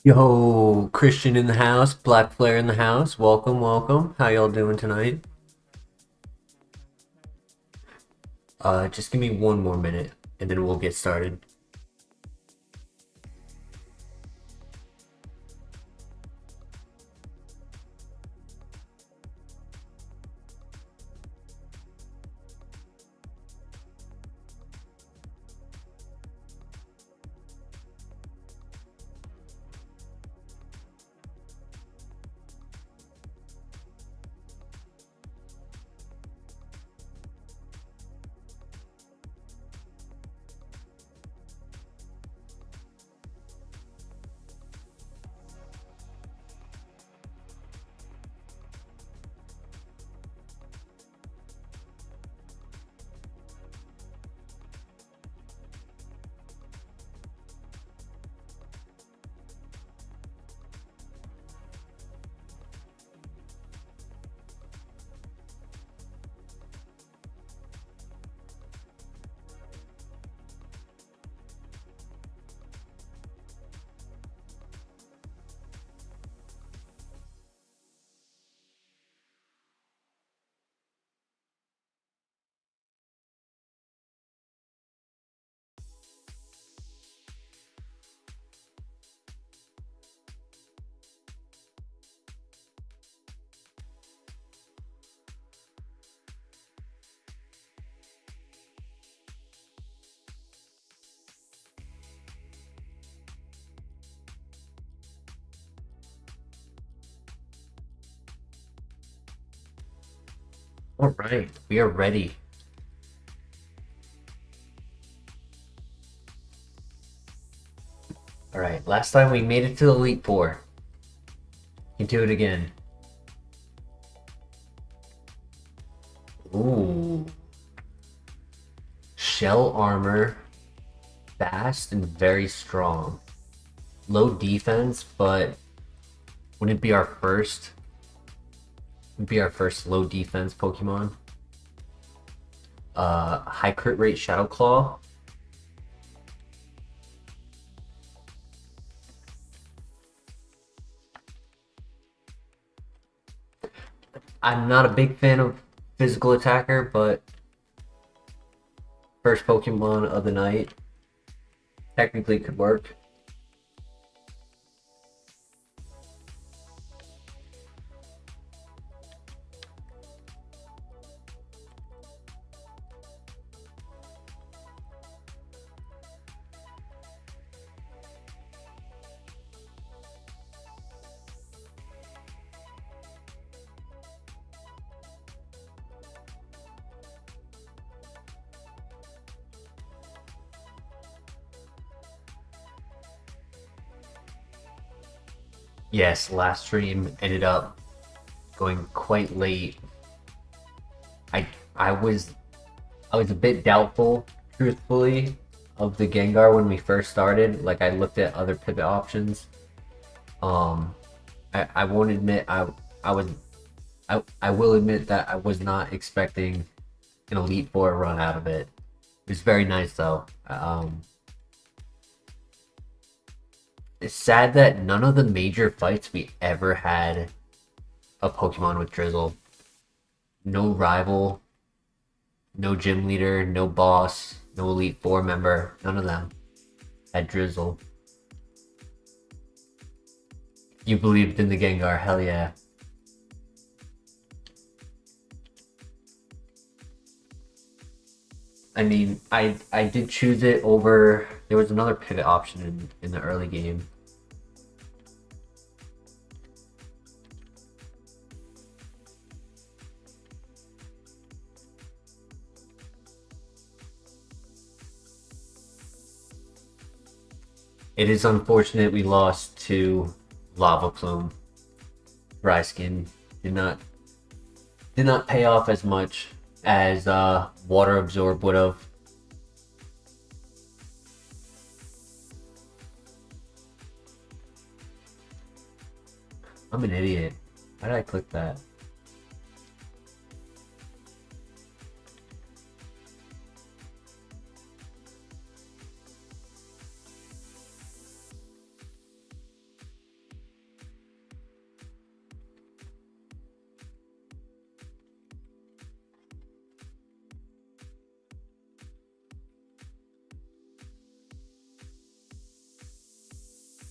Yo, Christian in the house, Black Flare in the house. Welcome, welcome. How y'all doing tonight? Just give me one more minute and then we'll get started. All right, we are ready. All right, last time we made it to the Elite Four. You can do it again. Ooh. Shell armor, fast and very strong. Low defense, but wouldn't it be our first? Would be our first low defense Pokemon. High crit rate Shadow Claw. I'm not a big fan of physical attacker, but first Pokemon of the night technically could work. Yes, last stream ended up going quite late. I I was I was a bit doubtful, truthfully, of the Gengar when we first started. Like I looked at other pivot options. Um, I won't admit I was I will admit that I was not expecting an Elite Four run out of it. It was very nice though. It's sad that none of the major fights we ever had a Pokemon with Drizzle. No rival, no gym leader, no boss, no Elite Four member. None of them had Drizzle. You believed in the Gengar, hell yeah. I mean, I did choose it over. There was another pivot option in the early game. It is unfortunate we lost to Lava Plume. Ryskin did not pay off as much as Water Absorb would have. I'm an idiot. Why did I click that?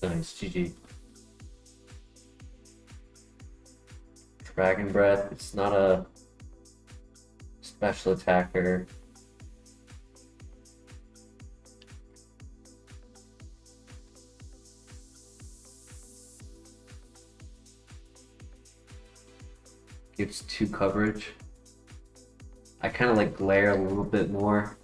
Nice, GG. Dragon Breath, it's not a special attacker. Gives 2 coverage. I kind of like glare a little bit more.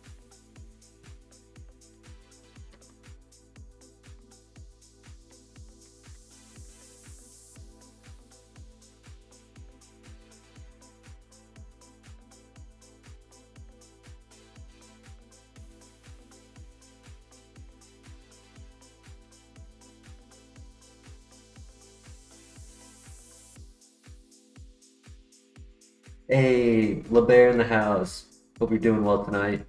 Hey, LeBear in the house. Hope you're doing well tonight.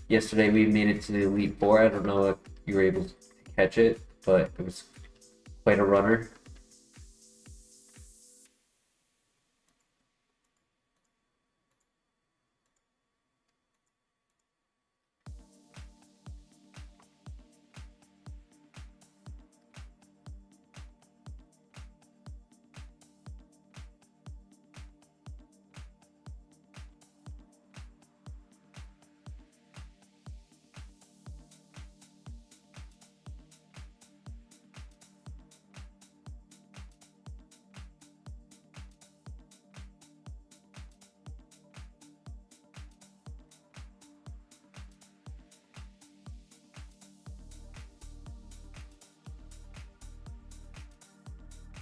Yesterday we made it to the Elite Four. I don't know if you were able to catch it, but it was quite a runner.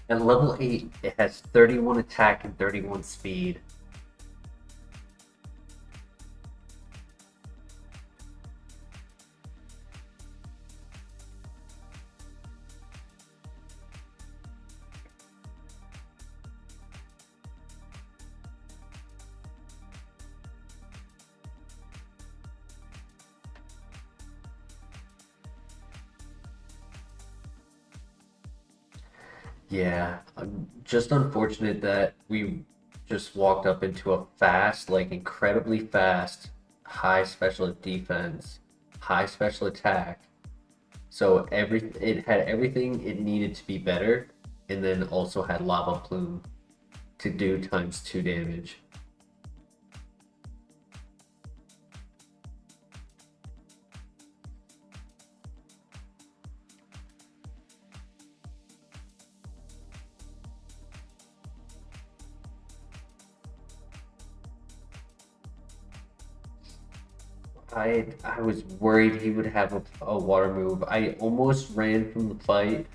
At level 8, it has 31 attack and 31 speed. Yeah, just unfortunate that we just walked up into a fast, like incredibly fast, high special defense, high special attack. So it had everything it needed to be better, and then also had lava plume to do ×2 damage. I was worried he would have a water move. I almost ran from the fight,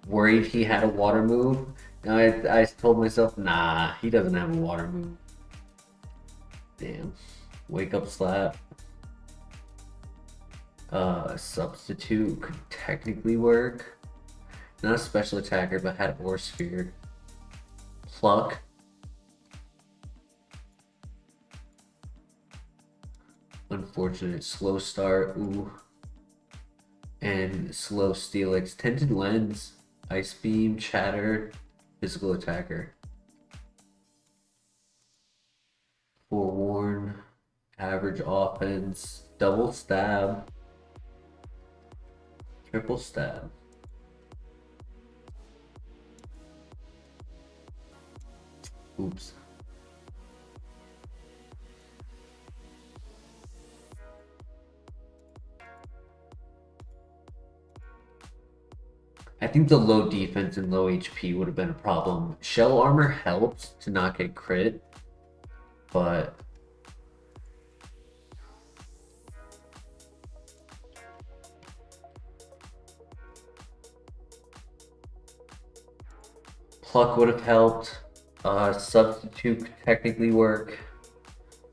worried he had a water move. And I told myself, nah, he doesn't have a water move. Damn. Wake up slap. Substitute could technically work. Not a special attacker, but had Ore Sphere. Pluck. Unfortunate. Slow start. Ooh. And slow Steelix. Tinted Lens. Ice Beam. Chatter. Physical attacker. Forewarn. Average offense. Double stab. Triple stab. Oops. I think the low defense and low HP would have been a problem. Shell armor helped to not get crit, but Pluck would have helped. Substitute could technically work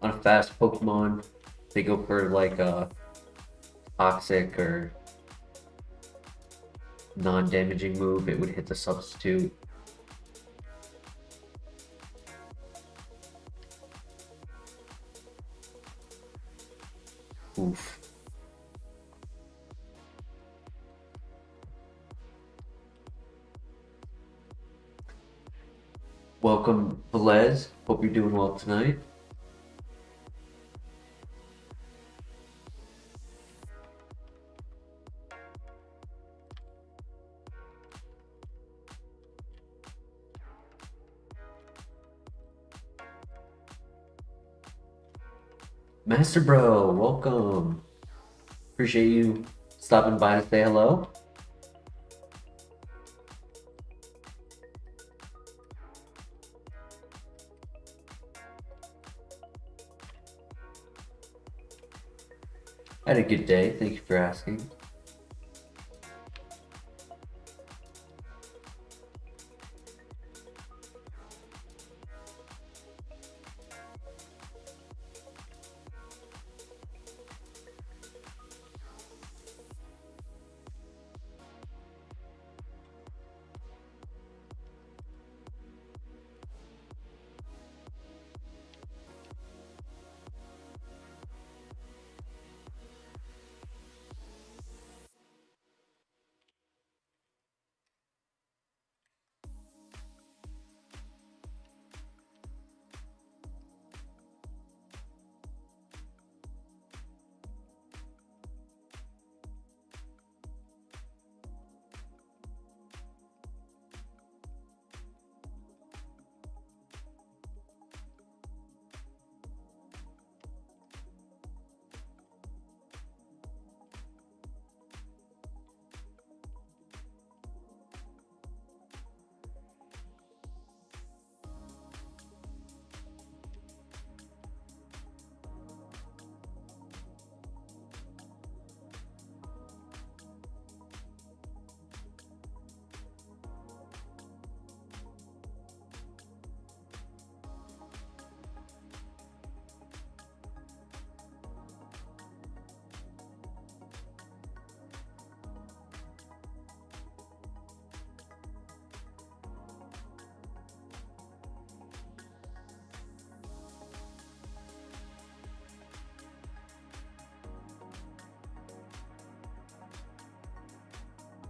on a fast Pokemon. They go for like a toxic or non-damaging move, it would hit the substitute. Oof. Welcome, Velez. Hope you're doing well tonight. Master Bro, welcome. Appreciate you stopping by to say hello. I had a good day. Thank you for asking.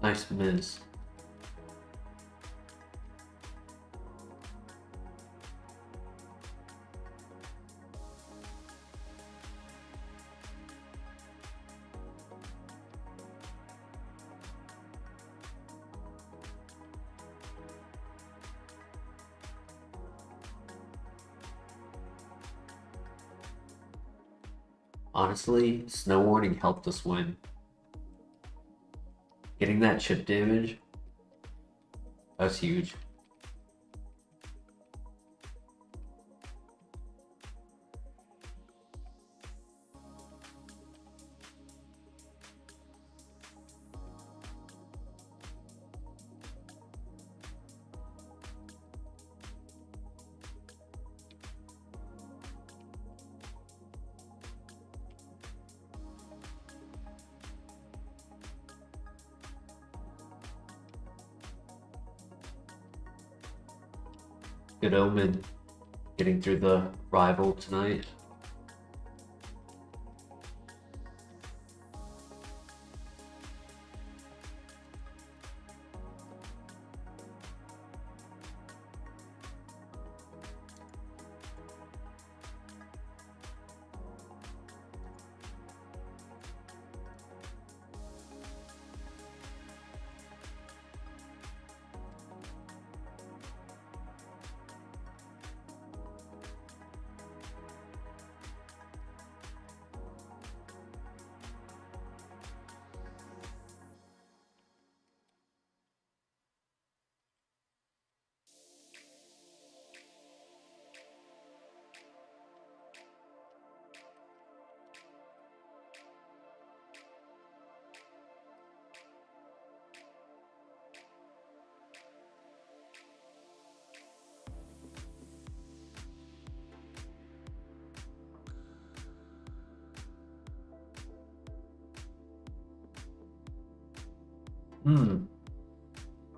Nice miss. Honestly, Snow Warning helped us win. Getting that chip damage, that was huge. Good omen getting through the rival tonight.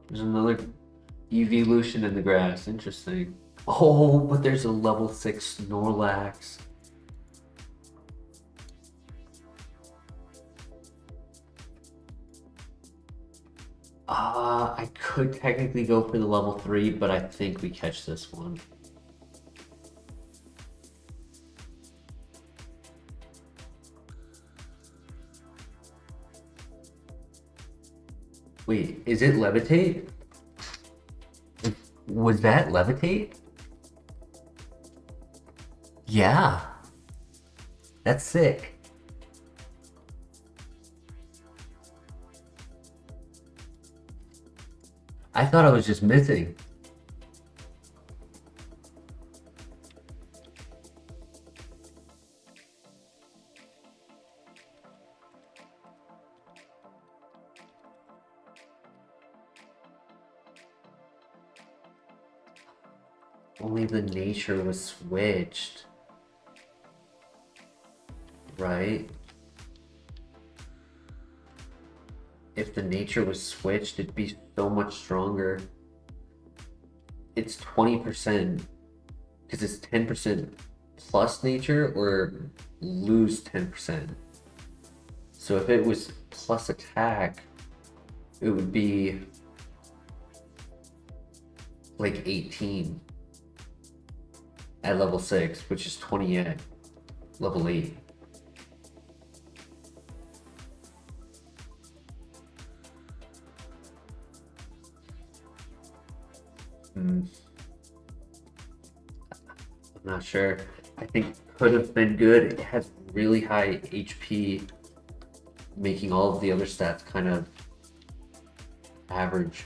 There's another evolution in the grass. Interesting. Oh, but there's a level 6 Snorlax. I could technically go for the level 3, but I think we catch this one. Wait, is it levitate? Was that levitate? Yeah. That's sick. I thought I was just missing. Only the nature was switched. Right? If the nature was switched, it'd be so much stronger. It's 20%, because it's 10% plus nature or lose 10%. So if it was plus attack, it would be like 18 at level 6, which is 20 at level 8. I'm not sure. I think could have been good. It has really high HP, making all of the other stats kind of average.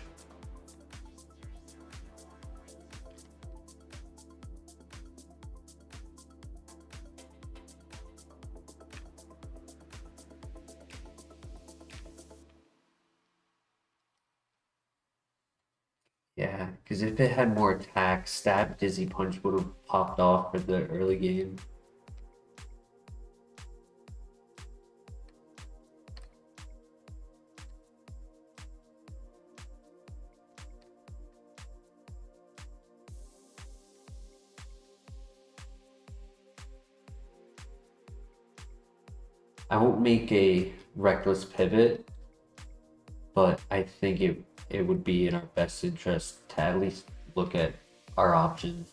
Yeah, because if it had more attack, stab, dizzy punch would have popped off for the early game. I won't make a reckless pivot, but I think it would be in our best interest to at least look at our options.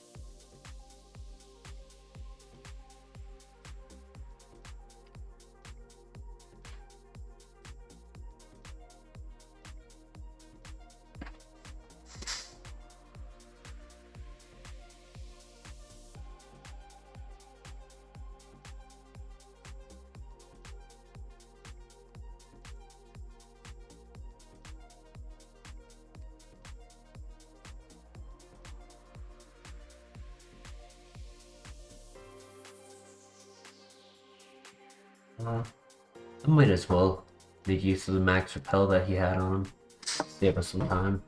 I might as well make use of the max repel that he had on him. Save us some time.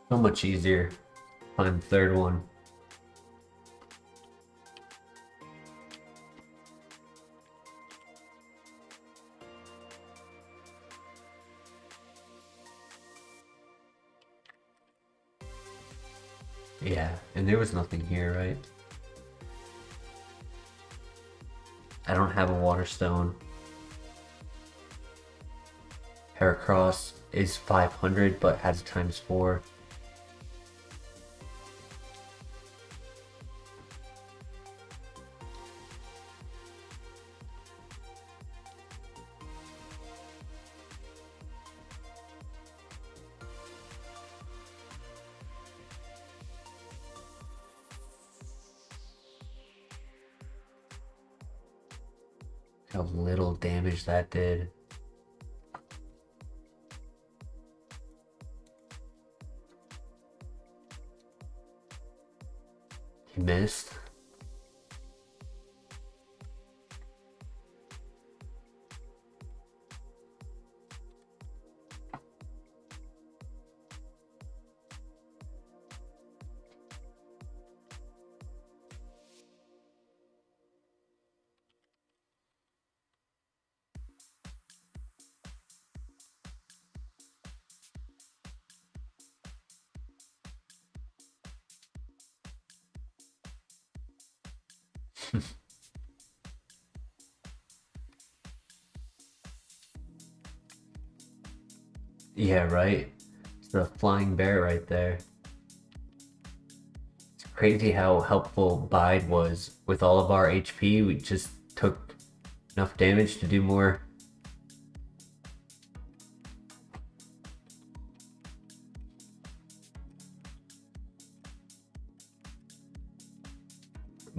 So much easier. Find the third one. Yeah, and there was nothing here, right? I don't have a water stone. Heracross is 500 but has times 4. How little damage that did. He missed. Yeah, right? It's the flying bear right there. It's crazy how helpful Bide was with all of our HP. We just took enough damage to do more.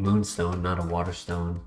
moonstone, not a water stone.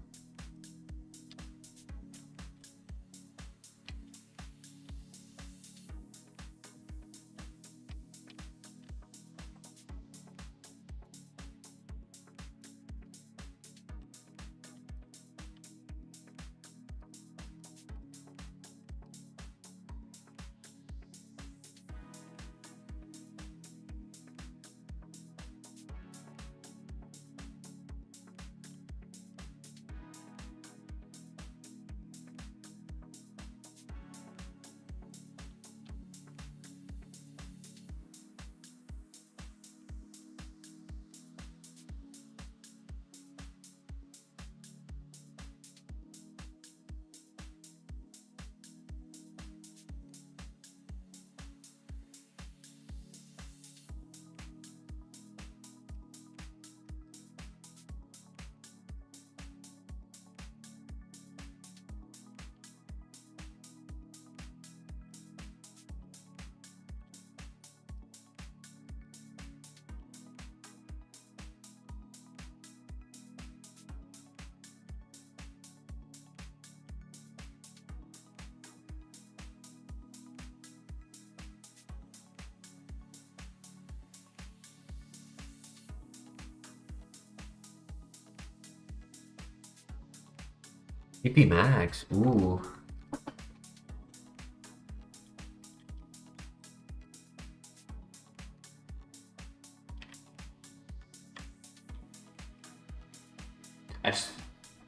AP Max, ooh.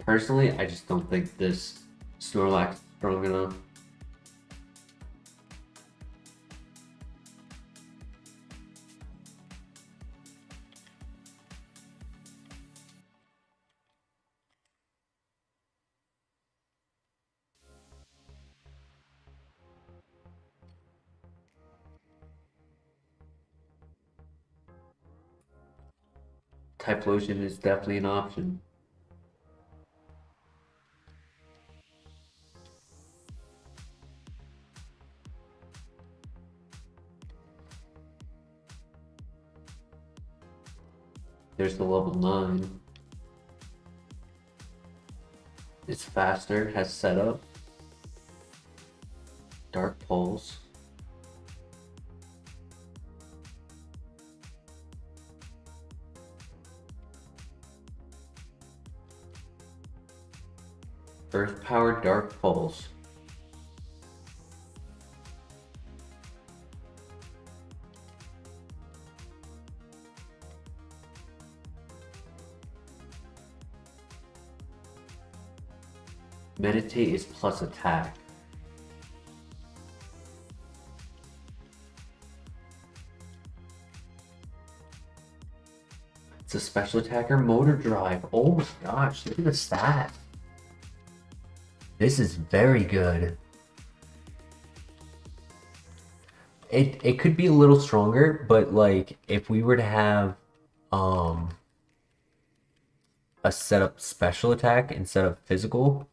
Personally, I just don't think this Snorlax is strong enough. Typhlosion is definitely an option. There's the level 9. It's faster, has setup. Dark Pulse. Earth Power Dark Pulse. Meditate is plus attack. It's a special attacker motor drive. Oh my gosh, look at the stat. This is very good. It could be a little stronger, but like if we were to have a setup special attack instead of physical.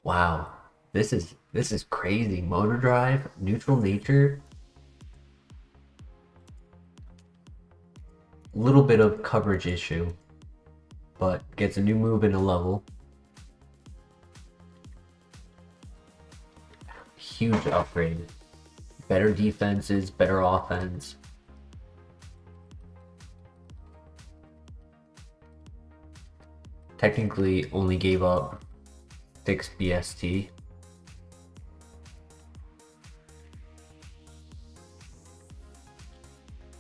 Wow. This is crazy. Motor drive, neutral nature. Little bit of coverage issue, but gets a new move in a level. Huge upgrade. Better defenses, better offense. Technically only gave up 6 BST.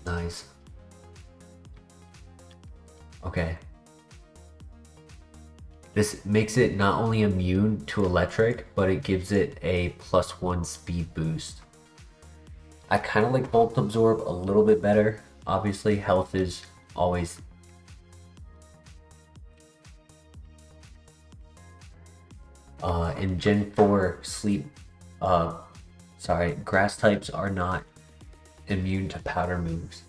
Nice. Okay. This makes it not only immune to electric, but it gives it a +1 speed boost. I kind of like Bolt Absorb a little bit better. Obviously, health is always in Gen 4 grass types are not immune to powder moves.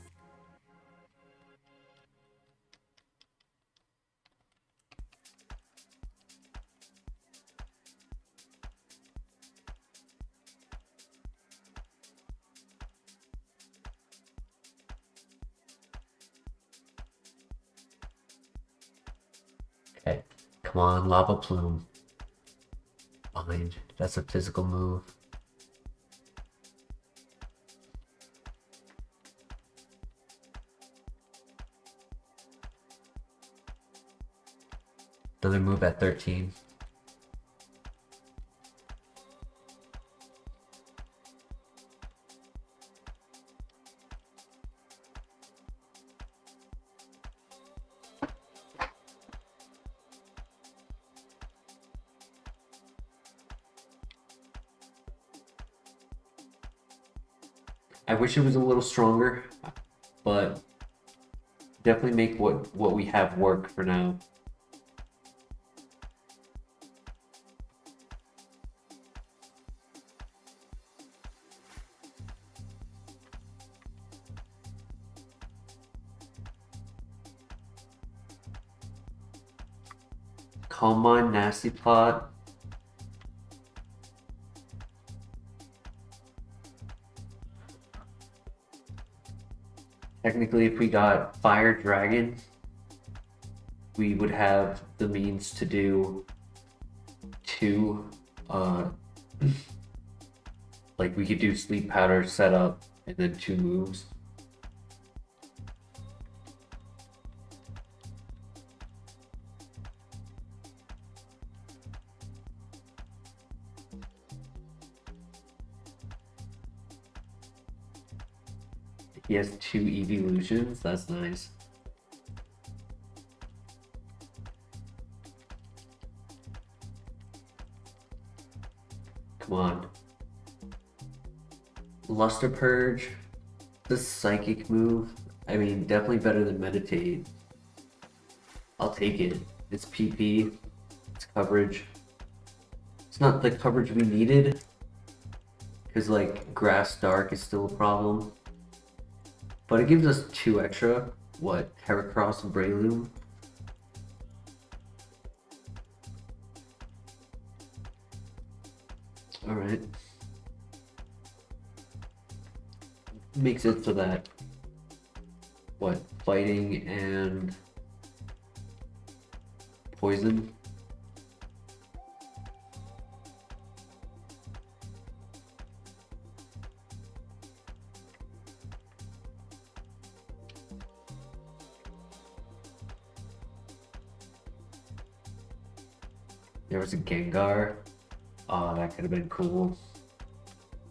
Come on, Lava Plume. Fine, that's a physical move. Another move at 13. I wish it was a little stronger, but definitely make what we have work for now. Calm Mind, Nasty Plot. Technically, if we got Fire Dragon, we would have the means to do two, like we could do Sleep Powder setup and then 2 moves. He has 2 evolutions, that's nice. Come on. Luster Purge, the psychic move. I mean, definitely better than Meditate. I'll take it. It's PP, it's coverage. It's not the coverage we needed, because like Grass Dark is still a problem. But it gives us 2 extra. What? Heracross and Breloom? Alright. Makes it so that... What? Fighting and... Poison? There was a Gengar. Oh, that could have been cool.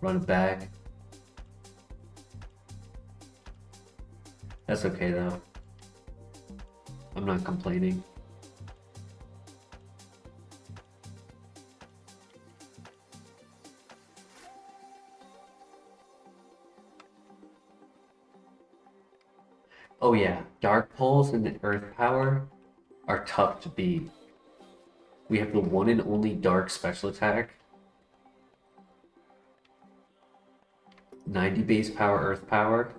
Run it back. That's okay though. I'm not complaining. Oh yeah, Dark Pulse and the Earth Power are tough to beat. We have the one and only Dark special attack. 90 base power, Earth Power.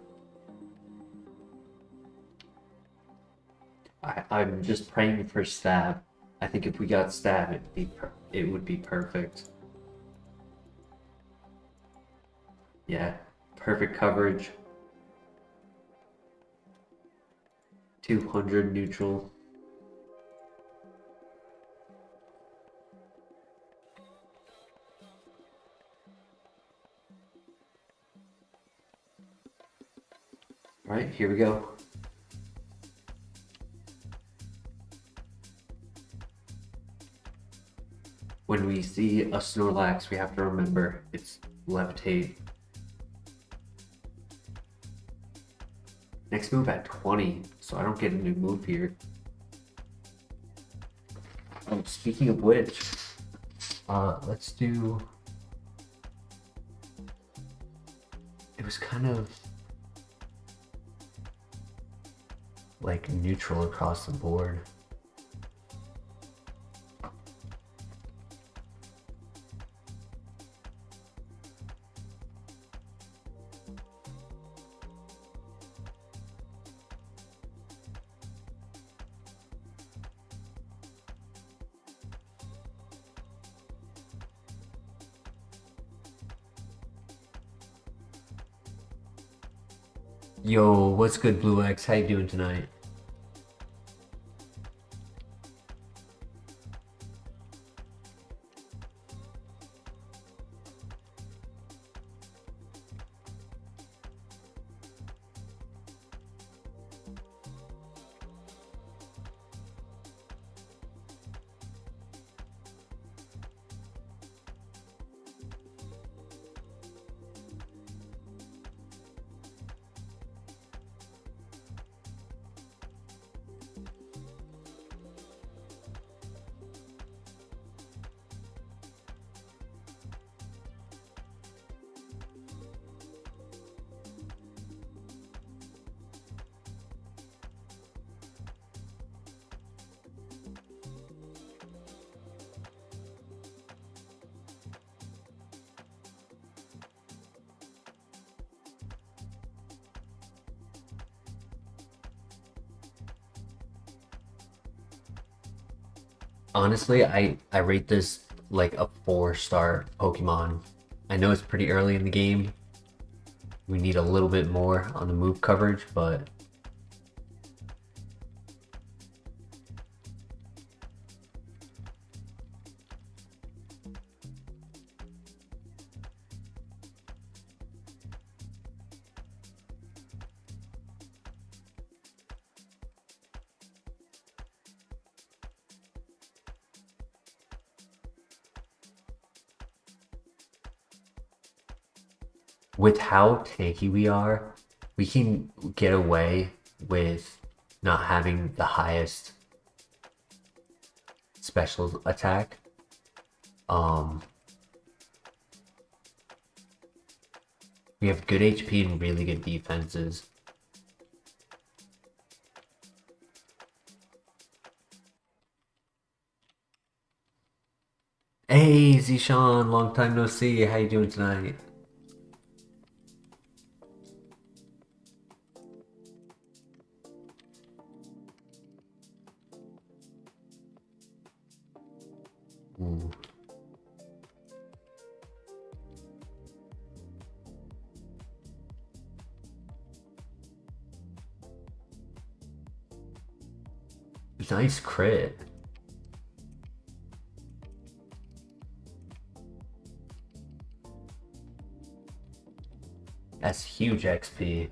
I'm just praying for Stab. I think if we got Stab, it would be perfect. Yeah, perfect coverage. 200 neutral. All right, here we go. When we see a Snorlax, we have to remember it's Levitate. Next move at 20, so I don't get a new move here. Oh, speaking of which, let's do... It was kind of like neutral across the board. Yo, what's good, Blue X? How you doing tonight? Honestly, I rate this like a 4-star Pokemon. I know it's pretty early in the game. We need a little bit more on the move coverage, but with how tanky we are, we can get away with not having the highest special attack. Um, we have good HP and really good defenses. Hey, Zishan, long time no see. How you doing tonight? Ooh. Nice crit. That's huge XP.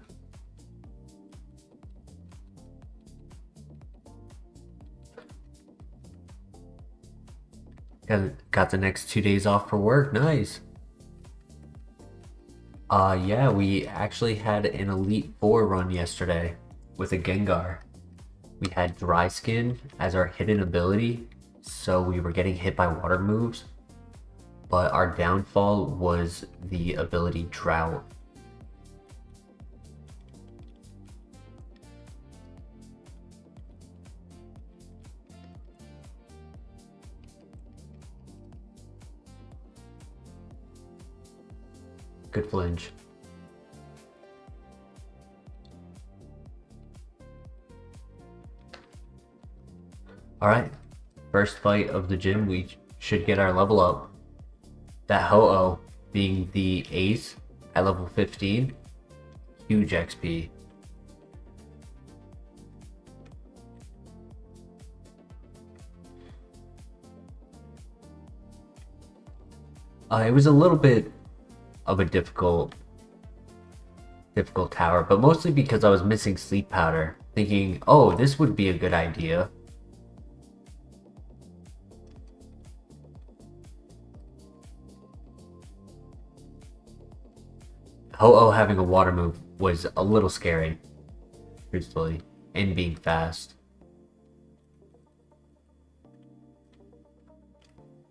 Got the next 2 days off for work. Nice. Yeah, we actually had an Elite Four run yesterday with a Gengar. We had Dry Skin as our hidden ability, so we were getting hit by water moves. But our downfall was the ability Drought. Good flinch. Alright, first fight of the gym, we should get our level up. That Ho-Oh being the ace at level 15, huge XP. It was a little bit of a difficult tower, but mostly because I was missing sleep powder, thinking, oh, this would be a good idea. Ho-Oh having a water move was a little scary, truthfully, and being fast.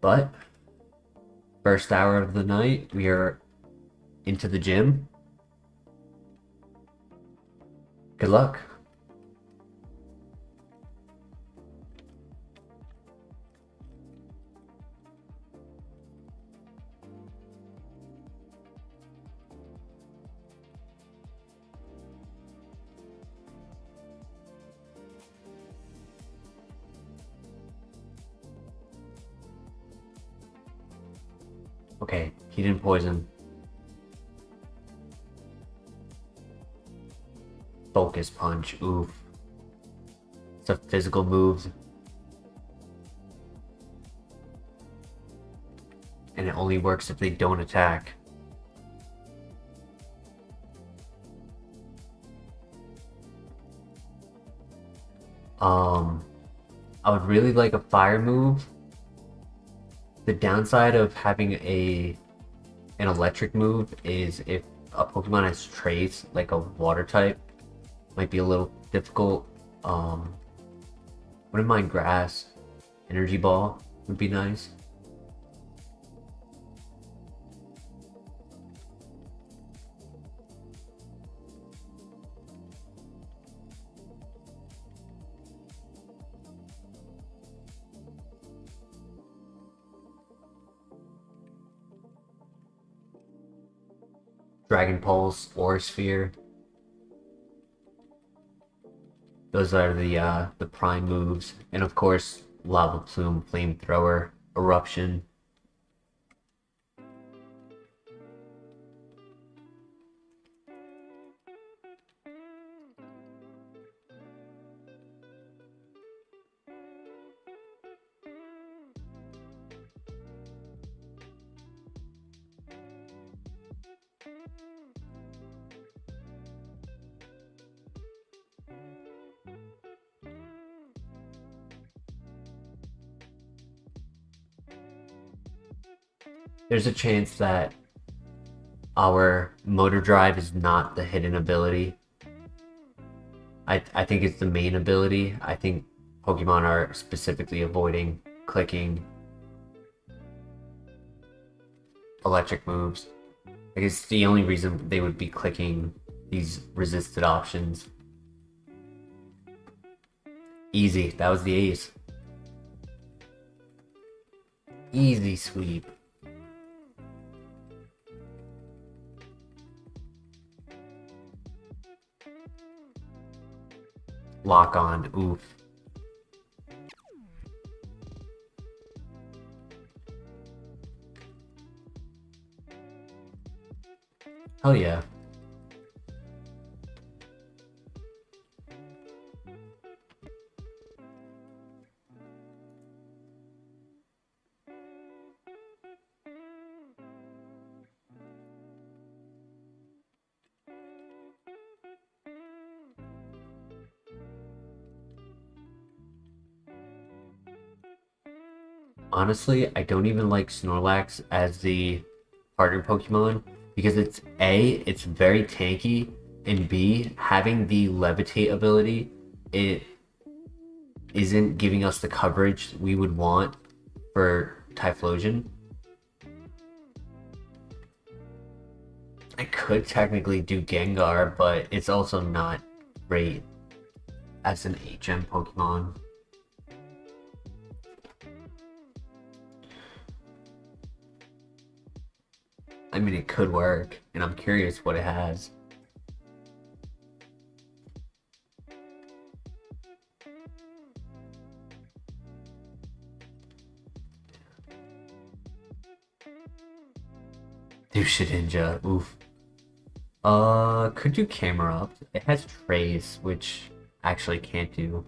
But first hour of the night, we are into the gym. Good luck. Okay, he didn't poison. Focus punch, oof. It's a physical move. And it only works if they don't attack. I would really like a fire move. The downside of having an electric move is if a Pokemon has traits, like a water type, might be a little difficult. Wouldn't mind grass. Energy ball would be nice. Dragon Pulse, Aura Sphere. Those are the prime moves, and of course Lava Plume, Flamethrower, Eruption. There's a chance that our motor drive is not the hidden ability. I think it's the main ability. I think Pokemon are specifically avoiding clicking electric moves. I guess the only reason they would be clicking these resisted options. Easy, that was the ace. Easy sweep. Lock on, oof. Hell yeah. Honestly, I don't even like Snorlax as the partner Pokemon because it's very tanky, and B, having the levitate ability, it isn't giving us the coverage we would want for Typhlosion. I could technically do Gengar, but it's also not great as an HM Pokemon. I mean, it could work, and I'm curious what it has. Ninja, oof. Could do camera up. It has trace, which actually can't do.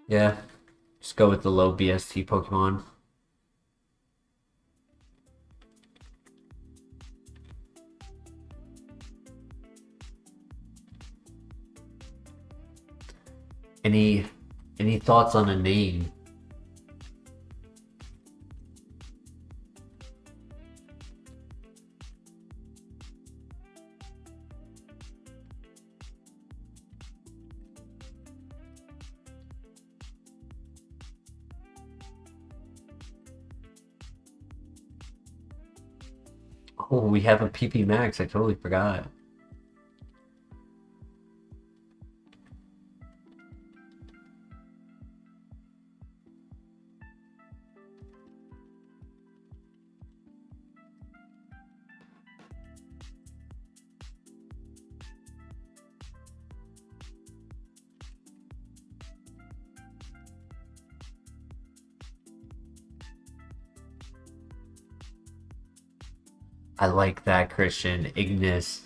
Yeah, just go with the low BST Pokemon. Any thoughts on a name? Oh, we have a PP Max. I totally forgot. I like that, Christian. Ignis.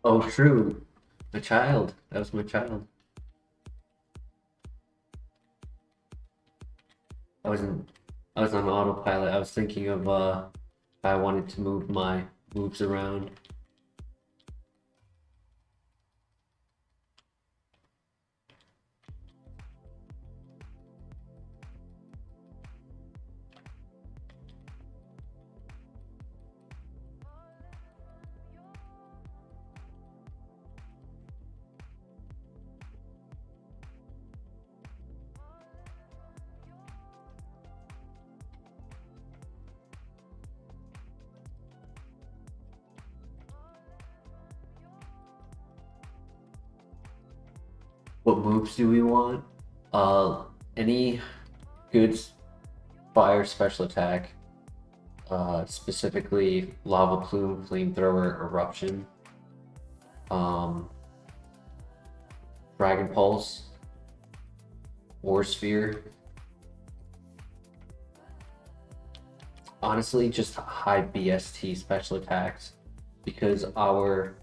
Oh, true. My child. That was my child. I wasn't. I was on autopilot. I was thinking of if I wanted to move my moves around. What moves do we want? Any good fire special attack, specifically lava plume, flamethrower, eruption, dragon pulse, war sphere. Honestly, just high BST special attacks, because our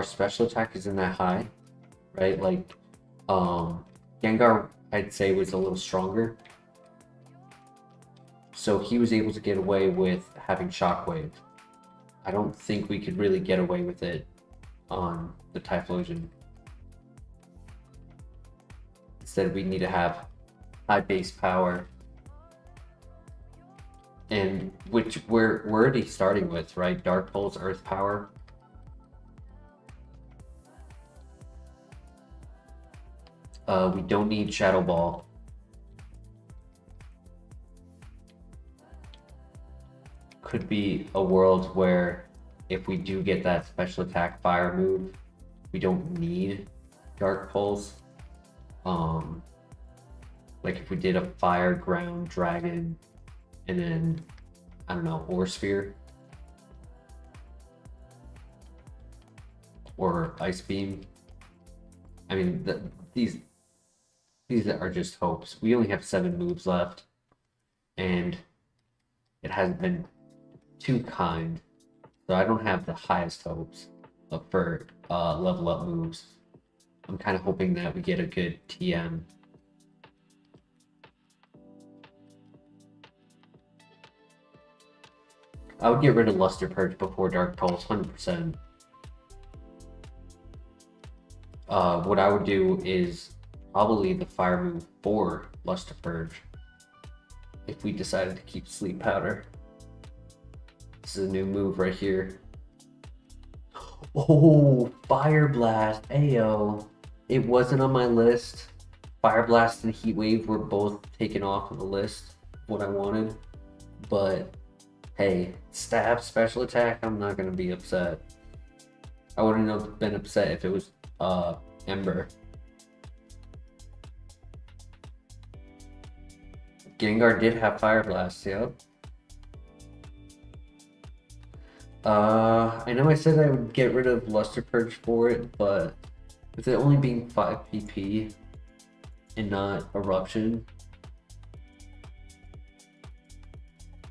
special attack isn't that high, right? Like, Gengar, I'd say, was a little stronger. So he was able to get away with having Shockwave. I don't think we could really get away with it on the Typhlosion. Instead, we need to have high base power. And which we're already starting with, right? Dark Pulse, Earth Power. We don't need Shadow Ball. Could be a world where if we do get that special attack fire move, we don't need Dark Pulse. Like if we did a Fire, Ground, Dragon, and then, I don't know, Ore Sphere. Or Ice Beam. I mean, these are just hopes. We only have 7 moves left, and it hasn't been too kind, so I don't have the highest hopes for level up moves. I'm kind of hoping that we get a good TM. I would get rid of Luster Purge before Dark Pulse, 100%. What I would do is probably the fire move for Luster Purge if we decided to keep Sleep Powder. This is a new move right here. Oh, Fire Blast. Ayo. It wasn't on my list. Fire Blast and Heat Wave were both taken off of the list, what I wanted. But hey, Stab special attack, I'm not gonna be upset. I wouldn't have been upset if it was Ember. Gengar did have Fire Blast, yep. I know I said I would get rid of Luster Purge for it, but with it only being 5 PP and not Eruption,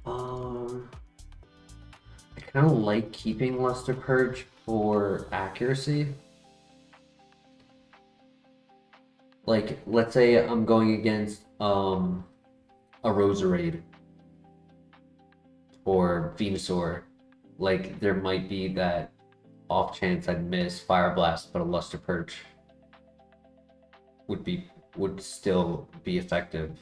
I kind of like keeping Luster Purge for accuracy. Like, let's say I'm going against a Roserade or Venusaur. Like, there might be that off chance I'd miss Fire Blast, but a Luster Purge would still be effective.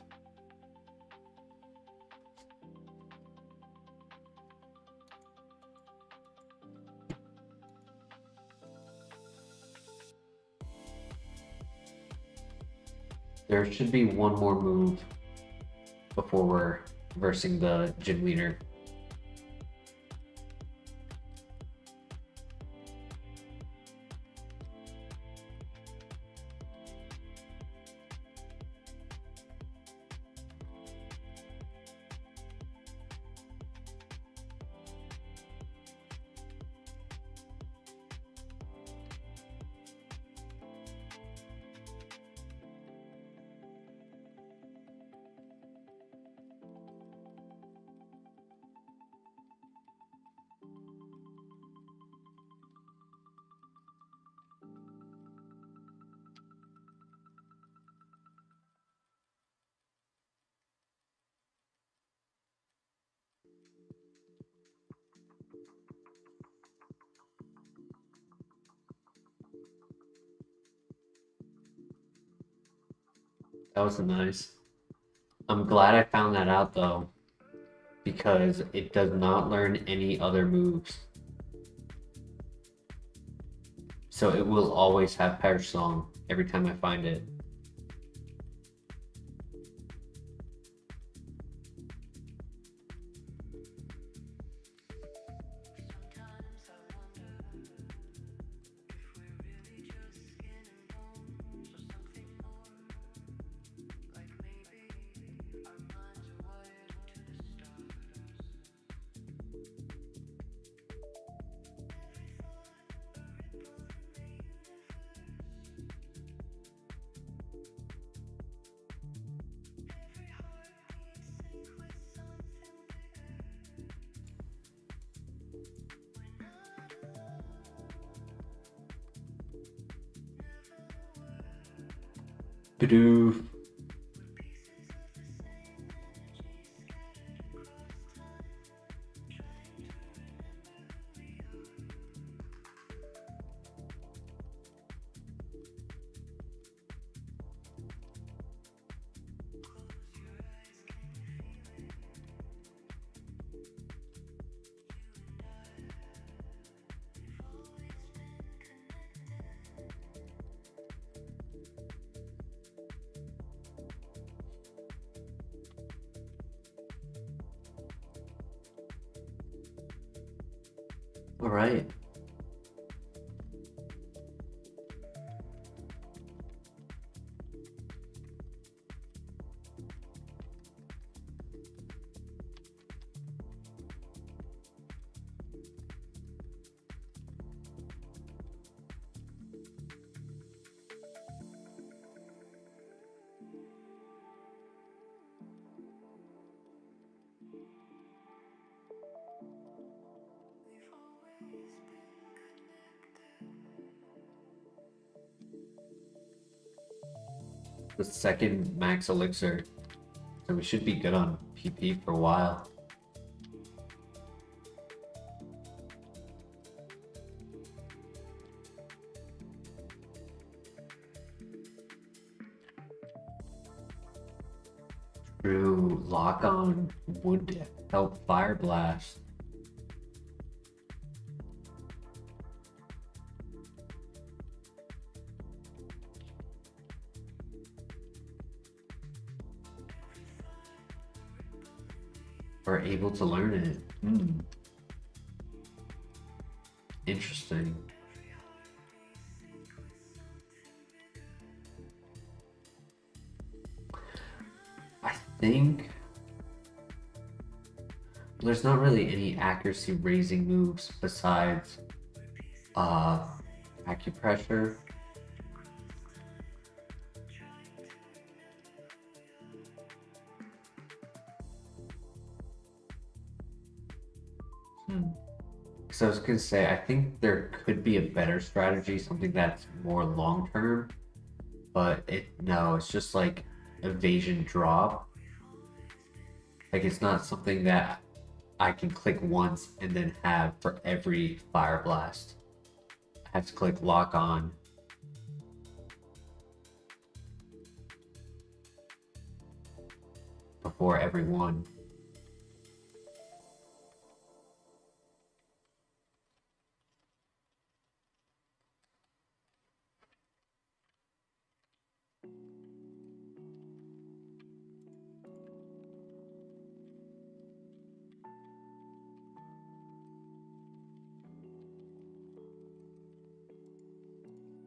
There should be one more move before we're versing the gym leader. That was nice. I'm glad I found that out though, because it does not learn any other moves. So it will always have Perish Song every time I find it. Bidoof. All right. The second max elixir, so we should be good on PP for a while. True, lock on would help Fire Blast. Are able to learn it. Interesting. I think there's not really any accuracy raising moves besides acupressure. So I was gonna say, I think there could be a better strategy, something that's more long term, but it's just like evasion drop. Like it's not something that I can click once and then have for every Fire Blast. I have to click lock on. Before every one.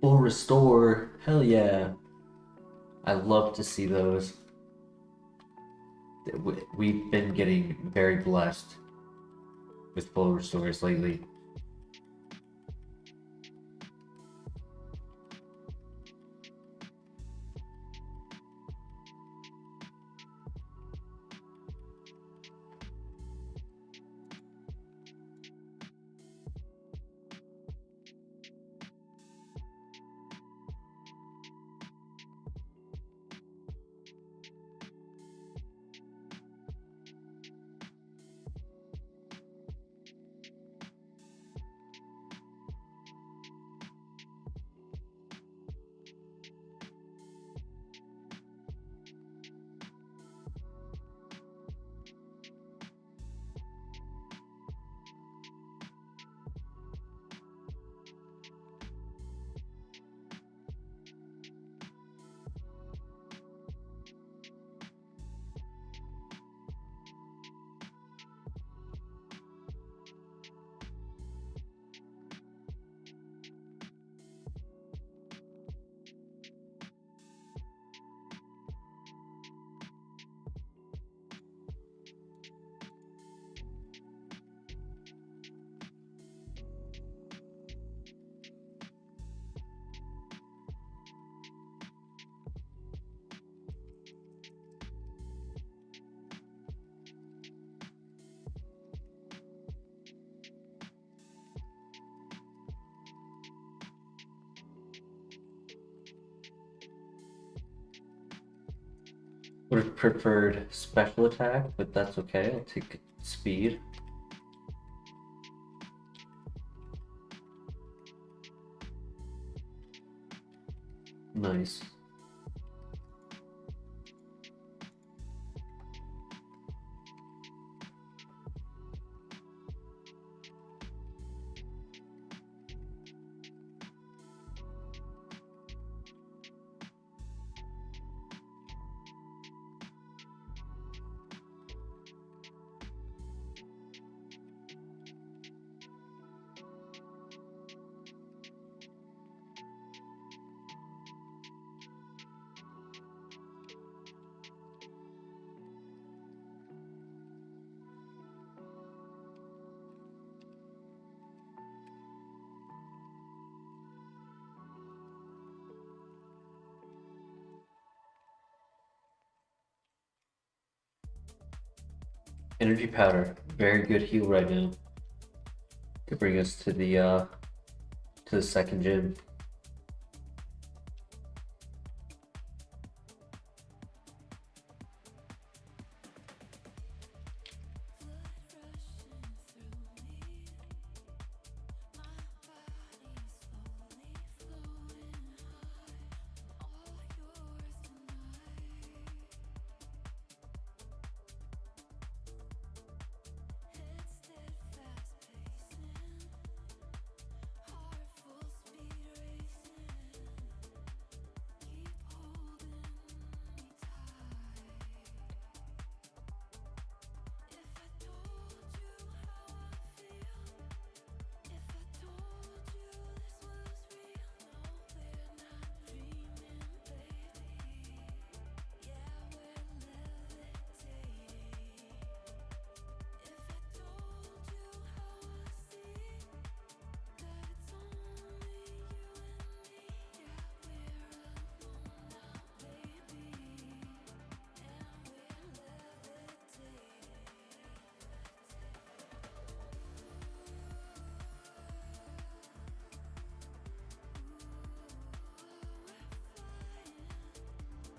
Full restore, hell yeah. I love to see those. We've been getting very blessed with full restores lately. would have preferred special attack, but that's okay. I'll take speed. Nice. Energy powder, very good heal right now. Could bring us to the second gym.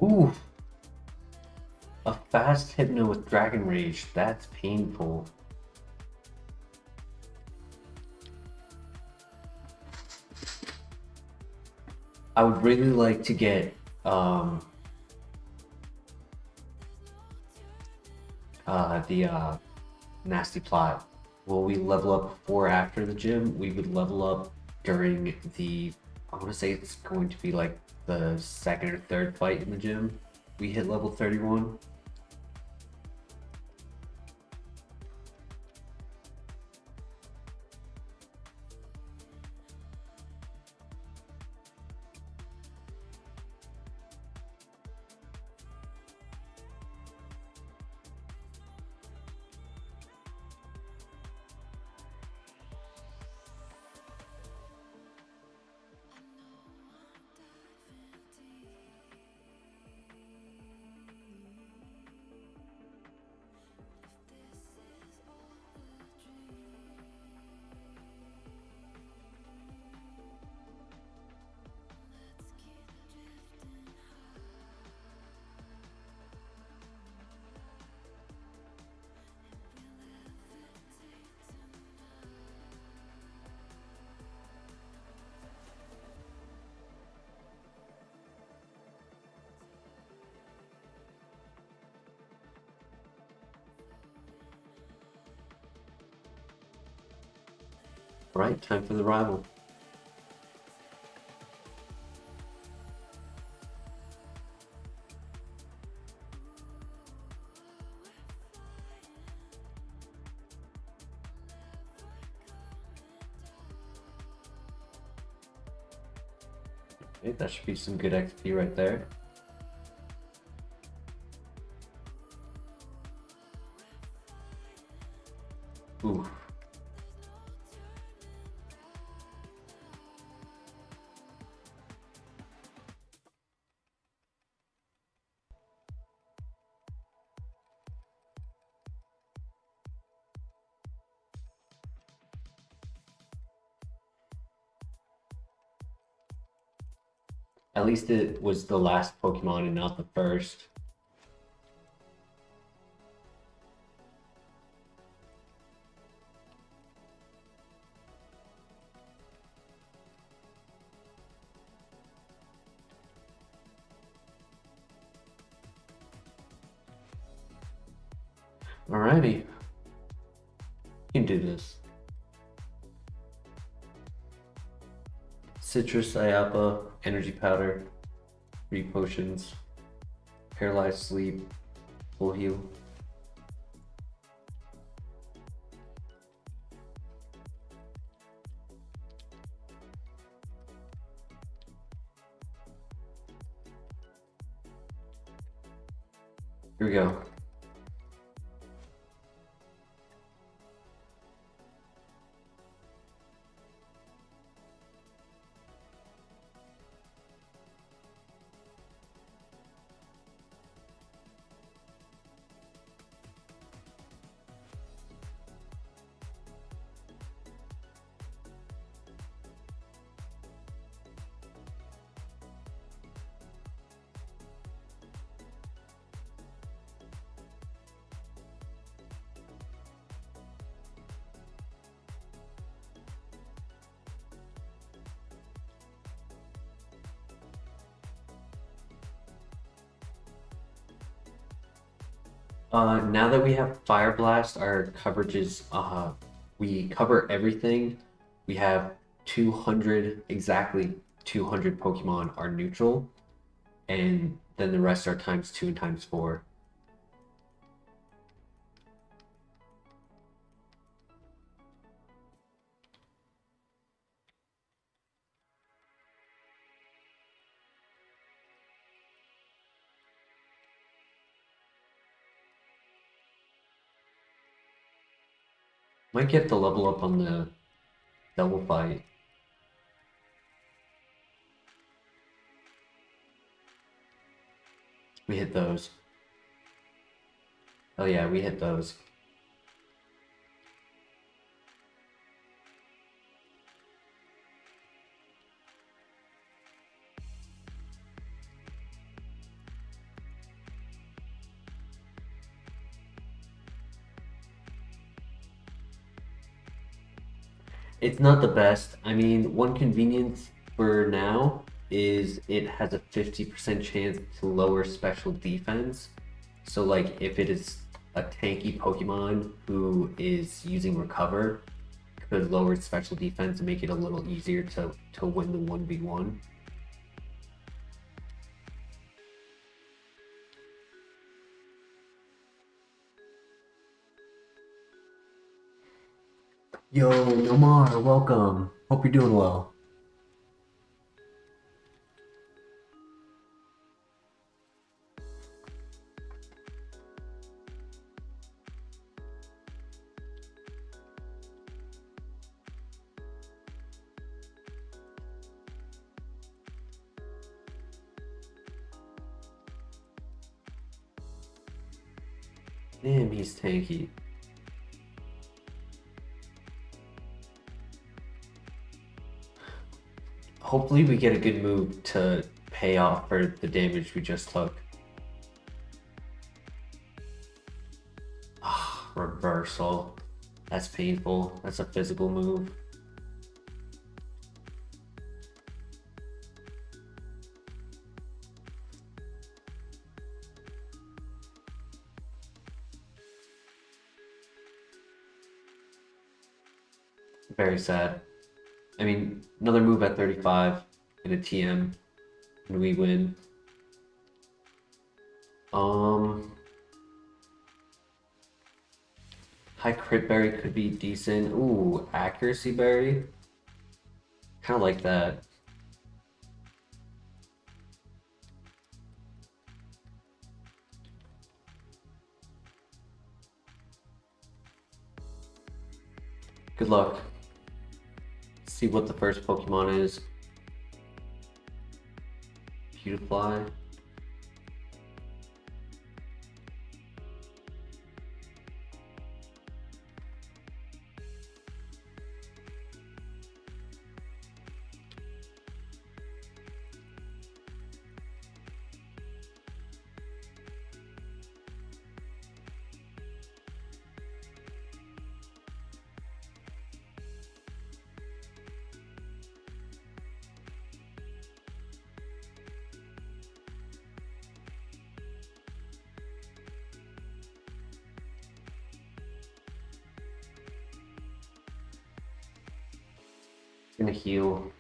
Ooh, a fast hypno with Dragon Rage. That's painful. I would really like to get the nasty plot. Will we level up before or after the gym? We would level up during the, I want to say it's going to be like the second or third fight in the gym. We hit level 31. Alright, time for the rival. Okay, that should be some good XP right there. Ooh. At least it was the last Pokemon and not the first. Alrighty. You can do this. Citrus Ayapa, energy powder, 3 potions, paralyzed sleep, full heal. Here we go. Now that we have Fire Blast, our coverage is, we cover everything. We have 200, exactly 200 Pokemon are neutral, and then the rest are ×2 and ×4. Might get the level up on the double fight. We hit those. Oh yeah, we hit those. It's not the best. I mean, one convenience for now is it has a 50% chance to lower special defense. So like if it is a tanky Pokemon who is using Recover, could lower its special defense and make it a little easier to win the 1v1. Yo, Nomar, welcome. Hope you're doing well. Damn, he's tanky. Hopefully we get a good move to pay off for the damage we just took. Ah, reversal. That's painful. That's a physical move. Very sad. I mean, another move at 35 in a TM, and we win. High crit berry could be decent. Ooh, accuracy berry. Kind of like that. Good luck. See what the first Pokemon is. Pewfly. gonna heal.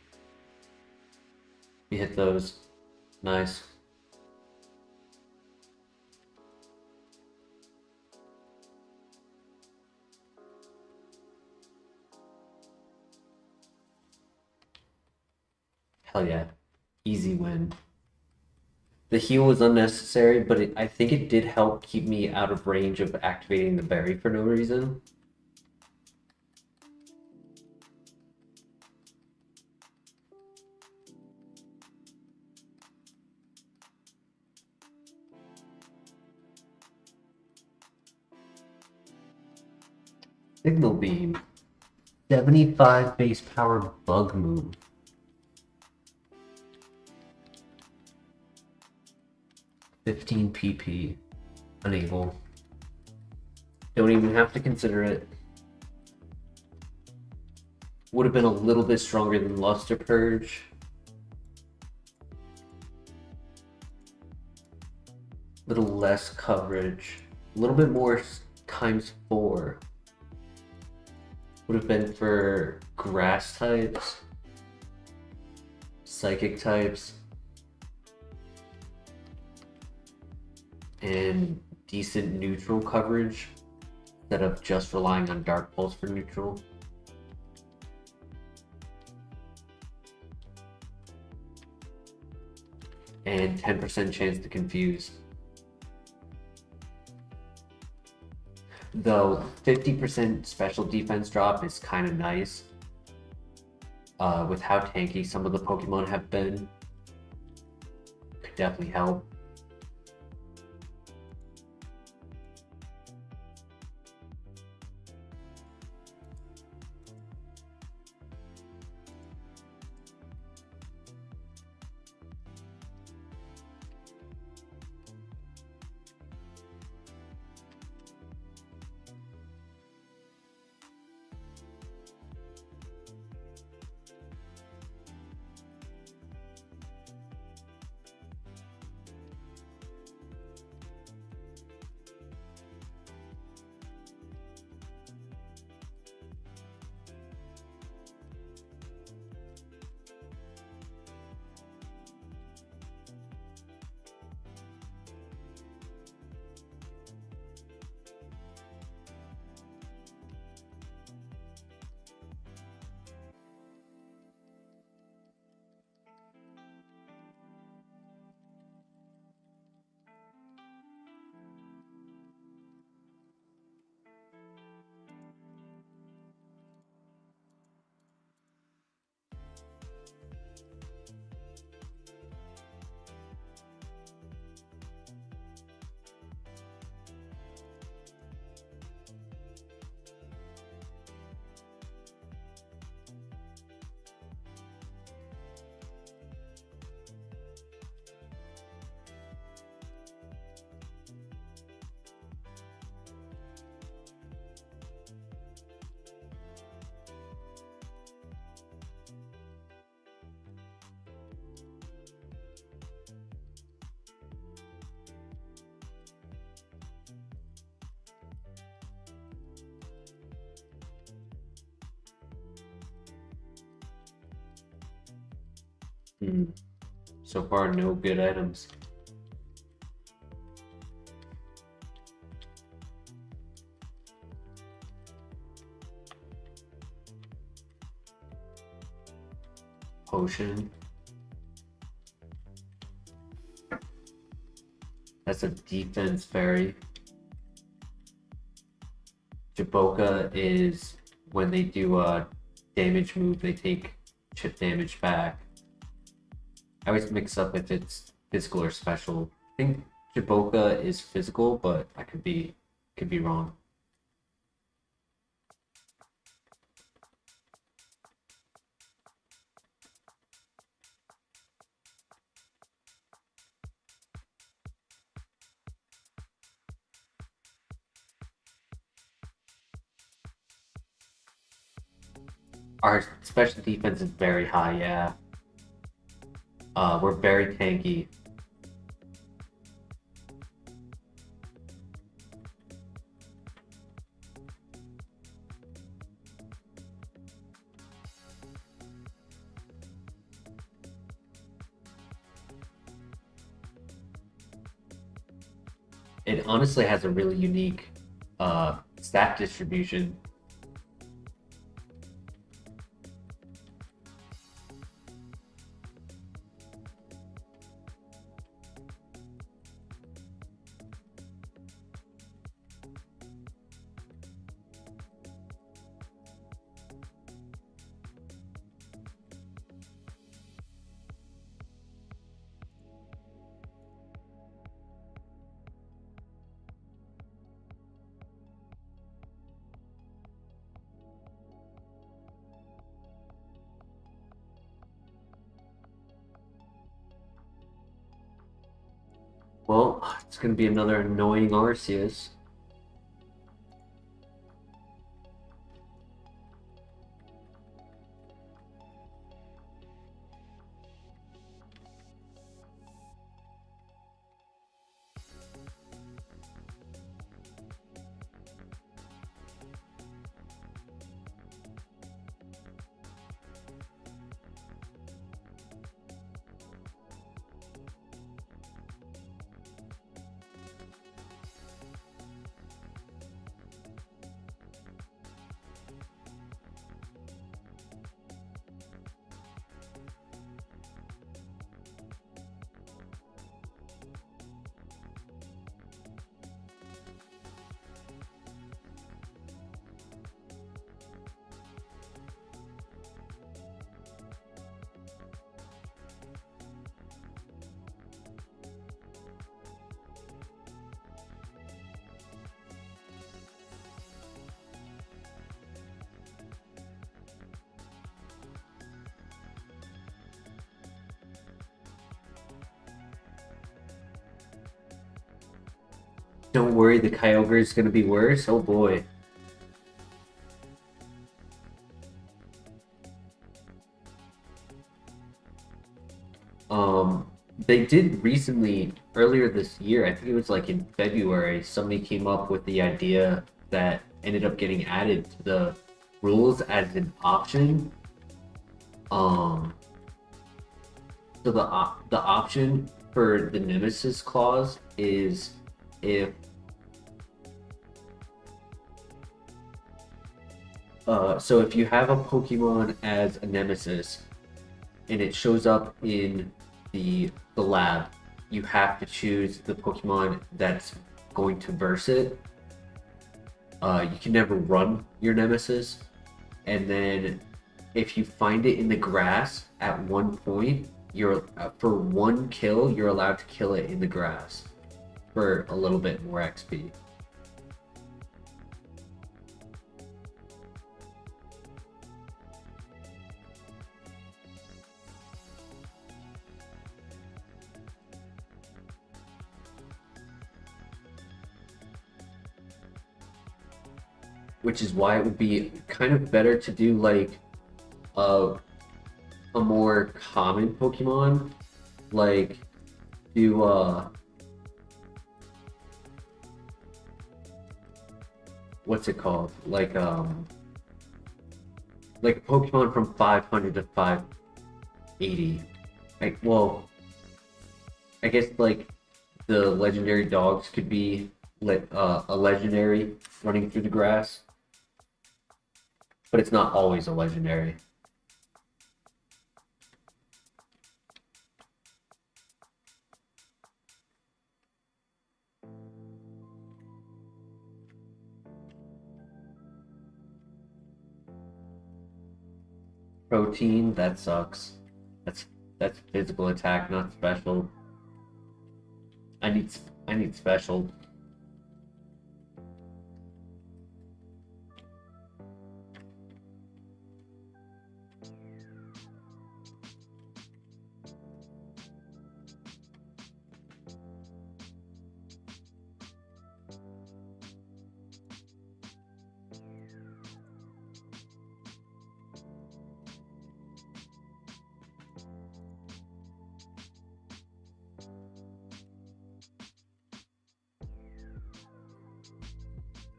You hit those. Nice. Hell yeah. Easy win. The heal was unnecessary, but I think it did help keep me out of range of activating the berry for no reason. Signal Beam. 75 base power bug move. 15 PP. Unable. Don't even have to consider it. Would have been a little bit stronger than Luster Purge. A little less coverage. A little bit more ×4. Would have been for grass types, psychic types, and decent neutral coverage instead of just relying on Dark Pulse for neutral. And 10% chance to confuse. Though 50% special defense drop is kind of nice. With how tanky some of the Pokemon have been, could definitely help. So far, no good items. Potion. That's a defense fairy. Jaboka is when they do a damage move, they take chip damage back. I always mix up if it's physical or special. I think Jaboka is physical, but I could be wrong. Our special defense is very high, yeah. We're very tanky. it honestly has a really unique stat distribution. Well, it's going to be another annoying Arceus. Don't worry, the Kyogre is going to be worse. Oh boy. They did recently, earlier this year, I think it was like in February, somebody came up with the idea that ended up getting added to the rules as an option. So the option for the Nemesis clause is if so if you have a Pokemon as a Nemesis and it shows up in the lab, you have to choose the Pokemon that's going to verse it. You can never run your Nemesis, and then if you find it in the grass at one point, you're for one kill, you're allowed to kill it in the grass for a little bit more XP. Which is why it would be kind of better to do like a more common Pokemon, like do what's it called? Like a Pokemon from 500 to 580. Like, well, I guess like the legendary dogs could be a legendary running through the grass, but it's not always a legendary. Protein, that sucks. That's physical attack, not special. I need special.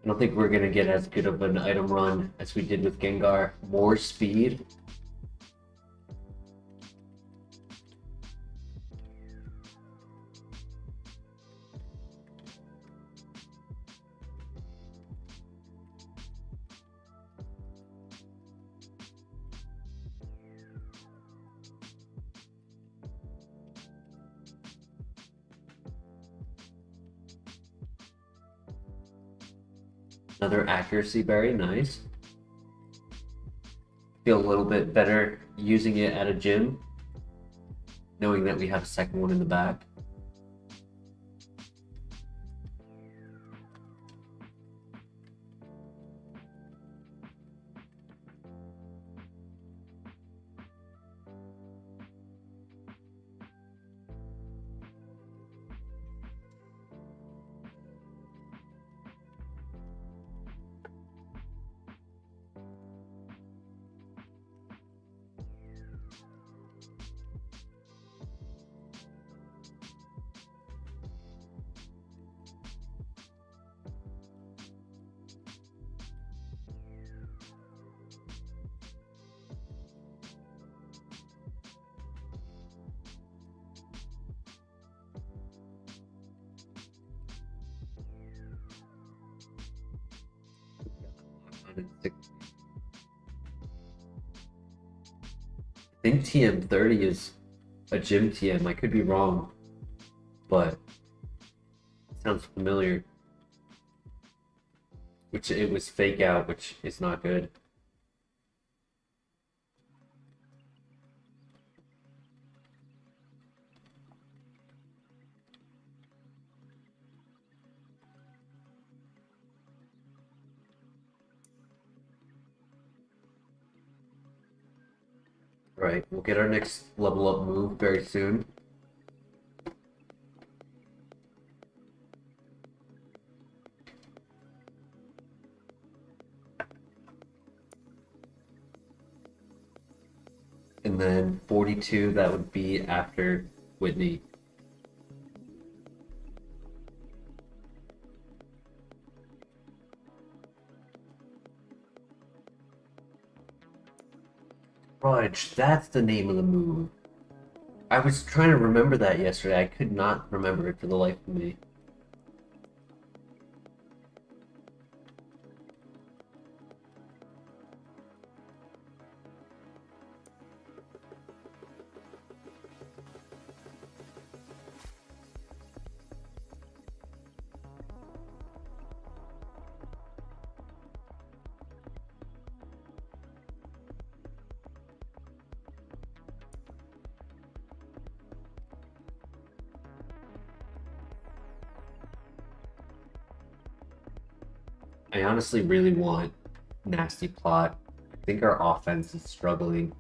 I don't think we're gonna get as good of an item run as we did with Gengar. More speed. Another accuracy berry, nice. Feel a little bit better using it at a gym, knowing that we have a second one in the back. I think TM30 is a gym TM. I could be wrong, but it sounds familiar. Which it was fake out, which is not good. Right, we'll get our next level up move very soon. And then 42, that would be after Whitney. Rudge, that's the name of the move. I was trying to remember that yesterday. I could not remember it for the life of me. I honestly really want Nasty Plot. I think our offense is struggling.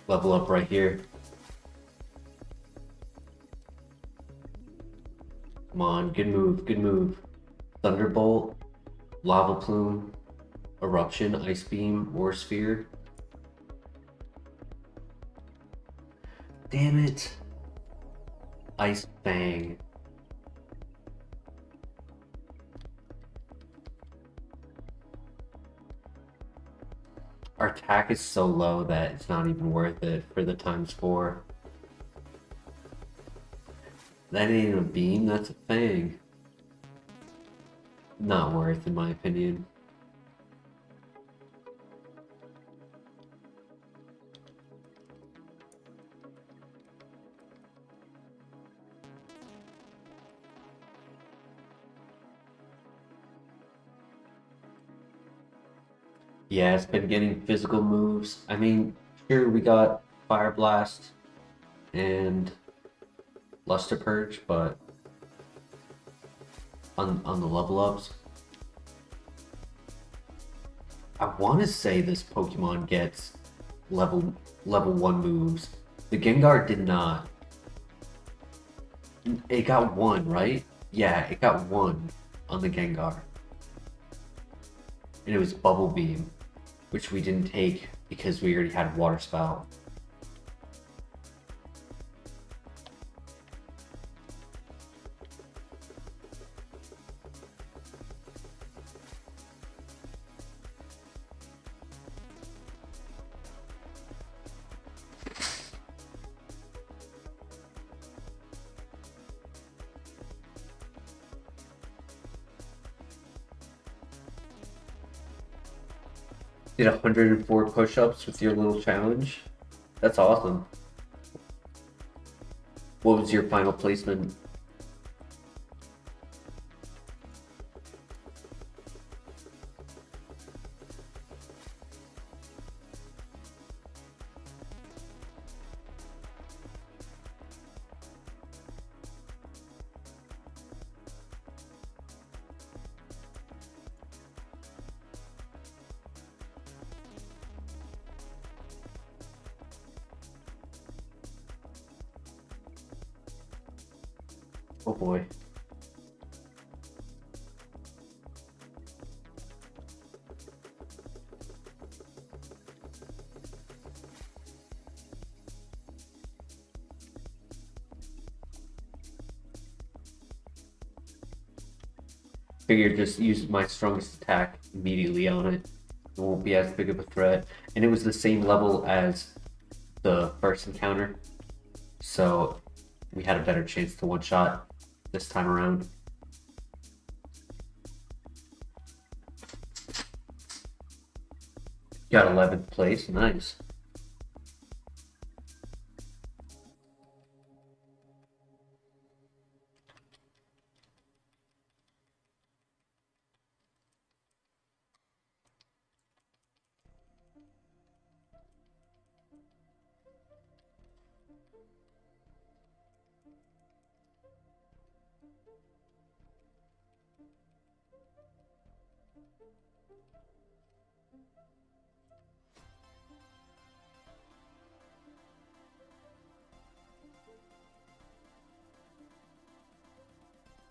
Level up right here. Come on, good move, good move. Thunderbolt, Lava Plume, Eruption, Ice Beam, War Sphere. Damn it. Ice Fang. attack is so low that it's not even worth it for the ×4. That ain't a beam, that's a thing. Not worth, in my opinion. Yeah, it's been getting physical moves. I mean, sure, we got Fire Blast and Luster Purge, but on the level ups, I want to say this Pokemon gets level 1 moves. The Gengar did not. It got 1, right? Yeah, it got 1 on the Gengar. And it was Bubble Beam, which we didn't take because we already had Water Spout. Did 104 push-ups with your little challenge. That's awesome. What was your final placement? Oh boy. Figured just use my strongest attack immediately on it. It won't be as big of a threat. And it was the same level as the first encounter. So we had a better chance to one-shot this time around. Got 11th place, nice.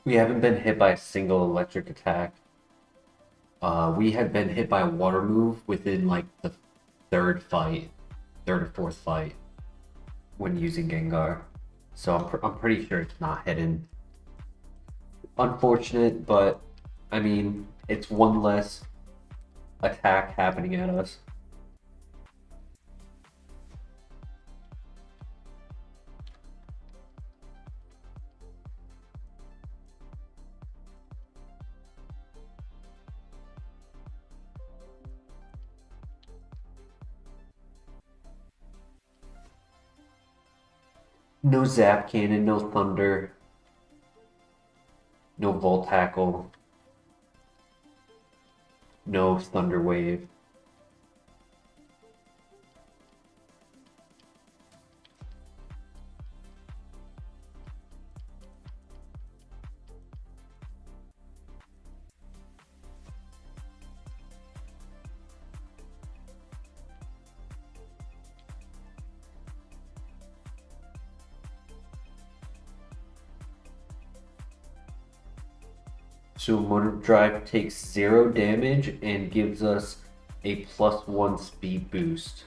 We haven't been hit by a single electric attack. We had been hit by a water move within like the third or fourth fight when using Gengar. So I'm pretty sure it's not hidden. Unfortunate, but I mean, it's one less attack happening at us. No Zap Cannon, no Thunder, no Volt Tackle, no Thunder Wave. So Motor Drive takes 0 damage and gives us a +1 speed boost.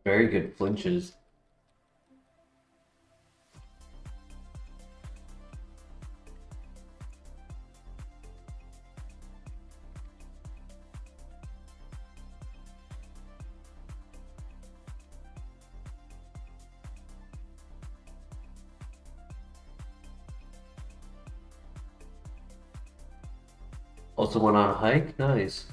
very good flinches. Also went on a hike? Nice.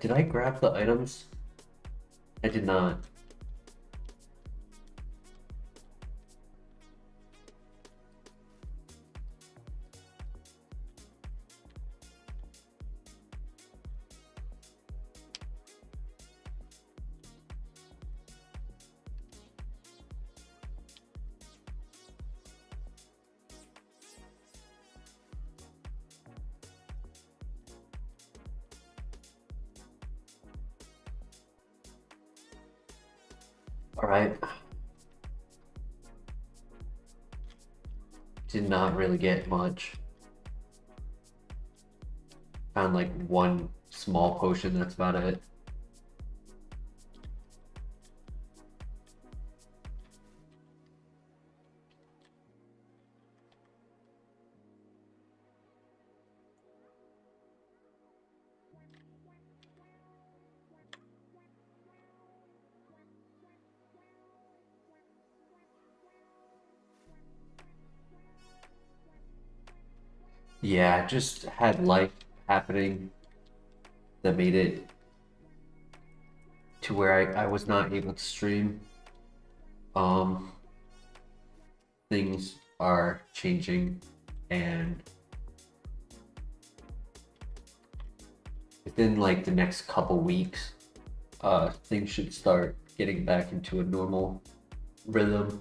Did I grab the items? I did not. All right. Did not really get much. Found like one small potion, that's about it. Yeah, just had life happening that made it to where I was not able to stream. Um, things are changing, and within like the next couple weeks, things should start getting back into a normal rhythm.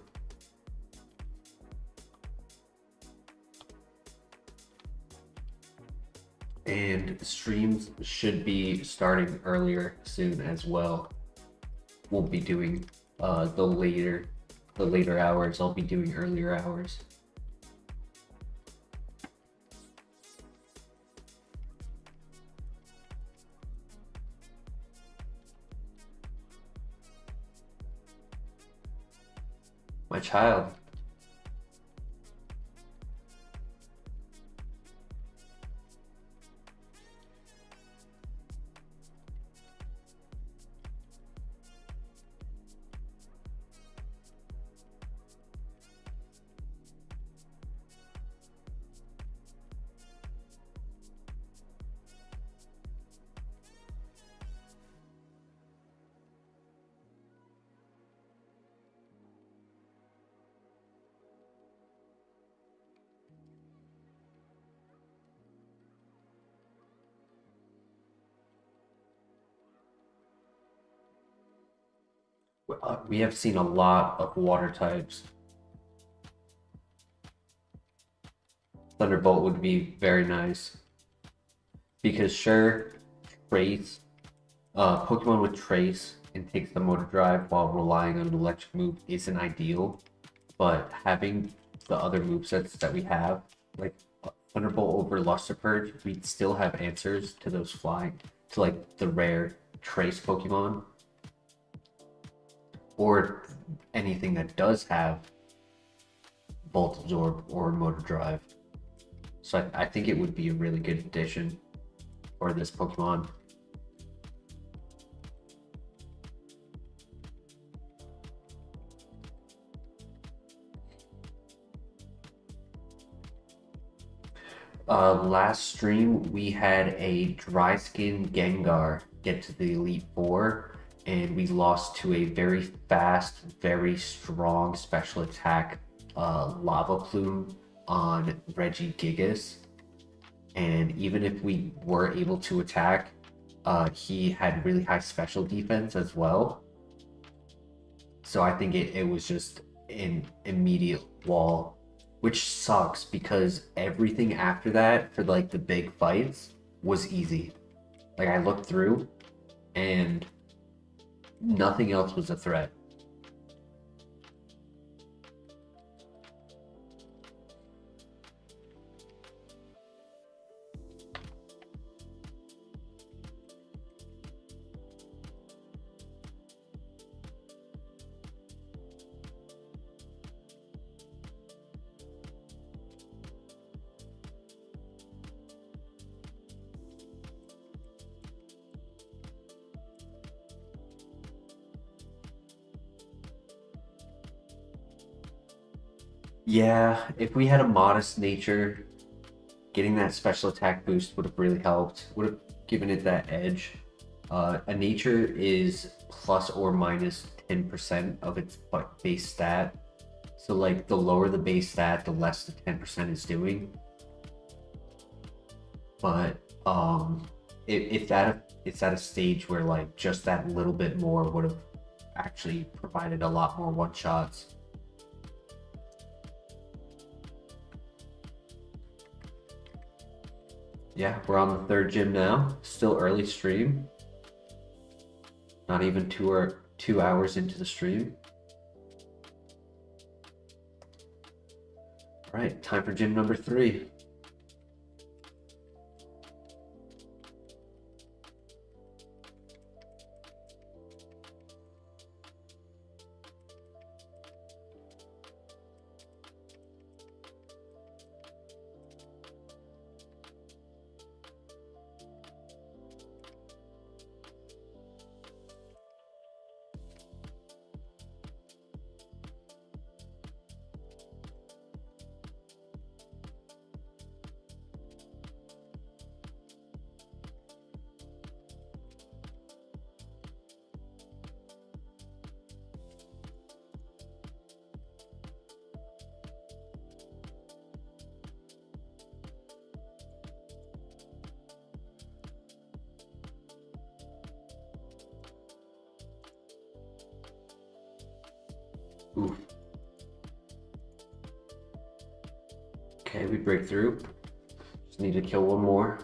And streams should be starting earlier soon as well. Won't be doing the later hours. I'll be doing earlier hours. My child. We have seen a lot of water types. Thunderbolt would be very nice. Because sure, Trace, Pokemon with Trace and takes the motor drive while relying on an electric move isn't ideal. But having the other movesets that we have, like Thunderbolt over Luster Purge, we'd still have answers to those flying, to like the rare Trace Pokemon. Or anything that does have Bolt Absorb or Motor Drive. So I think it would be a really good addition for this Pokemon. Last stream we had a dry skin Gengar get to the Elite Four, and we lost to a very fast, very strong special attack Lava Plume on Regigigas. And even if we were able to attack, he had really high special defense as well. So I think it was just an immediate wall, which sucks because everything after that for like the big fights was easy. Like, I looked through and nothing else was a threat. Yeah, if we had a modest nature, getting that special attack boost would have really helped. Would have given it that edge. A nature is plus or minus 10% of its base stat. So like the lower the base stat, the less the 10% is doing. But if it's at a stage where like just that little bit more would have actually provided a lot more one shots. Yeah, we're on the third gym now. Still early stream. Not even 2 hours into the stream. All right, time for gym number 3. Oof. Okay, we break through. Just need to kill one more.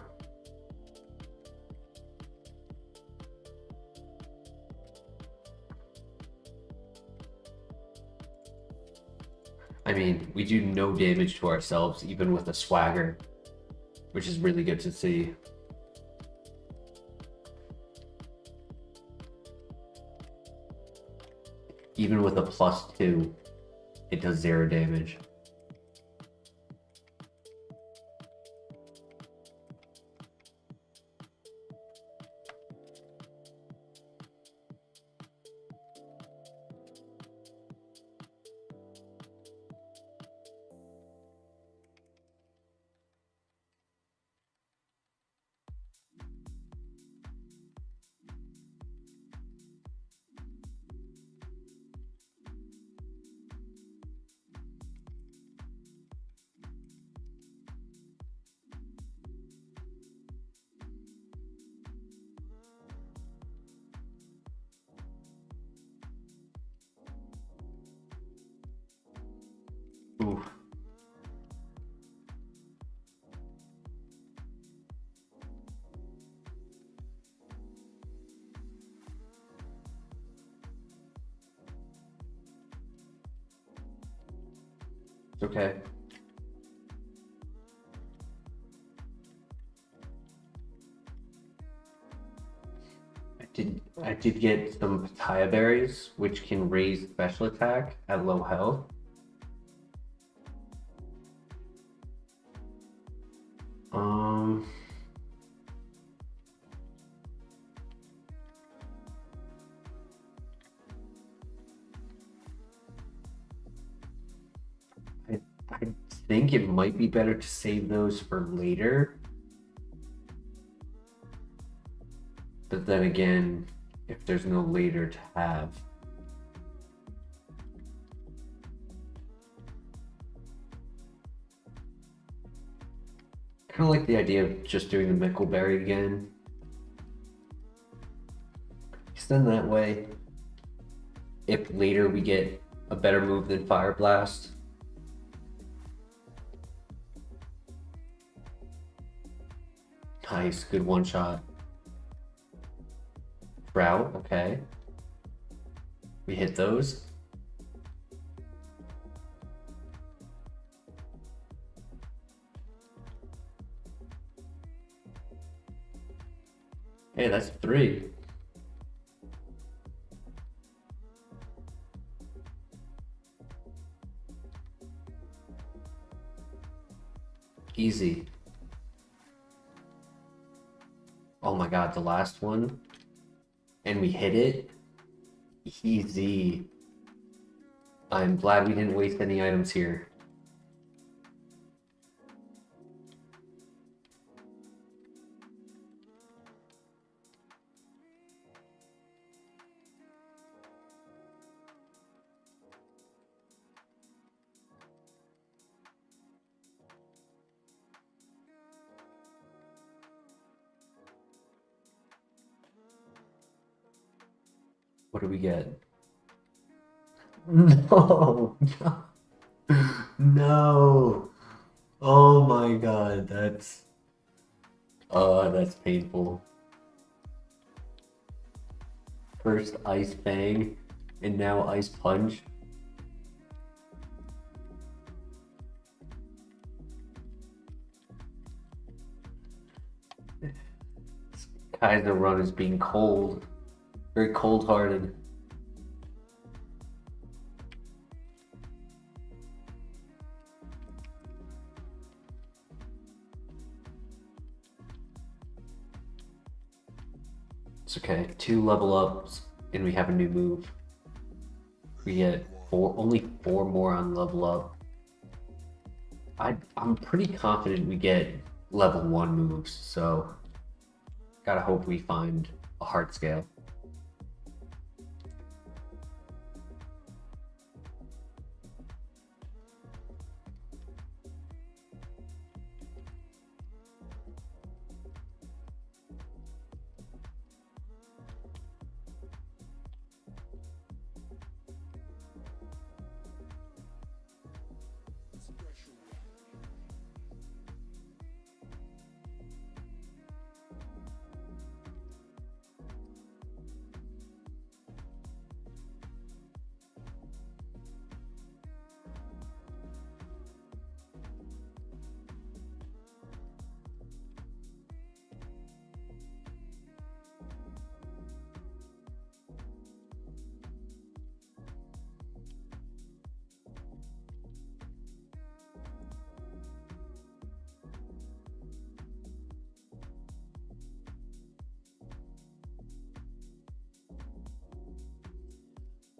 I mean, we do no damage to ourselves, even with a swagger, which is really good to see. Even with a +2, it does 0 damage. Ooh. It's okay. I did get some papaya berries, which can raise special attack at low health. I think it might be better to save those for later. But then again, if there's no later to have. Kind of like the idea of just doing the Mickleberry again. Because then that way, if later we get a better move than Fire Blast, Nice, good one shot. Route, okay. We hit those. Hey, that's 3. Easy. Oh my god, the last one. And we hit it. Easy. I'm glad we didn't waste any items here. What do we get? No, no. Oh my god, that's painful. First Ice Fang, and now Ice Punch. This Kaizo run is being cold. Very cold-hearted. It's okay. 2 level ups, and we have a new move. We get only 4 more on level up. I'm pretty confident we get level 1 moves, so gotta hope we find a heart scale.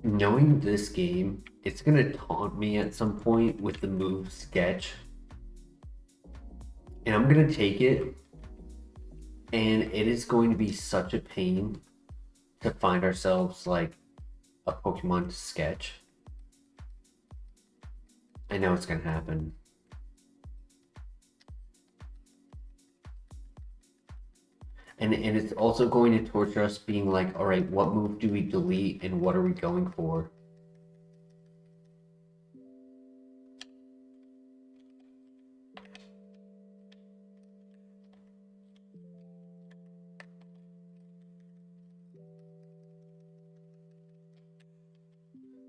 Knowing this game, it's gonna taunt me at some point with the move sketch. And I'm gonna take it, and it is going to be such a pain to find ourselves like a Pokemon to sketch. I know it's gonna happen. And it's also going to torture us being like, all right, what move do we delete and what are we going for?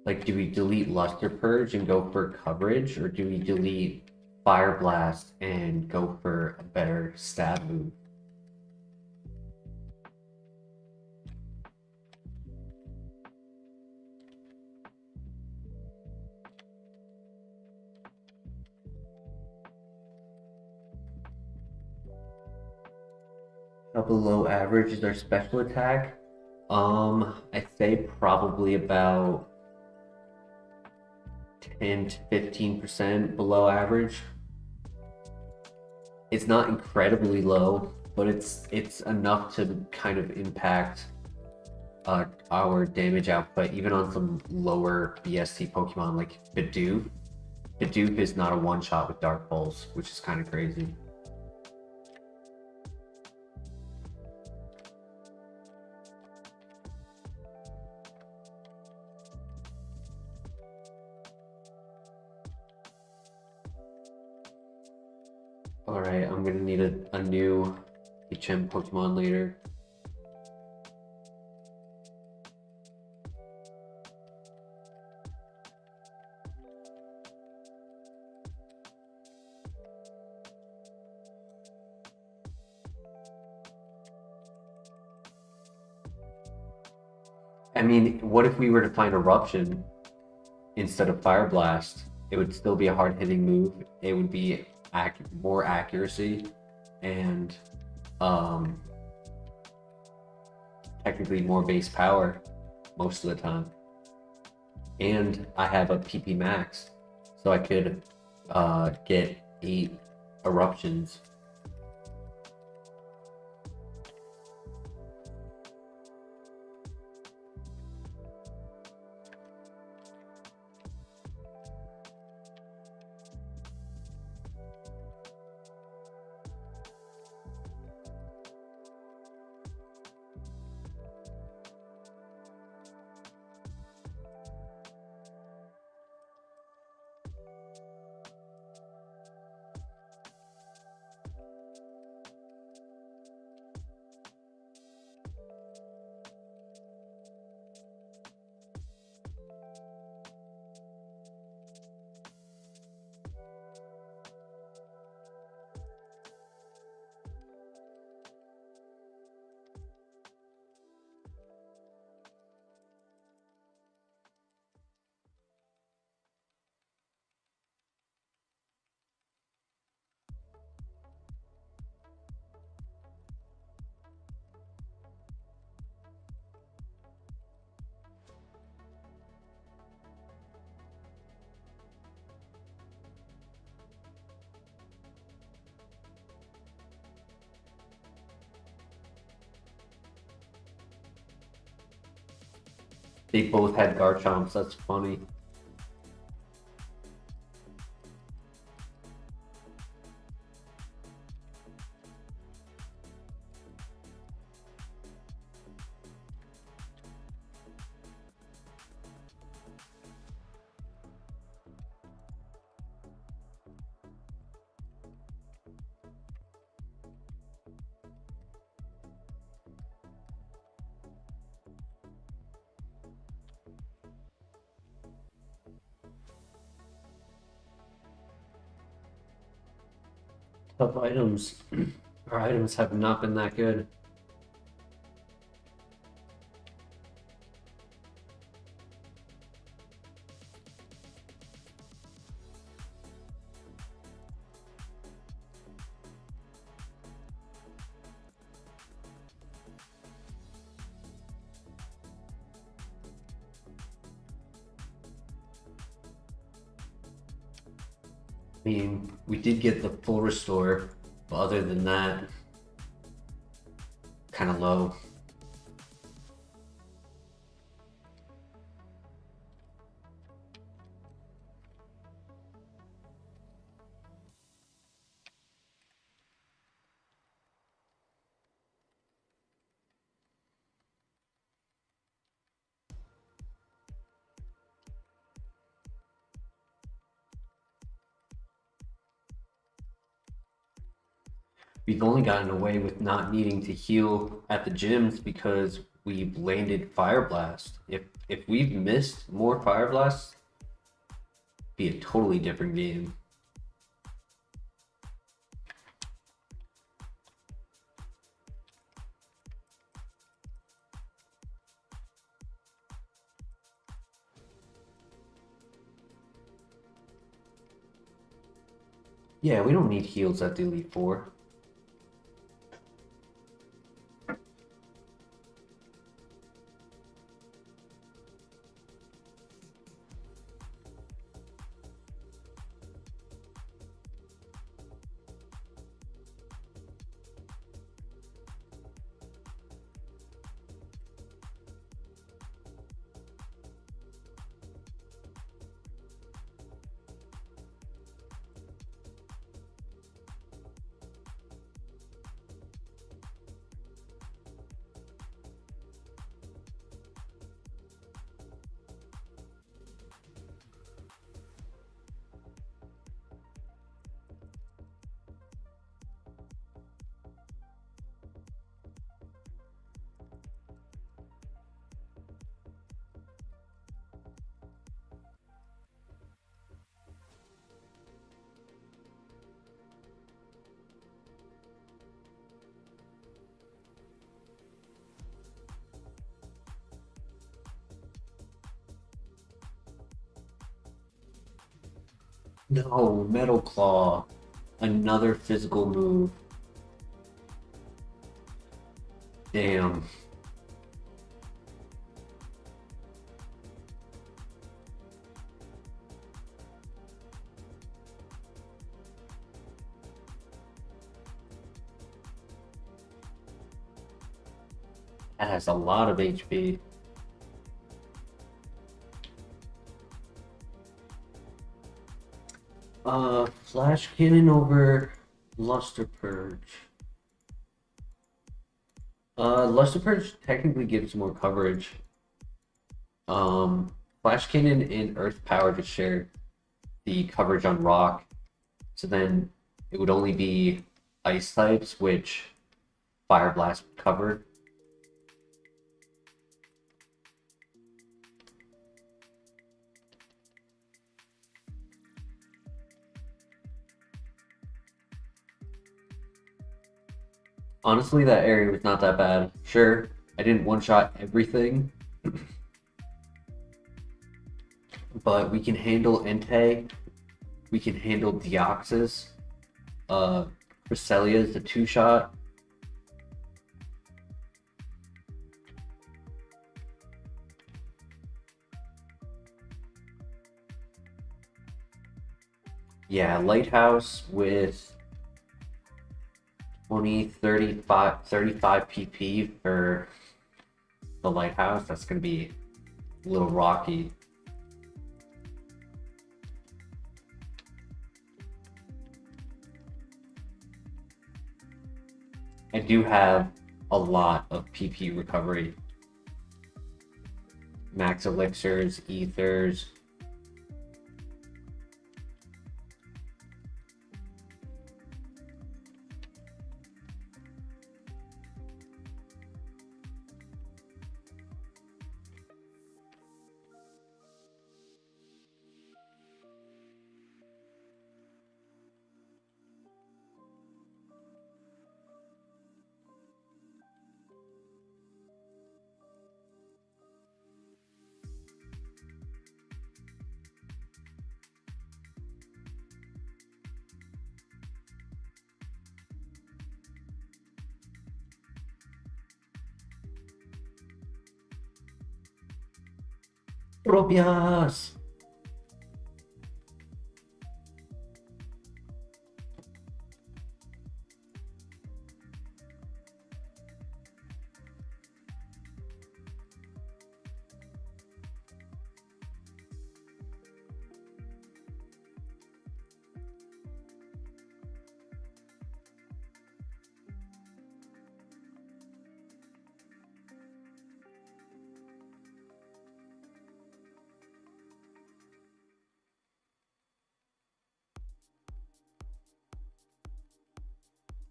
Like, do we delete Luster Purge and go for coverage, or do we delete Fire Blast and go for a better stab move? How below average is our special attack? I'd say probably about 10 to 15% below average. It's not incredibly low, but it's enough to kind of impact our damage output, even on some lower BST Pokemon like Bidoof. Bidoof is not a one-shot with Dark Pulse, which is kind of crazy. Alright, I'm gonna need a new HM Pokemon later. I mean, what if we were to find Eruption instead of Fire Blast? It would still be a hard-hitting move. It would be more accuracy and technically more base power most of the time. And I have a PP max, so I could get 8 eruptions. They both had Garchomps, that's funny. Tough items. Our items have not been that good. I mean, we did get the full restore, but other than that, kind of low. We've only gotten away with not needing to heal at the gyms because we've landed Fire Blast. If we've missed more Fire Blasts, it'd be a totally different game. Yeah, we don't need heals at the Elite Four. No, Metal Claw. Another physical move. Damn. That has a lot of HP. Flash Cannon over Luster Purge. Luster Purge technically gives more coverage. Flash Cannon and Earth Power just share the coverage on Rock. So then it would only be Ice types, which Fire Blast would cover. Honestly, that area was not that bad. Sure, I didn't one-shot everything, but we can handle Entei, we can handle Deoxys, Cresselia is the two-shot. Yeah, Lighthouse with 20, 35 PP for the Lighthouse. That's going to be a little rocky. I do have a lot of PP recovery. Max elixirs, ethers. Tropius!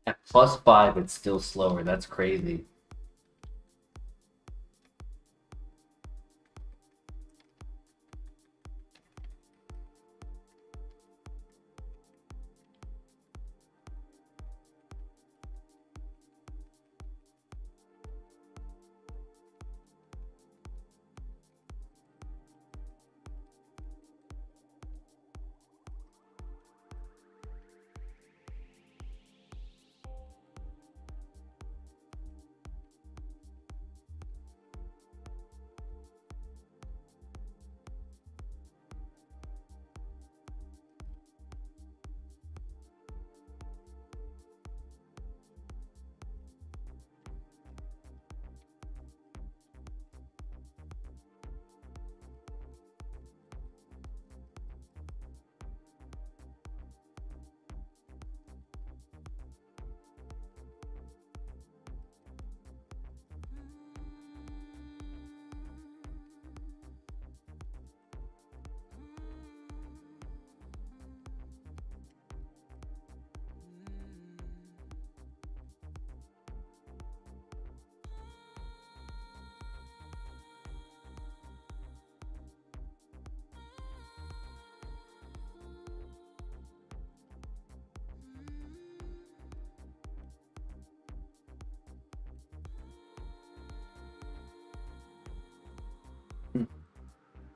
At +5, it's still slower. That's crazy.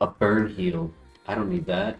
A burn heal. I don't need that.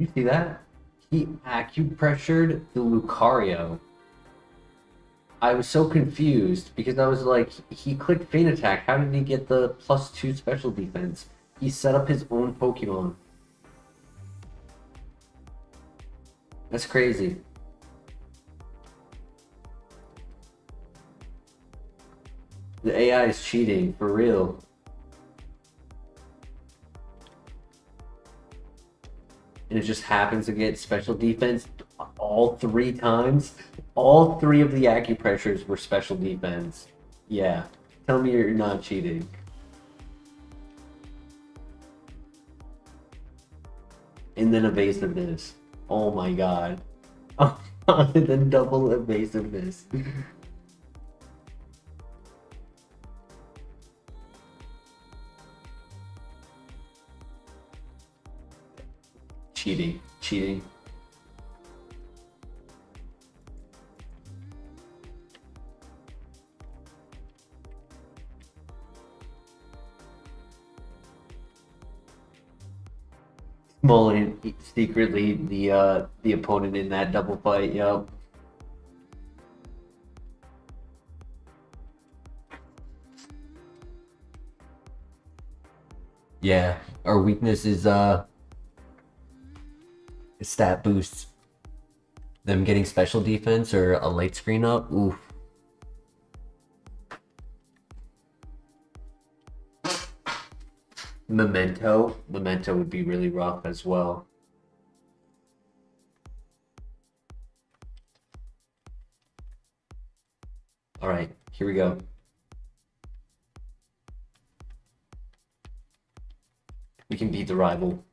You see that? He acupressured the Lucario. I was so confused because I was like, he clicked Feint Attack. How did he get the +2 special defense? He set up his own Pokemon. That's crazy. The AI is cheating, for real. And it just happens to get special defense all 3 times. All 3 of the acupressures were special defense. Yeah. Tell me you're not cheating. And then evasiveness. Oh my god. And then double evasiveness. Cheating. Cheating. Mullen secretly the opponent in that double fight, yep. Yeah, our weakness is stat boosts. Them getting special defense or a light screen up, oof. Memento would be really rough as well. All right, here we go. We can beat the rival.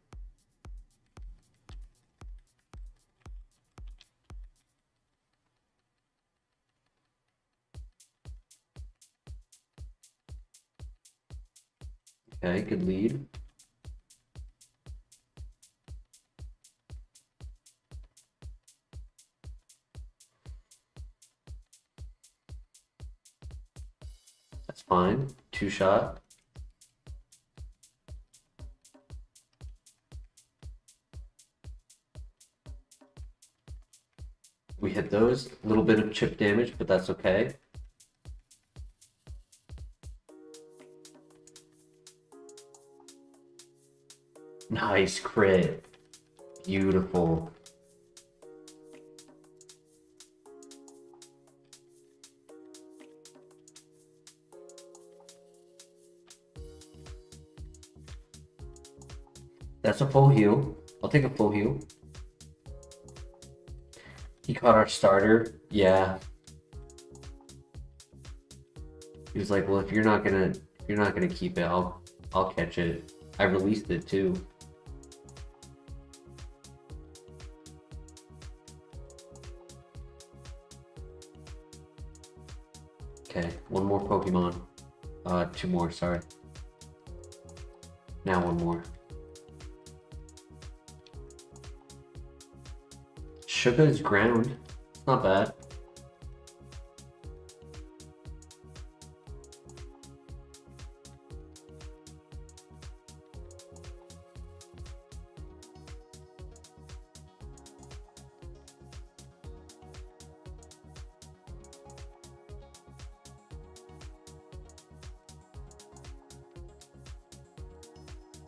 Okay, good lead. That's fine. 2-shot. We hit those. A little bit of chip damage, but that's okay. Nice crit. Beautiful. That's a full heal. I'll take a full heal. He caught our starter. Yeah. He was like, well, if you're not gonna keep it, I'll catch it. I released it too. Okay, one more Pokemon. 2 more, sorry. Now 1 more. Sugar is ground. It's not bad.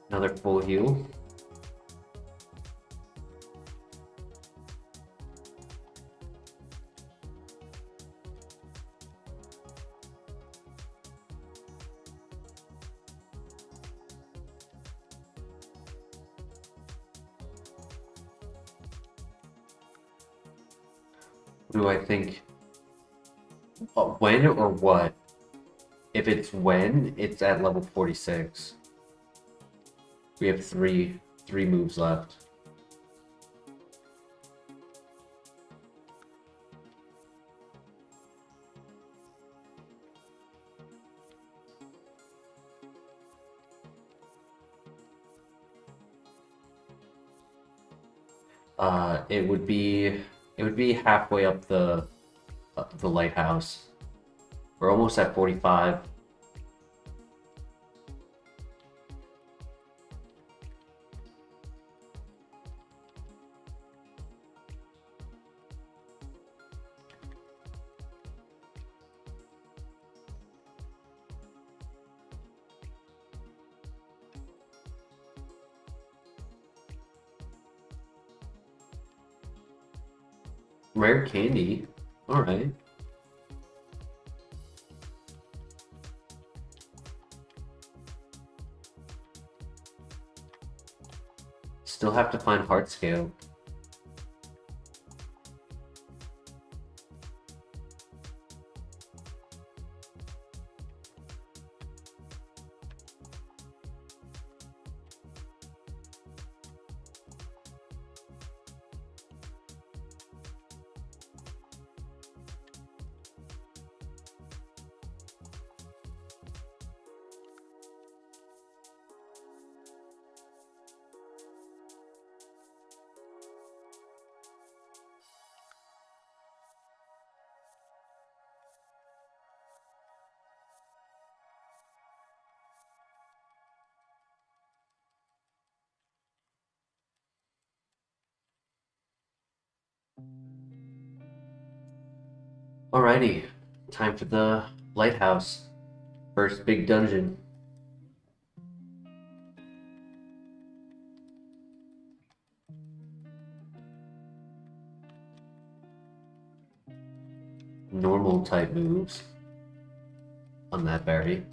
Another full heal. What do I think? When or what? If it's when, it's at level 46. We have three moves left. It would be halfway up the lighthouse. We're almost at 45. Rare candy. Alright. Still have to find heart scale. Alrighty, time for the Lighthouse. First big dungeon. Normal type moves on that berry.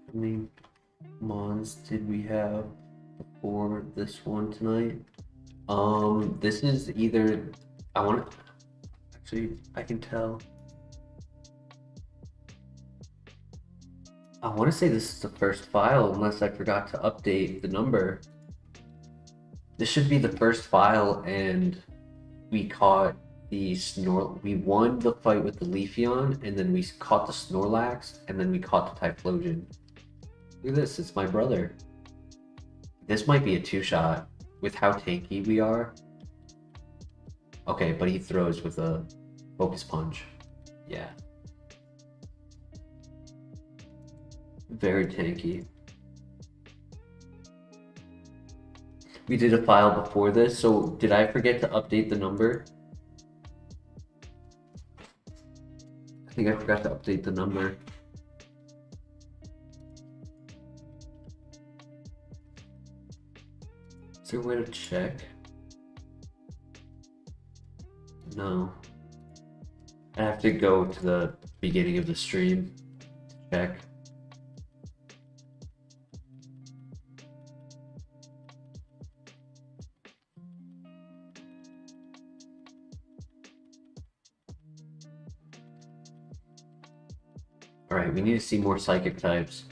How many mons did we have for this one tonight? This is either, actually, I can tell. I want to say this is the first file, unless I forgot to update the number. This should be the first file, and we caught the we won the fight with the Leafeon, and then we caught the Snorlax, and then we caught the Typhlosion. Look at this, it's my brother. This might be a two-shot with how tanky we are. Okay, but he throws with a Focus Punch. Yeah. Very tanky. We did a file before this, so did I forget to update the number? I think I forgot to update the number. Is there a way to check? No. I have to go to the beginning of the stream to check. Alright, we need to see more psychic types.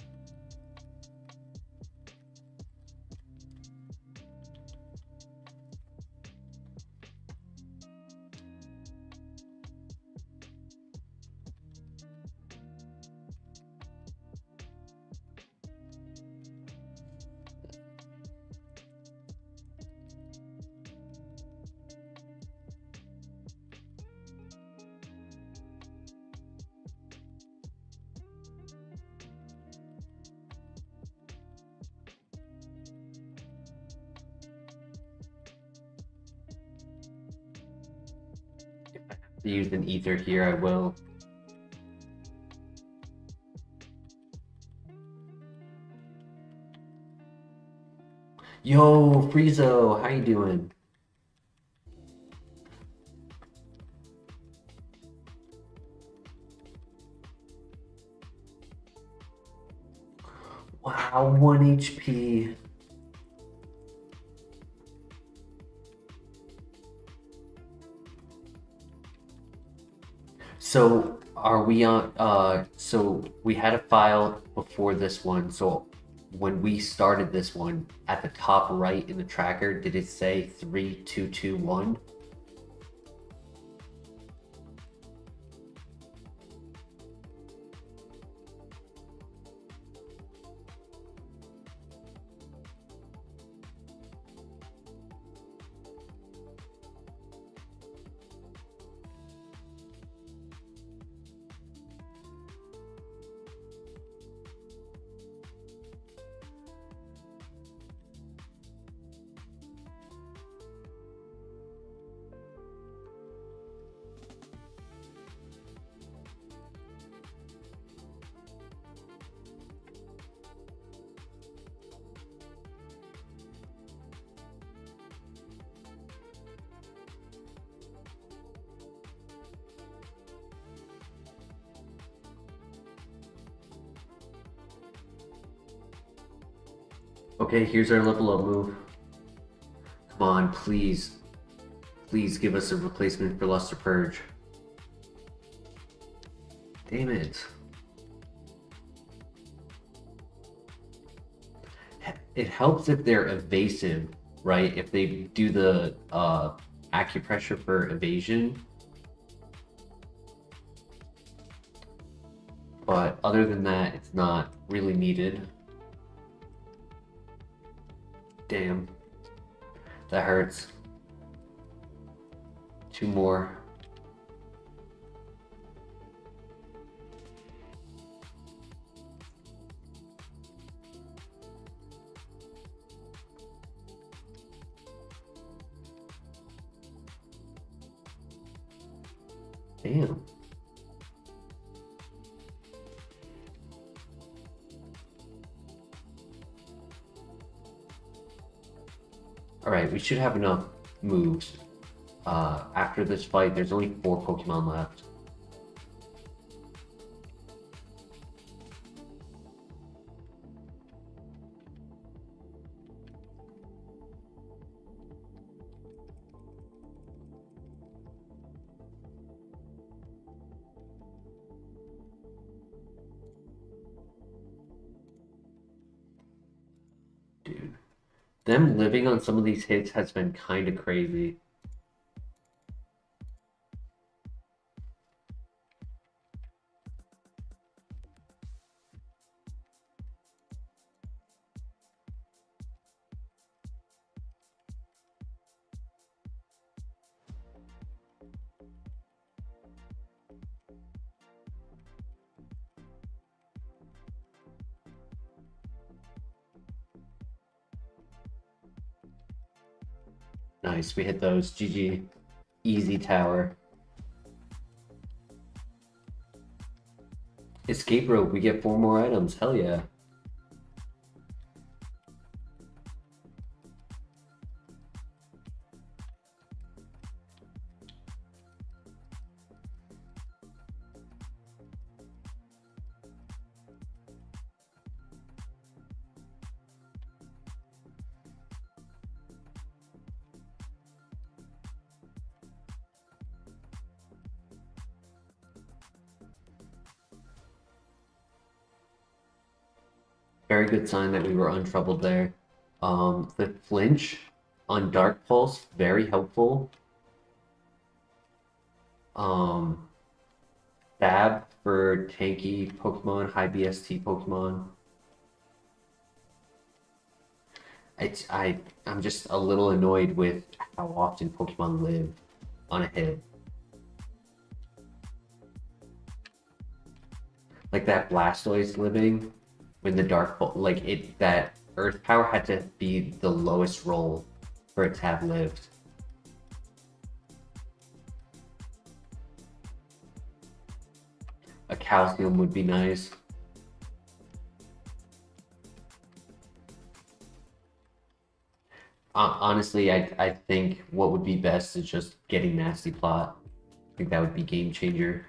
To use an ether here, I will. Yo, Friezo, how you doing? Wow, 1 HP. So are we on, so we had a file before this one, so when we started this one, at the top right in the tracker, did it say 3221? Okay, here's our level up move. Come on, please. Please give us a replacement for Luster Purge. Damn it. It helps if they're evasive, right? If they do the acupressure for evasion. But other than that, it's not really needed. Damn. That hurts. 2 more. Damn. Alright, we should have enough moves. After this fight, there's only 4 Pokemon left. Dude. Them living on some of these hits has been kind of crazy. Nice, we hit those. GG. Easy tower. Escape rope, we get 4 more items. Hell yeah. Very good sign that we were untroubled there. The flinch on Dark Pulse, very helpful. Stab for tanky Pokemon, high BST Pokemon. I'm just a little annoyed with how often Pokemon live on a hit. Like that Blastoise living when the Dark Bolt, like it, that Earth Power had to be the lowest roll for it to have lived. A Calcium would be nice. Honestly, I think what would be best is just getting Nasty Plot. I think that would be game changer.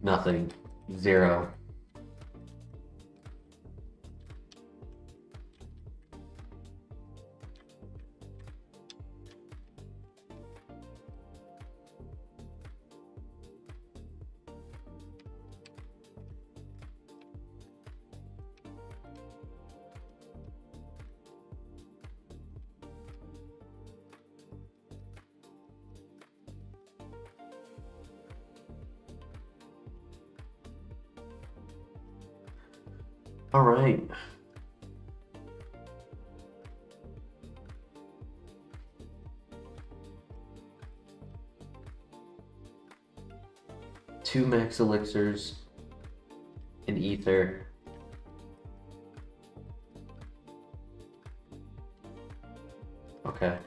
Nothing. 0. All right. Two max elixirs, an ether. Okay.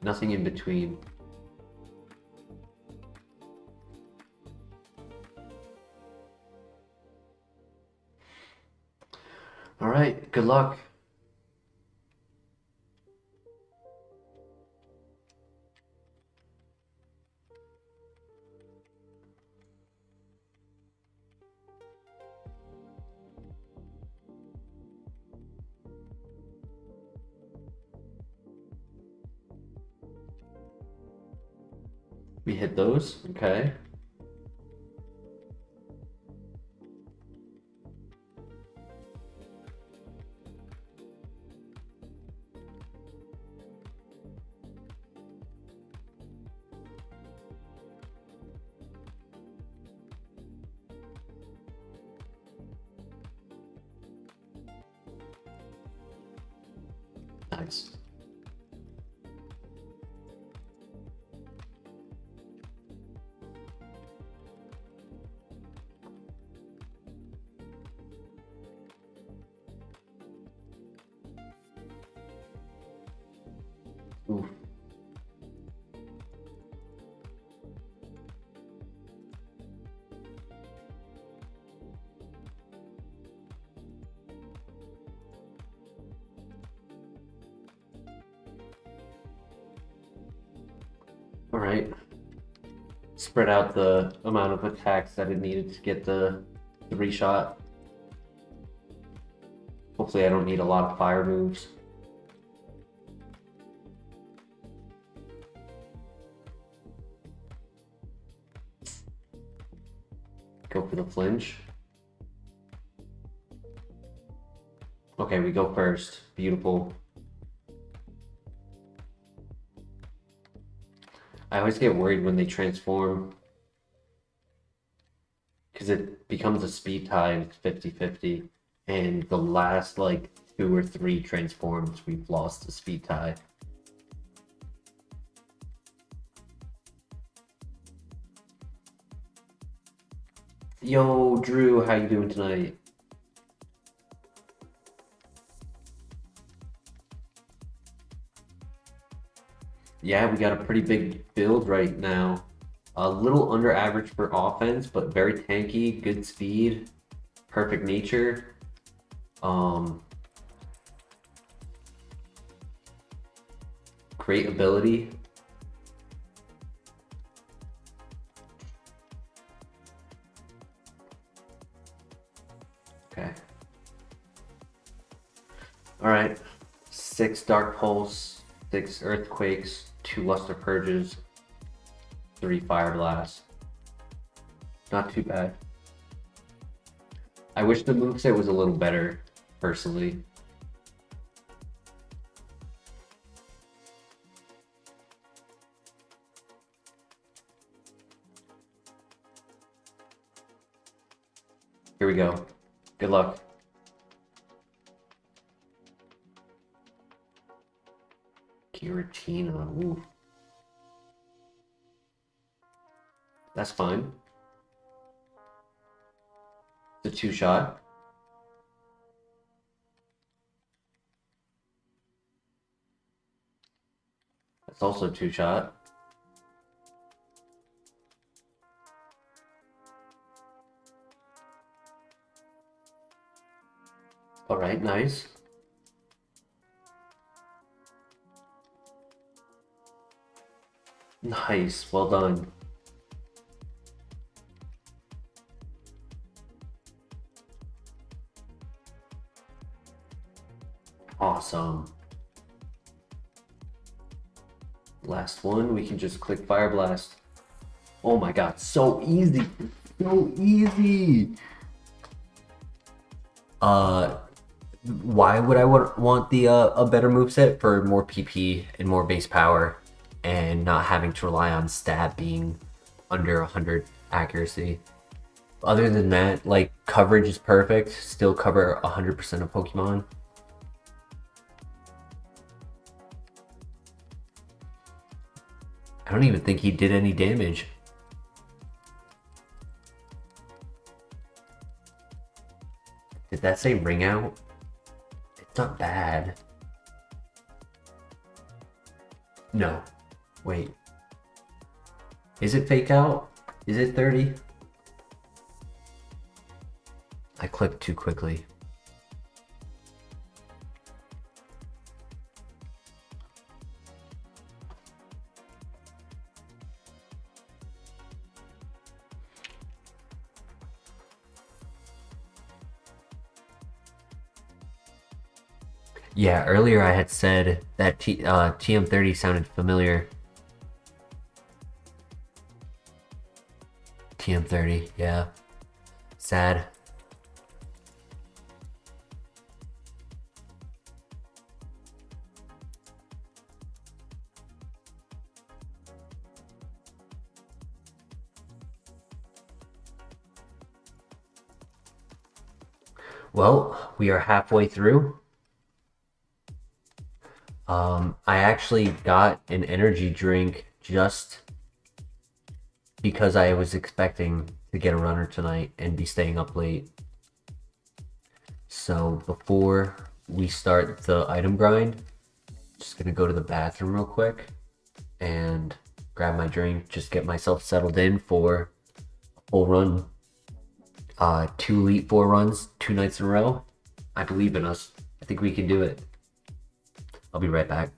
Nothing in between. Good luck. We hit those, okay. Nice. Oof. All right. Spread out the amount of attacks that it needed to get the 3-shot. Hopefully I don't need a lot of fire moves. Go for the flinch. Okay, we go first. Beautiful. I always get worried when they transform because it becomes a speed tie and it's 50-50. And the last like 2 or 3 transforms, we've lost the speed tie. Yo, Drew, how you doing tonight? Yeah, we got a pretty big build right now. A little under average for offense, but very tanky, good speed, perfect nature. Great ability. Okay. All right. 6 Dark Pulse, 6 Earthquakes, 2 Luster Purges, 3 Fire Blasts. Not too bad. I wish the moveset was a little better, personally. Here we go. Good luck. Giratina. Ooh. That's fine. It's a 2-shot. That's also a 2-shot. All right, nice. Nice, well done. Awesome. Last one, we can just click Fire Blast. Oh my god, so easy. So easy. Why would I want the a better moveset? For more PP and more base power and not having to rely on stat being under 100 accuracy. Other than that, like, coverage is perfect. Still cover 100% of Pokemon. I don't even think he did any damage. Did that say ring out? It's not bad. No. Wait. Is it fake out? Is it 30? I clicked too quickly. Yeah, earlier I had said that TM30 sounded familiar. TM30, yeah. Sad. Well, we are halfway through. I actually got an energy drink just because I was expecting to get a runner tonight and be staying up late. So before we start the item grind, just gonna go to the bathroom real quick and grab my drink, just get myself settled in for a full run. 2 Elite 4 runs, 2 nights in a row. I believe in us. I think we can do it. I'll be right back.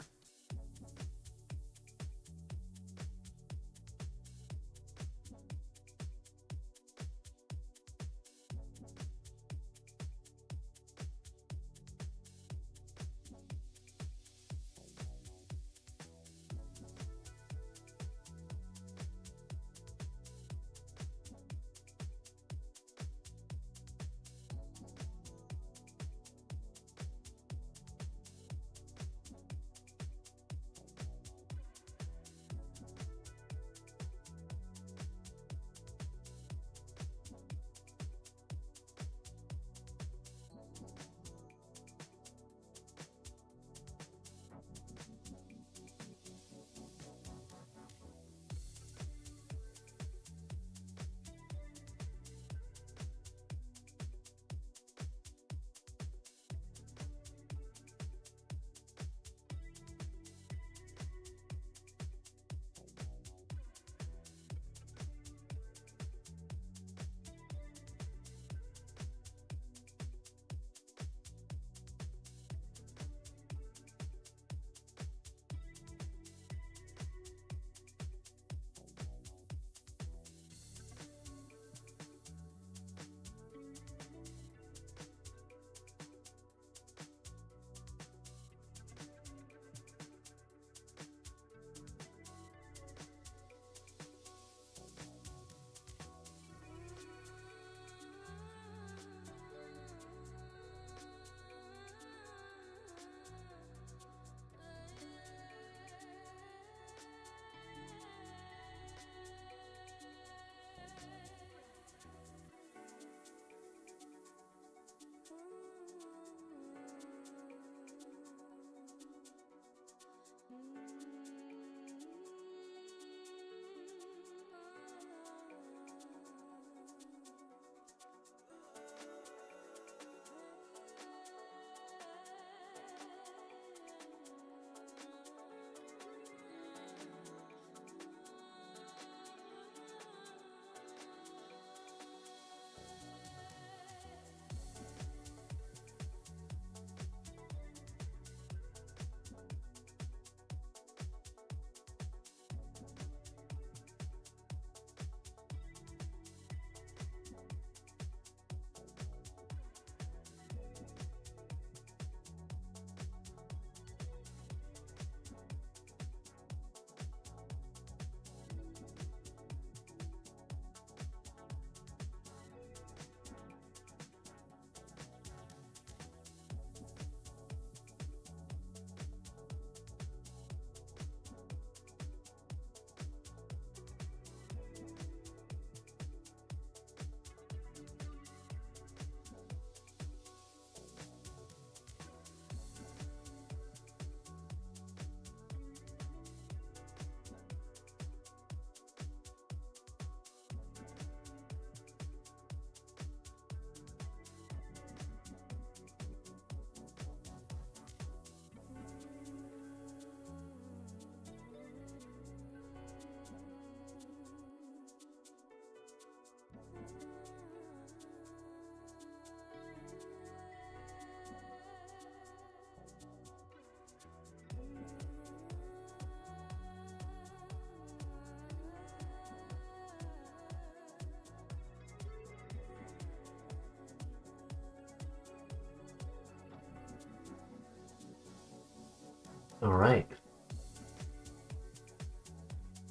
Alright.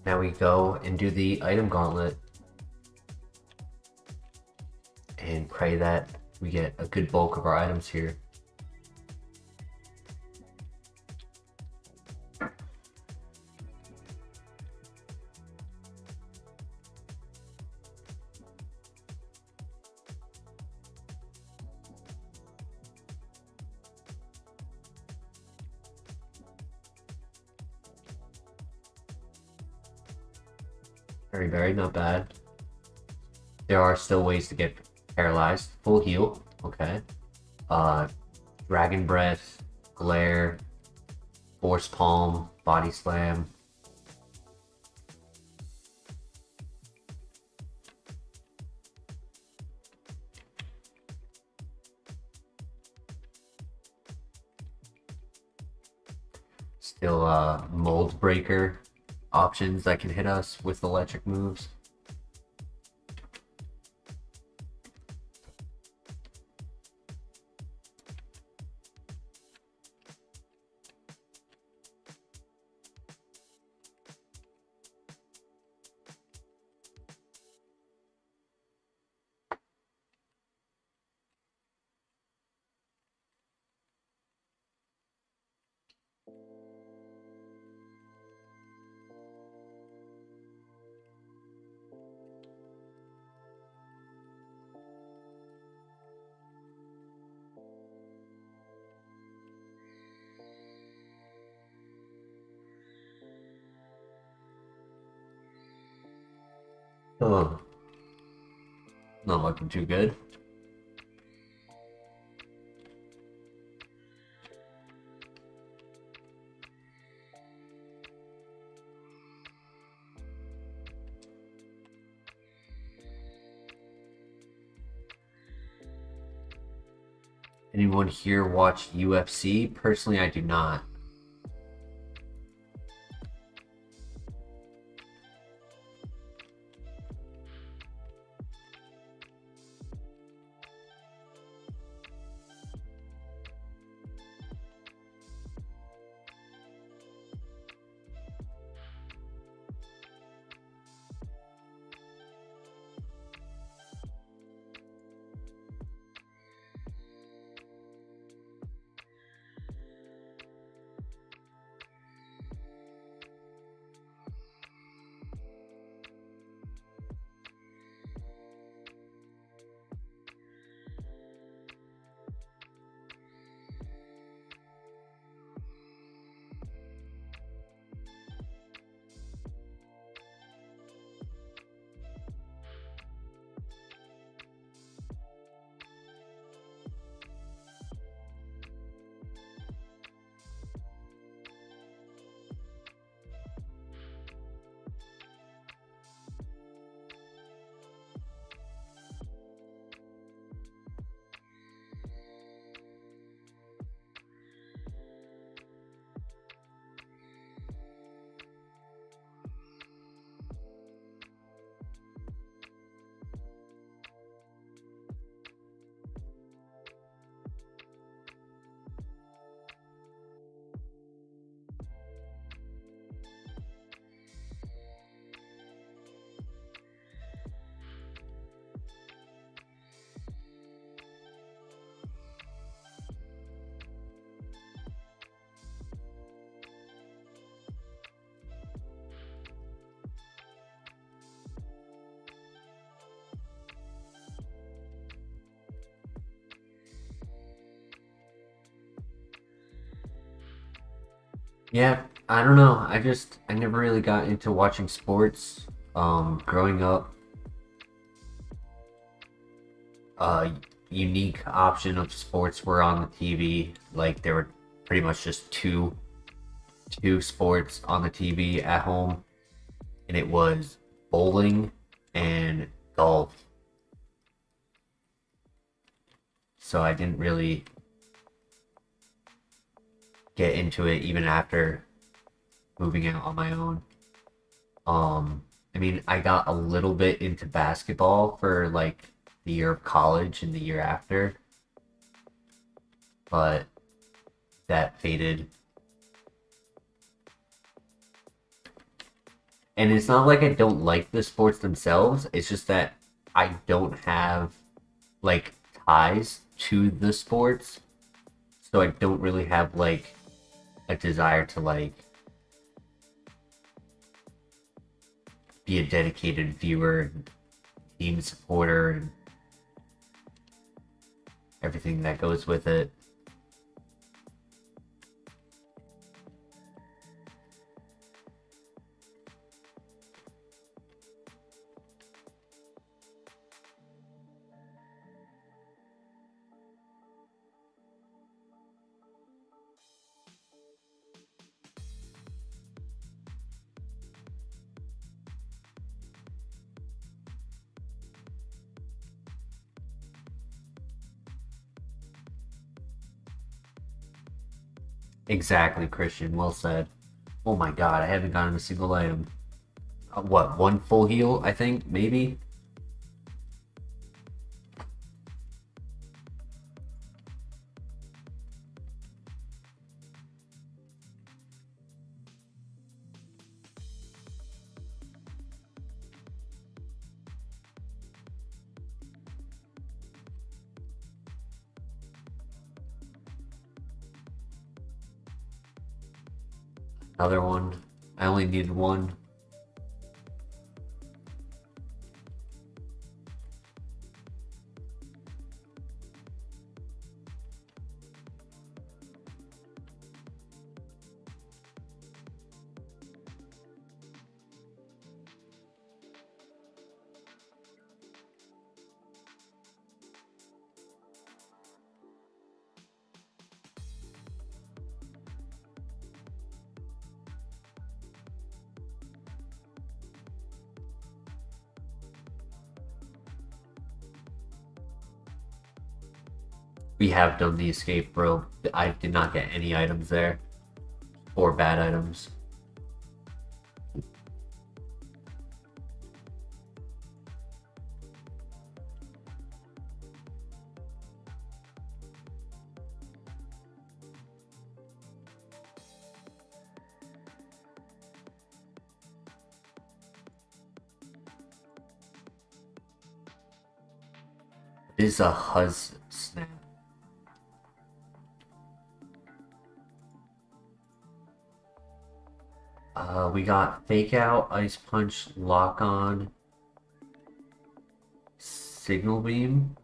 Now we go and do the item gauntlet. And pray that we get a good bulk of our items here. Very, not bad. There are still ways to get paralyzed. Full heal, okay. Dragon Breath, Glare, Force Palm, Body Slam. Still Mold Breaker options that can hit us with electric moves. Oh, not looking too good. Anyone here watch UFC? Personally, I do not. Yeah, I don't know. I never really got into watching sports. Growing up, unique option of sports were on the TV. Like there were pretty much just two sports on the TV at home, and it was bowling and golf. So I didn't really get into it even after moving out on my own. I mean, I got a little bit into basketball for like the year of college and the year after, but that faded And it's not like I don't like the sports themselves. It's just that I don't have like ties to the sports, so I don't really have like a desire to like be a dedicated viewer and team supporter and everything that goes with it. Exactly, Christian. Well said. Oh my god, I haven't gotten a single item. What, one full heal, I think? Maybe? Another one. I only needed one. We have done the escape, bro. I did not get any items there. Or bad items. This is a Huzz snap. We got Fake Out, Ice Punch, Lock On, Signal Beam.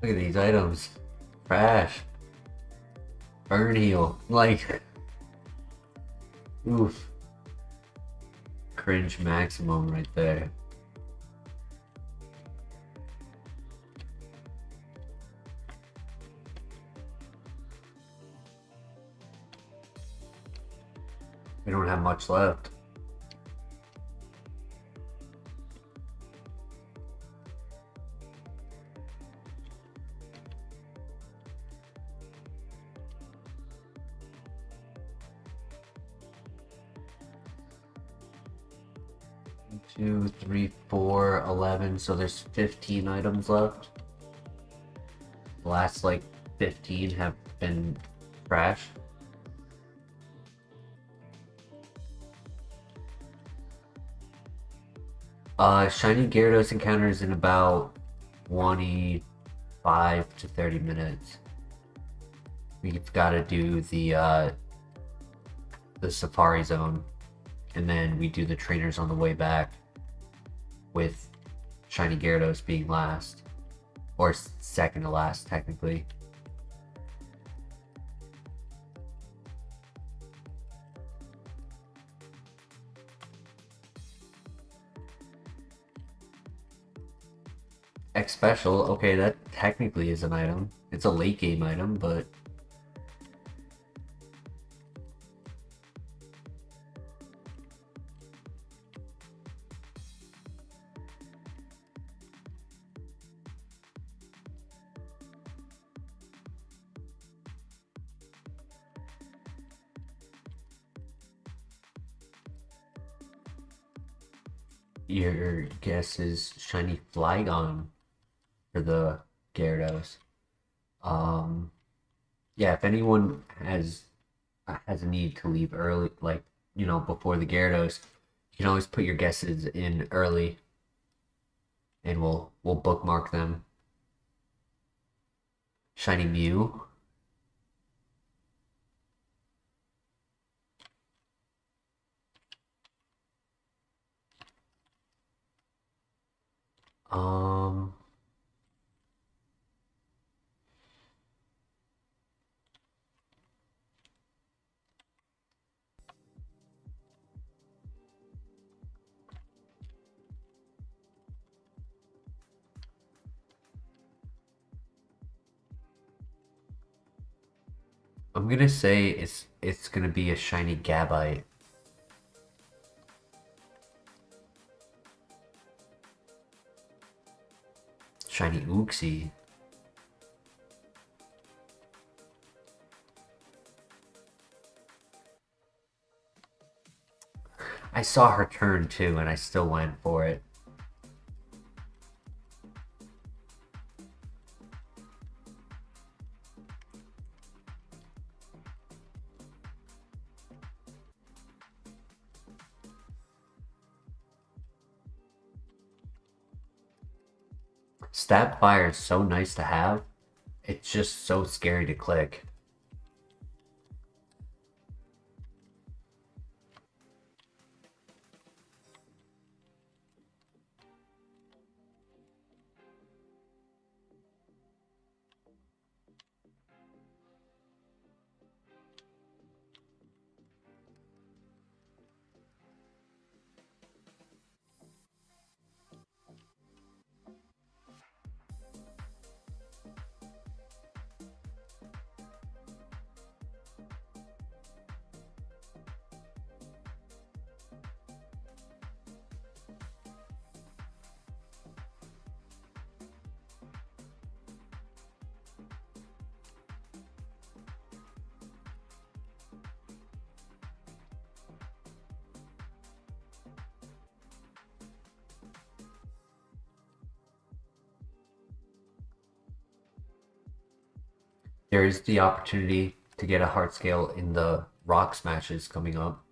Look at these items. Trash. Burn heal. Like, oof. Cringe maximum right there. We don't have much left. 2, 3, 4, 11. So there's 15 items left. The last like 15 have been trash. Shiny Gyarados encounters in about 25 to 30 minutes. We've got to do the Safari Zone, and then we do the trainers on the way back, with Shiny Gyarados being last, or second to last technically. X Special, okay, that technically is an item. It's a late game item, but your guess is Shiny Flygon for the Gyarados. Yeah, if anyone has a need to leave early, like, before the Gyarados, you can always put your guesses in early, and we'll bookmark them. Shiny Mew. Um, I'm gonna say it's gonna be a Shiny Gabite. Shiny Uxie. I saw her turn too, and I still went for it. Stab Fire is so nice to have. It's just so scary to click. There is the opportunity to get a heart scale in the rock smashes coming up.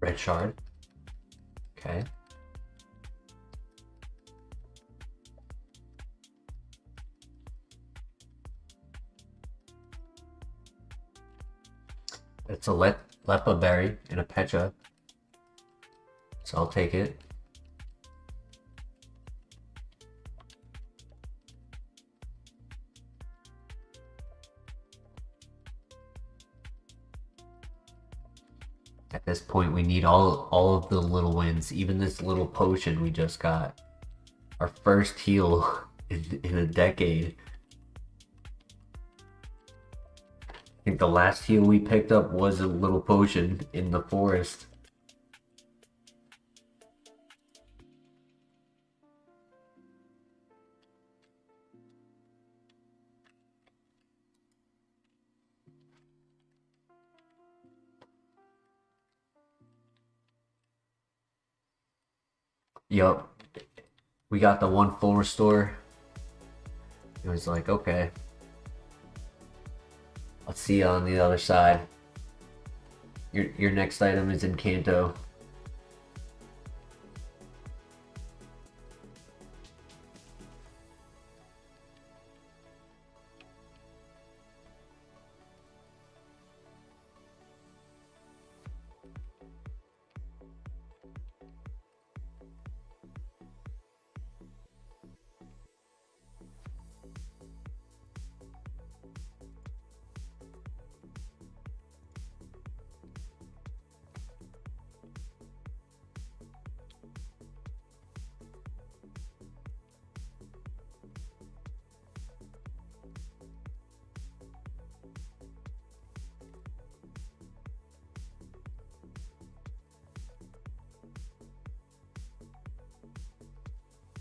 Red shard. Okay. It's a Lepa berry and a Pecha. So I'll take it. At this point, we need all of the little wins, even this little potion we just got. Our first heal in a decade. I think the last heal we picked up was a little potion in the forest. Yup. We got the one full restore. It was like, okay. I'll see you on the other side. Your next item is in Kanto.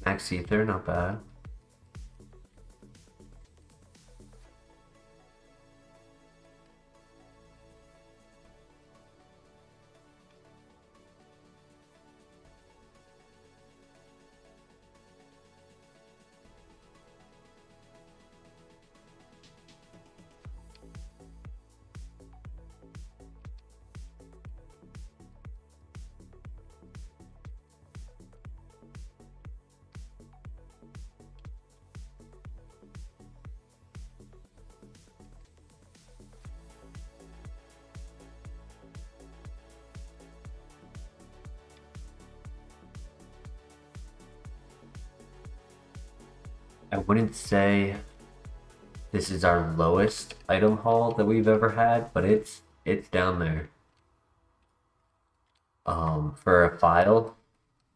Max Ether, not bad. I wouldn't say this is our lowest item haul that we've ever had, but it's down there. For a file,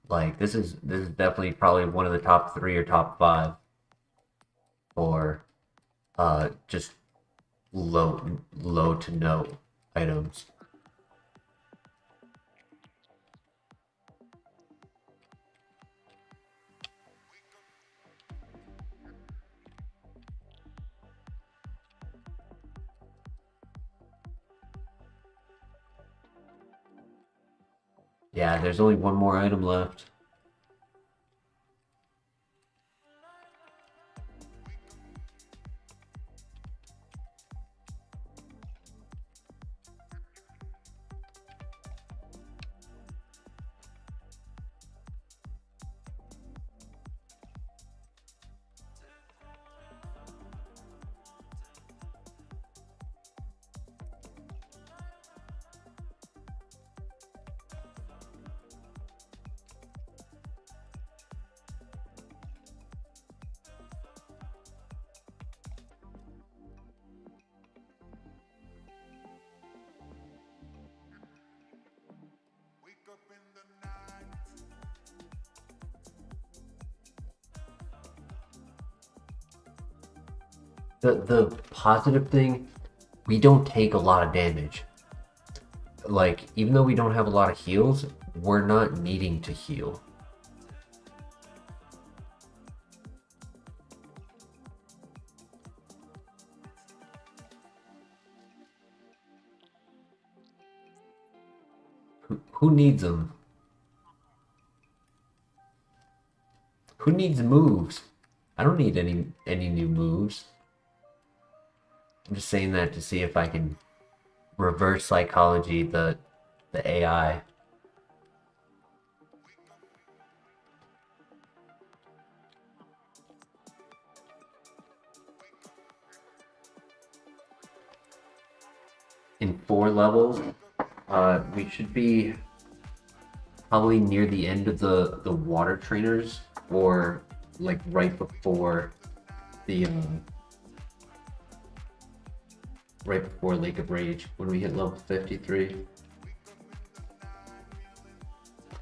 like this is definitely probably one of the top 3 or top 5 for just low to no items. Yeah, there's only one more item left. The positive thing, we don't take a lot of damage. Like, even though we don't have a lot of heals, we're not needing to heal. Who needs them? Who needs moves? I don't need any new moves. I'm just saying that to see if I can reverse psychology the AI. in 4 levels. We should be probably near the end of the water trainers, or like right before the right before Lake of Rage when we hit level 53.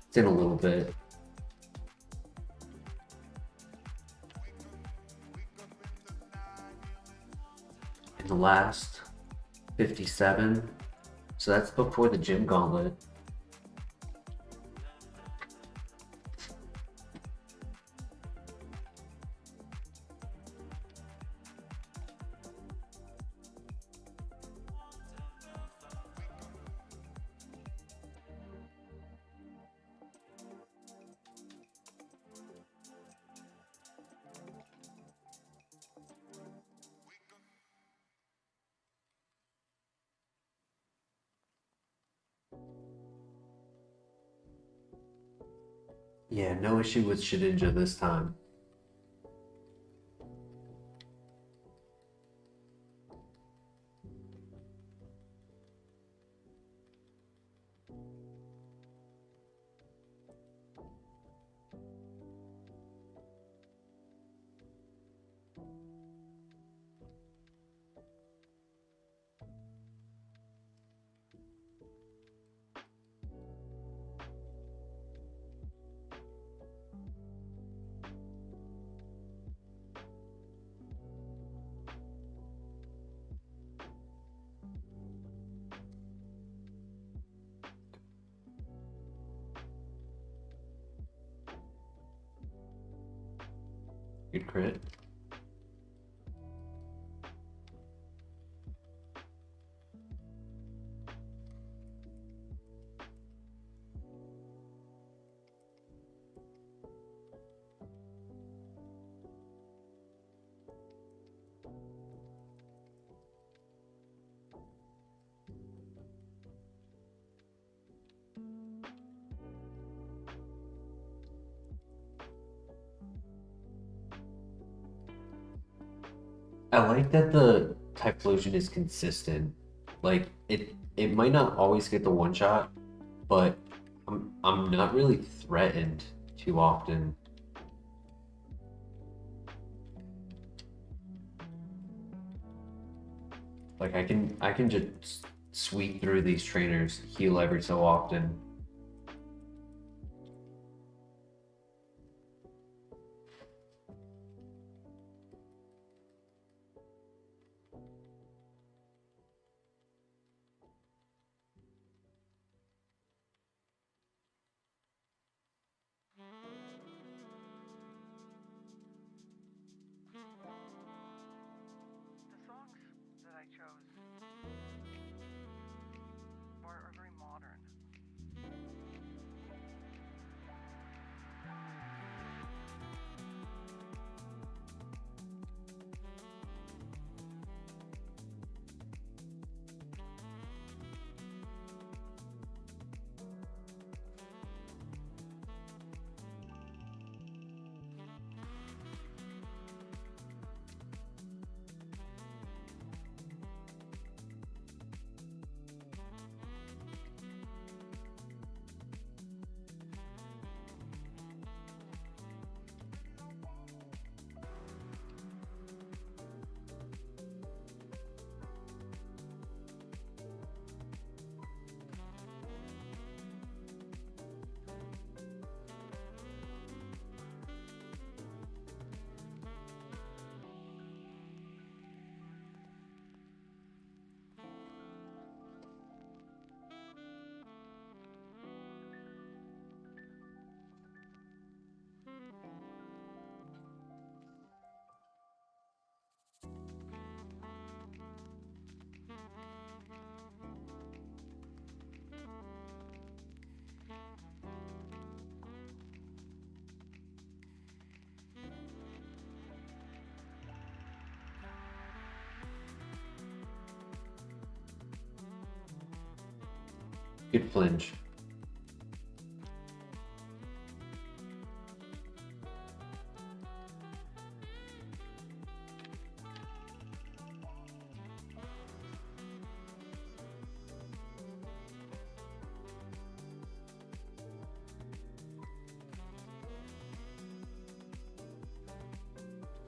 It's in a little bit. In the last 57, so that's before the gym gauntlet. Yeah, no issue with Shedinja this time. Good crit. I like that the Typhlosion is consistent. Like it might not always get the one shot, but I'm not really threatened too often. Like I can just sweep through these trainers, heal every so often. The songs that I chose are very modern. Good flinch.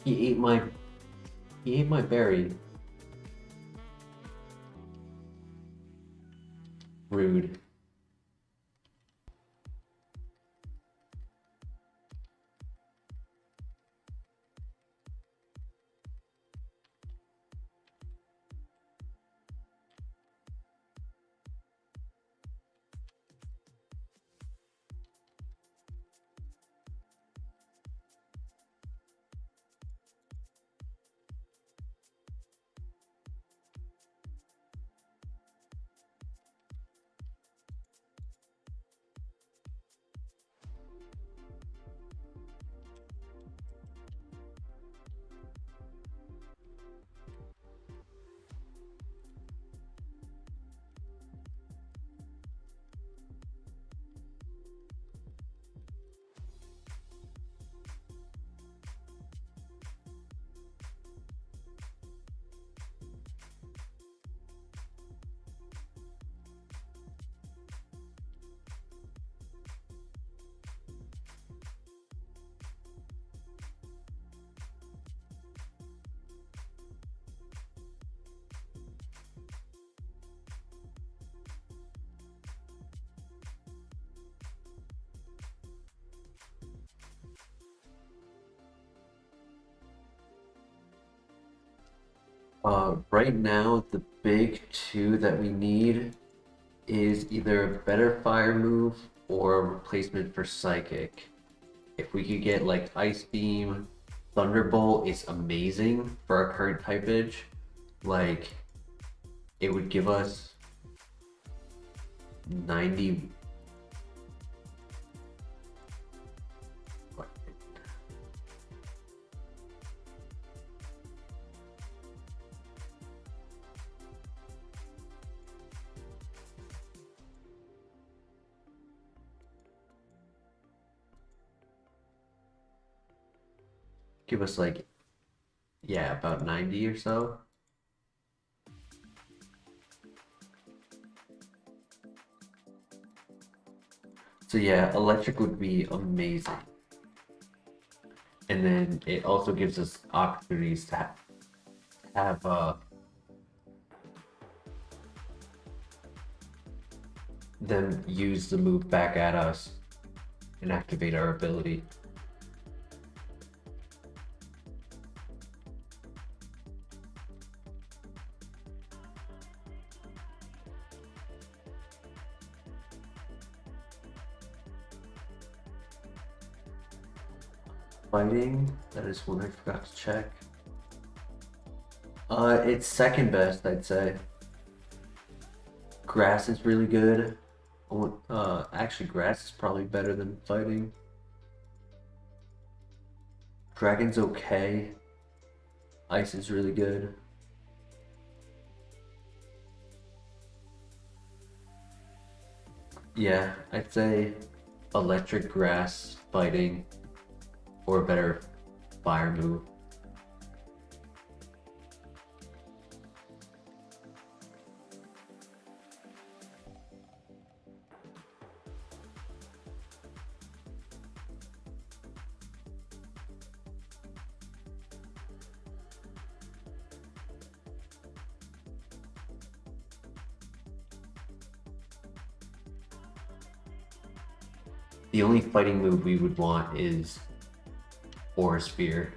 He ate my berry. Rude. Right now, the big two that we need is either a better fire move or a replacement for psychic. If we could get like Ice Beam, Thunderbolt is amazing for our current typage. Like, it would give us 90. Give us like, yeah, about 90 or so. So yeah, electric would be amazing. And then it also gives us opportunities to have them use the move back at us and activate our ability. Fighting, that is one I forgot to check. It's second best, I'd say. Grass is really good. Actually, grass is probably better than fighting. Dragon's okay. Ice is really good. Yeah, I'd say electric, grass, fighting, or a better fire move. The only fighting move we would want is Aura Sphere.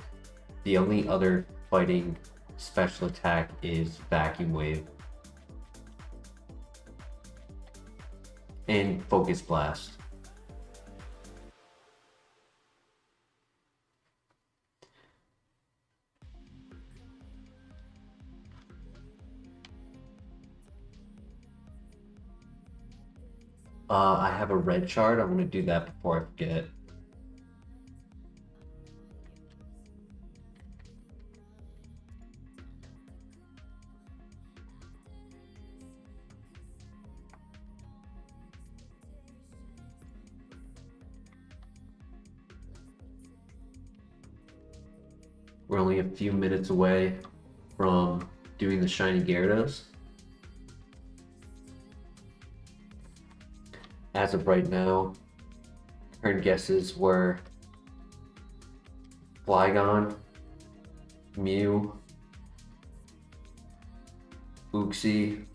The only other fighting special attack is Vacuum Wave. And Focus Blast. I have a red shard. I'm gonna do that before I forget. We're only a few minutes away from doing the Shiny Gyarados. As of right now, current guesses were Flygon, Mew, Uxie,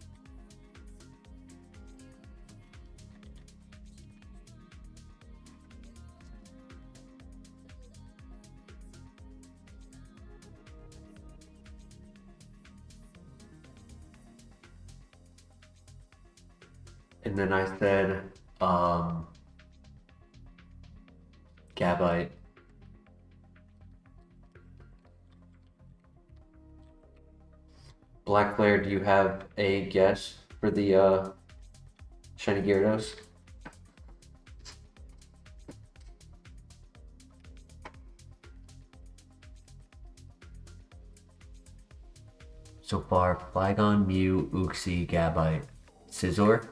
and then I said Gabite. Black Flare, do you have a guess for the Shiny Gyarados? So far, Flygon, Mew, Uxie, Gabite, Scizor.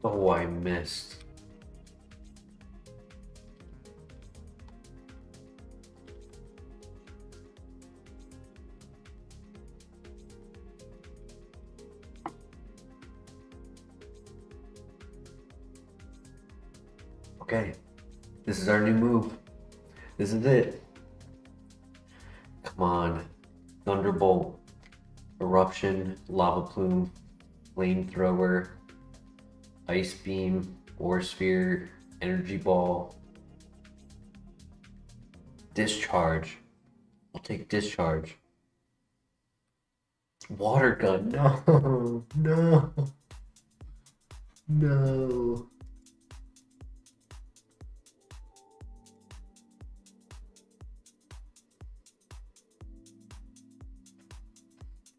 Oh, I missed. Okay, this is our new move. This is it. Come on. Thunderbolt, Eruption, Lava Plume, Flamethrower, Ice Beam, Ore Sphere, Energy Ball, Discharge. I'll take Discharge. Water Gun. No, no, no.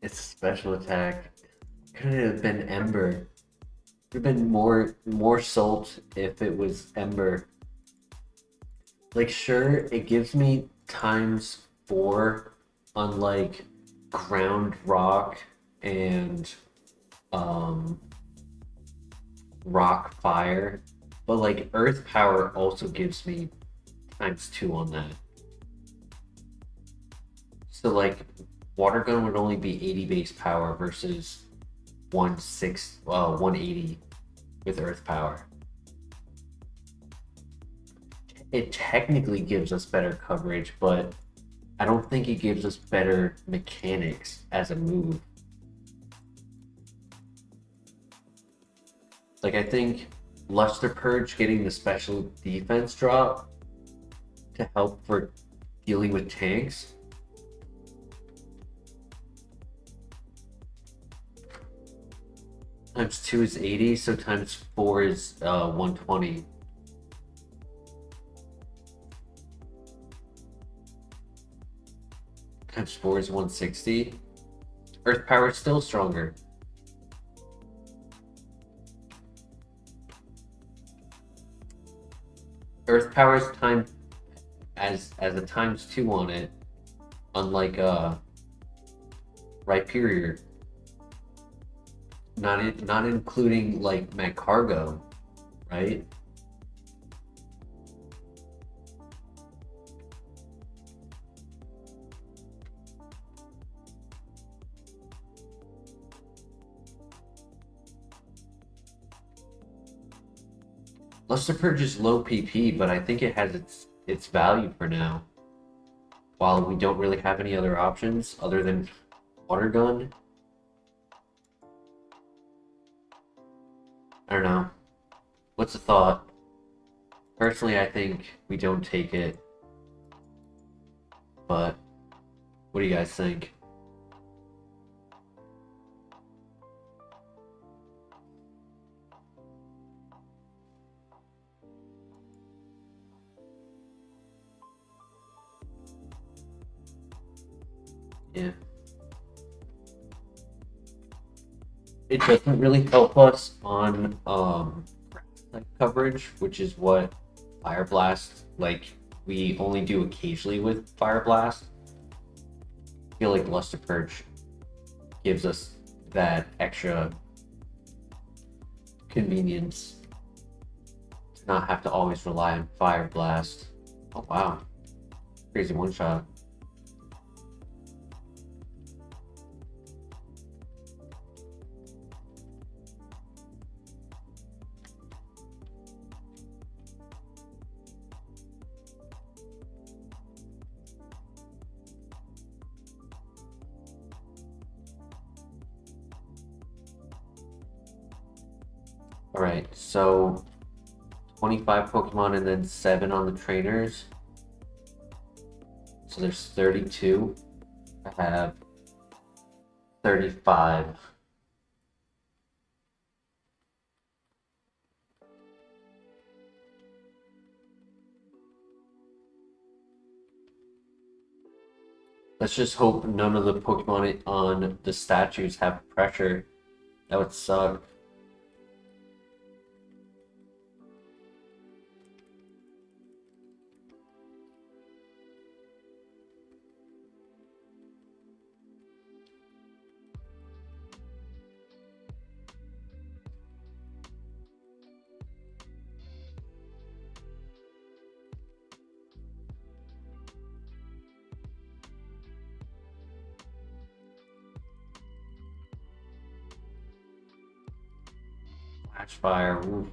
It's special attack. Could it have been Ember? Could have been more salt if it was Ember. Like, sure, it gives me ×4 on like ground rock and rock fire, but like earth power also gives me ×2 on that. So like water gun would only be 80 base power versus 180 with earth power. It technically gives us better coverage, but I don't think it gives us better mechanics as a move. Like, I think Luster Purge getting the special defense drop to help for dealing with tanks. ×2 is 80, so ×4 is 120. ×4 is 160. Earth power is still stronger. Earth power is time as a ×2 on it, unlike Rhyperior. Not including like Magcargo, right? Luster Purge is low PP, but I think it has its value for now. While we don't really have any other options other than water gun. I don't know. What's the thought? Personally, I think we don't take it. But what do you guys think? Yeah. It doesn't really help us on coverage, which is what Fire Blast, like, we only do occasionally with Fire Blast. I feel like Luster Purge gives us that extra convenience to not have to always rely on Fire Blast. Oh wow. Crazy one shot. Alright, so 25 Pokemon and then 7 on the trainers. So there's 32. I have 35. Let's just hope none of the Pokemon on the statues have pressure. That would suck. Flash fire. Ooh.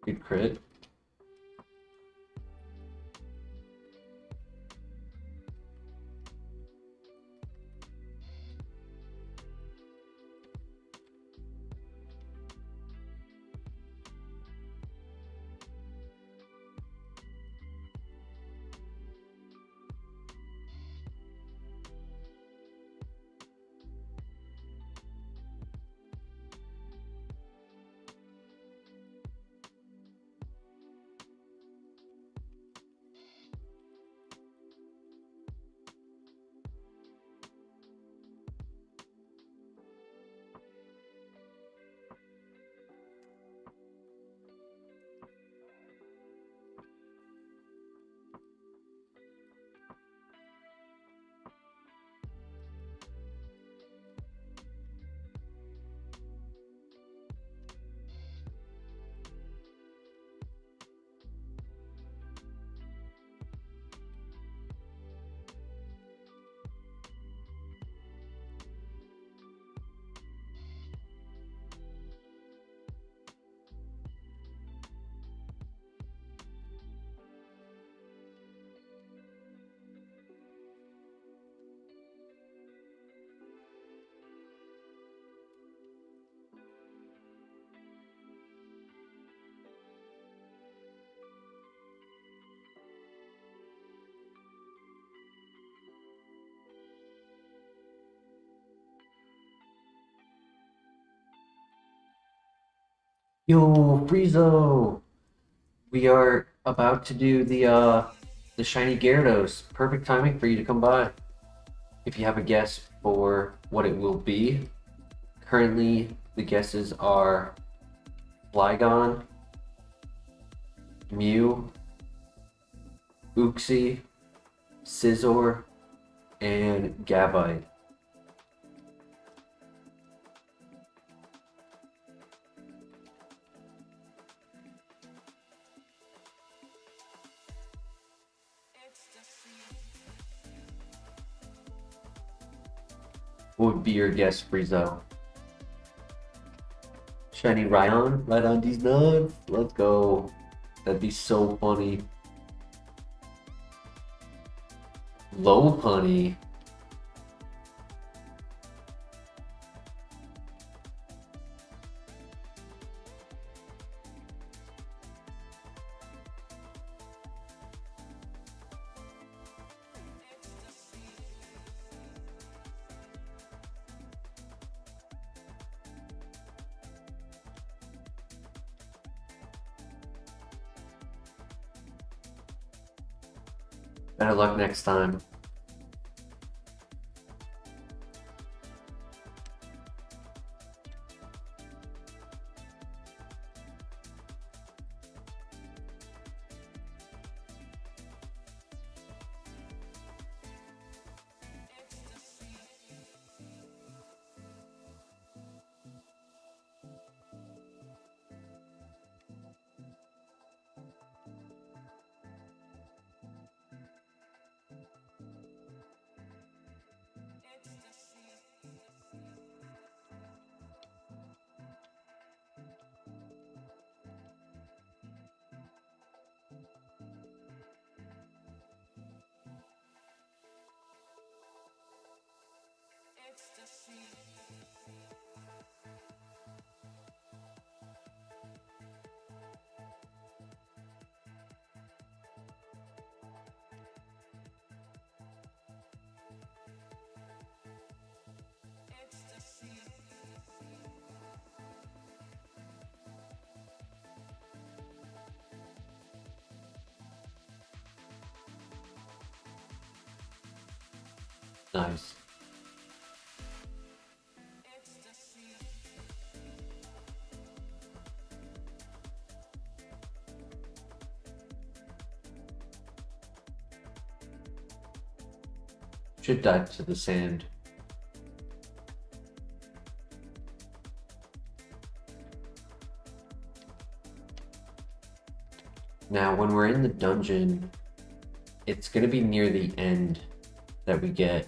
Good crit. Yo, Friezo! We are about to do the shiny Gyarados. Perfect timing for you to come by. If you have a guess for what it will be, currently the guesses are Flygon, Mew, Uxie, Scizor, and Gabite. What would be your guess, Frizo? Shiny Rhydon? Right on these nuts? Let's go. That'd be so funny. Lopunny. Better luck next time. Nice. Should dive to the sand. Now, when we're in the dungeon, it's going to be near the end that we get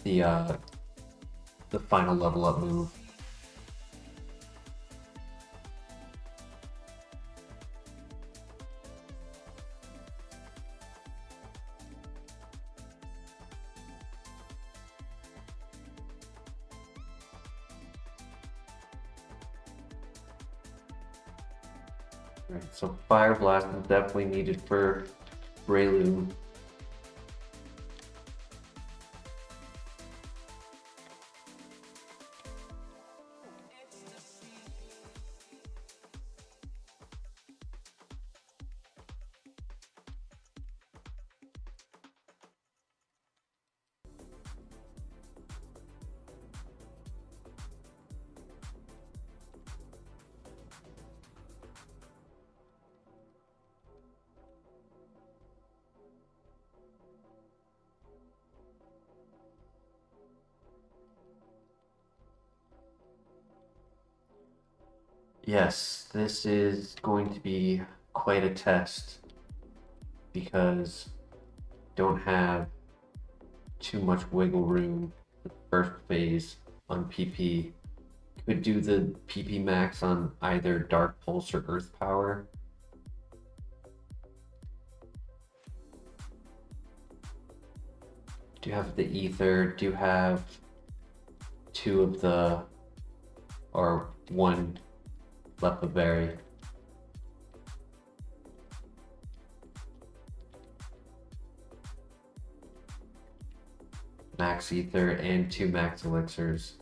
the final level up move. Right, so Fire Blast is definitely needed for Breloom. Yes, this is going to be quite a test because don't have too much wiggle room for the first phase on PP. Could do the PP max on either Dark Pulse or Earth Power. Do have the Ether, do have two of the, or one Lepaberry. Max Ether and two Max Elixirs.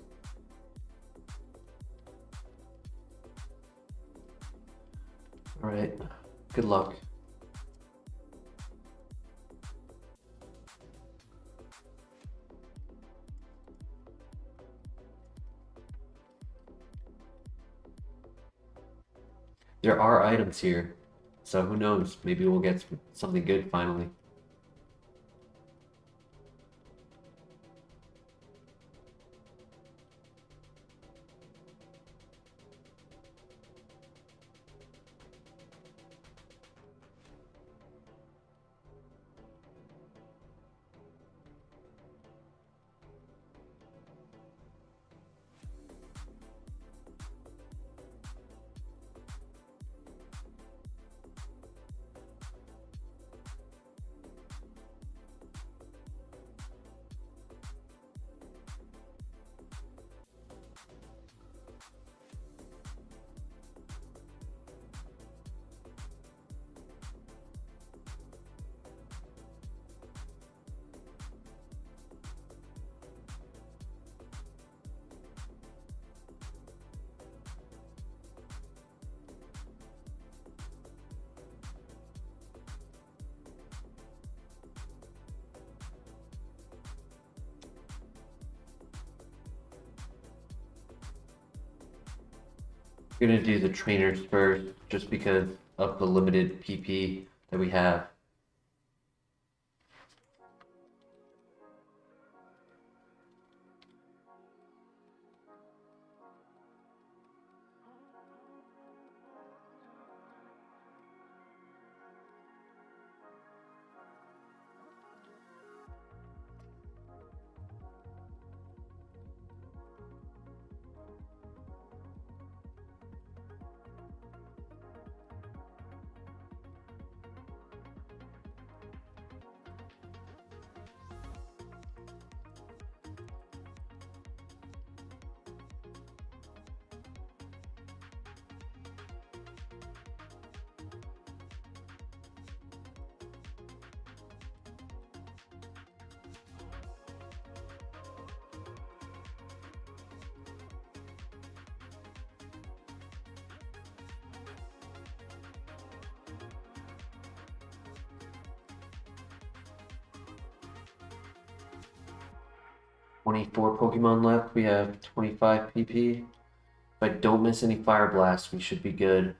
Alright, good luck. There are items here, so who knows, maybe we'll get something good finally. We're gonna do the trainers first, just because of the limited PP that we have. "24 Pokemon left. We have 25 PP. If I don't miss any Fire Blasts, we should be good.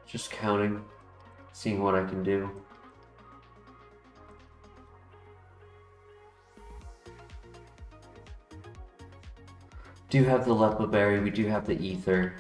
Just counting, seeing what I can do. Do have the Lepa Berry, we do have the Ether.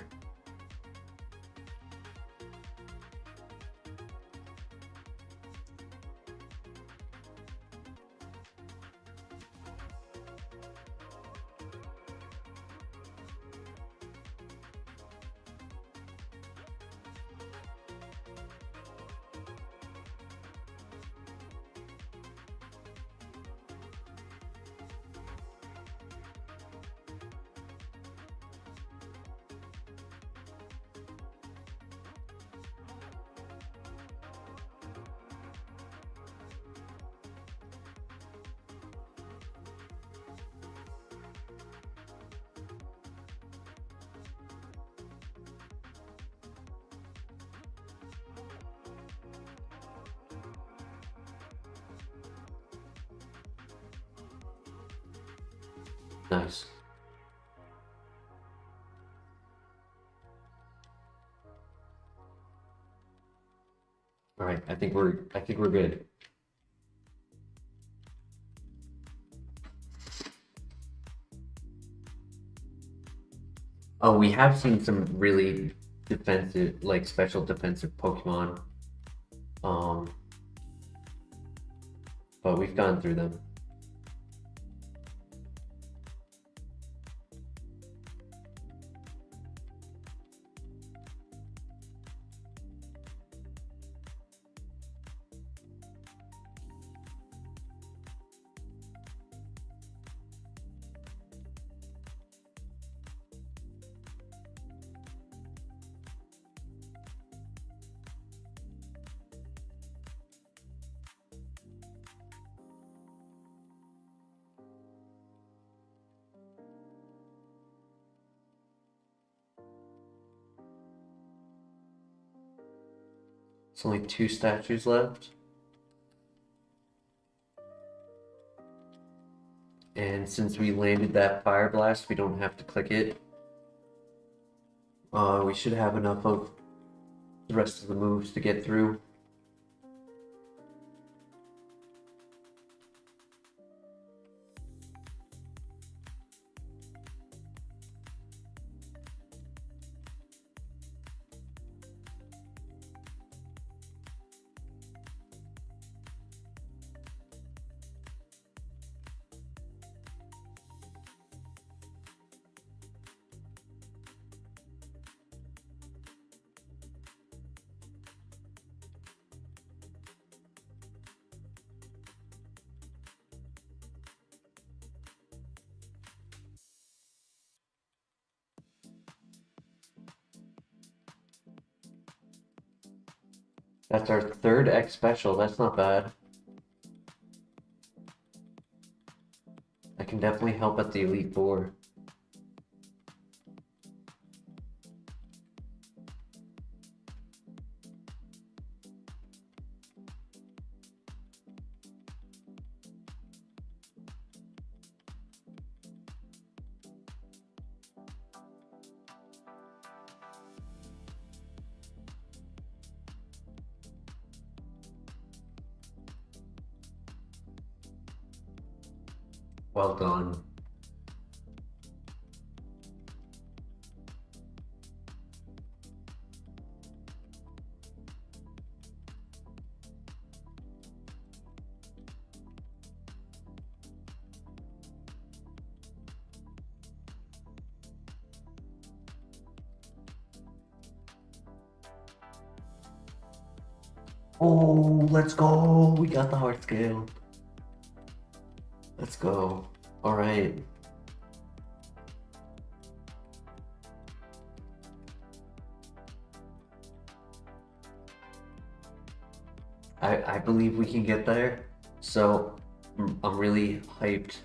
Nice. All right, I think we're good. Oh, we have seen some really defensive, like special defensive Pokemon. But we've gone through them. It's only 2 statues left. And since we landed that Fire Blast, we don't have to click it. We should have enough of the rest of the moves to get through. That's our 3rd X special. That's not bad. I can definitely help at the Elite Four. Well done. Oh, let's go. We got the heart scale. Let's go. All right. I believe we can get there. So I'm really hyped.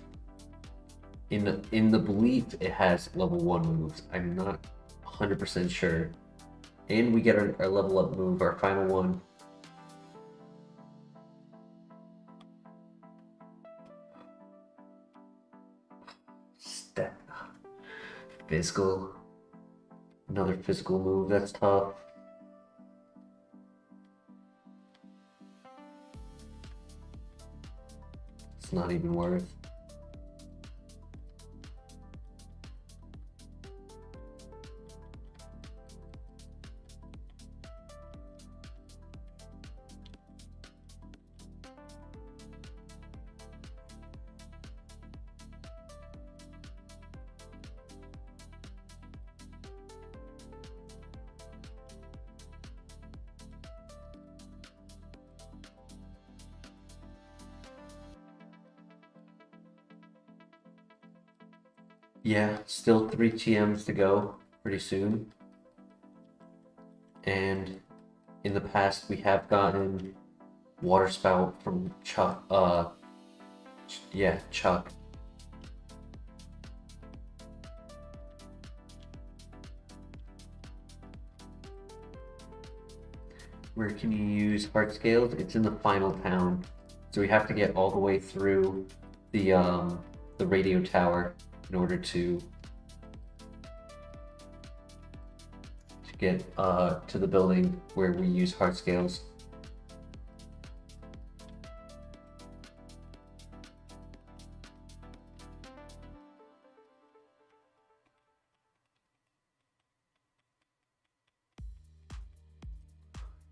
In the belief it has level 1 moves. I'm not 100% sure. And we get our level up move, our final one. Step. Physical. Another physical move, that's tough. It's not even worth. Yeah, still 3 TMs to go pretty soon. And in the past we have gotten water spout from Chuck. Yeah, Chuck. Where can you use heart scales? It's in the final town. So we have to get all the way through the radio tower in order to get to the building where we use heart scales.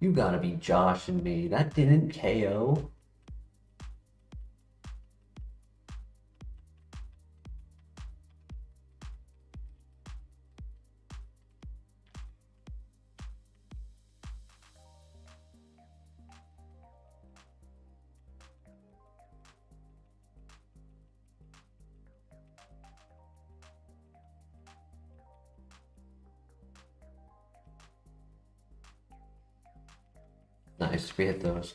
You gotta be joshing me. That didn't KO. Nice, we hit those.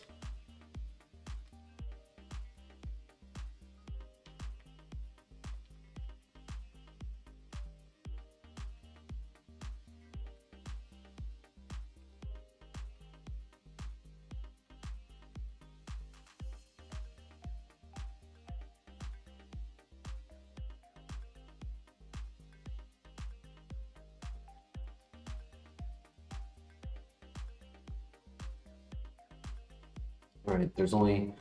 Alright, there's only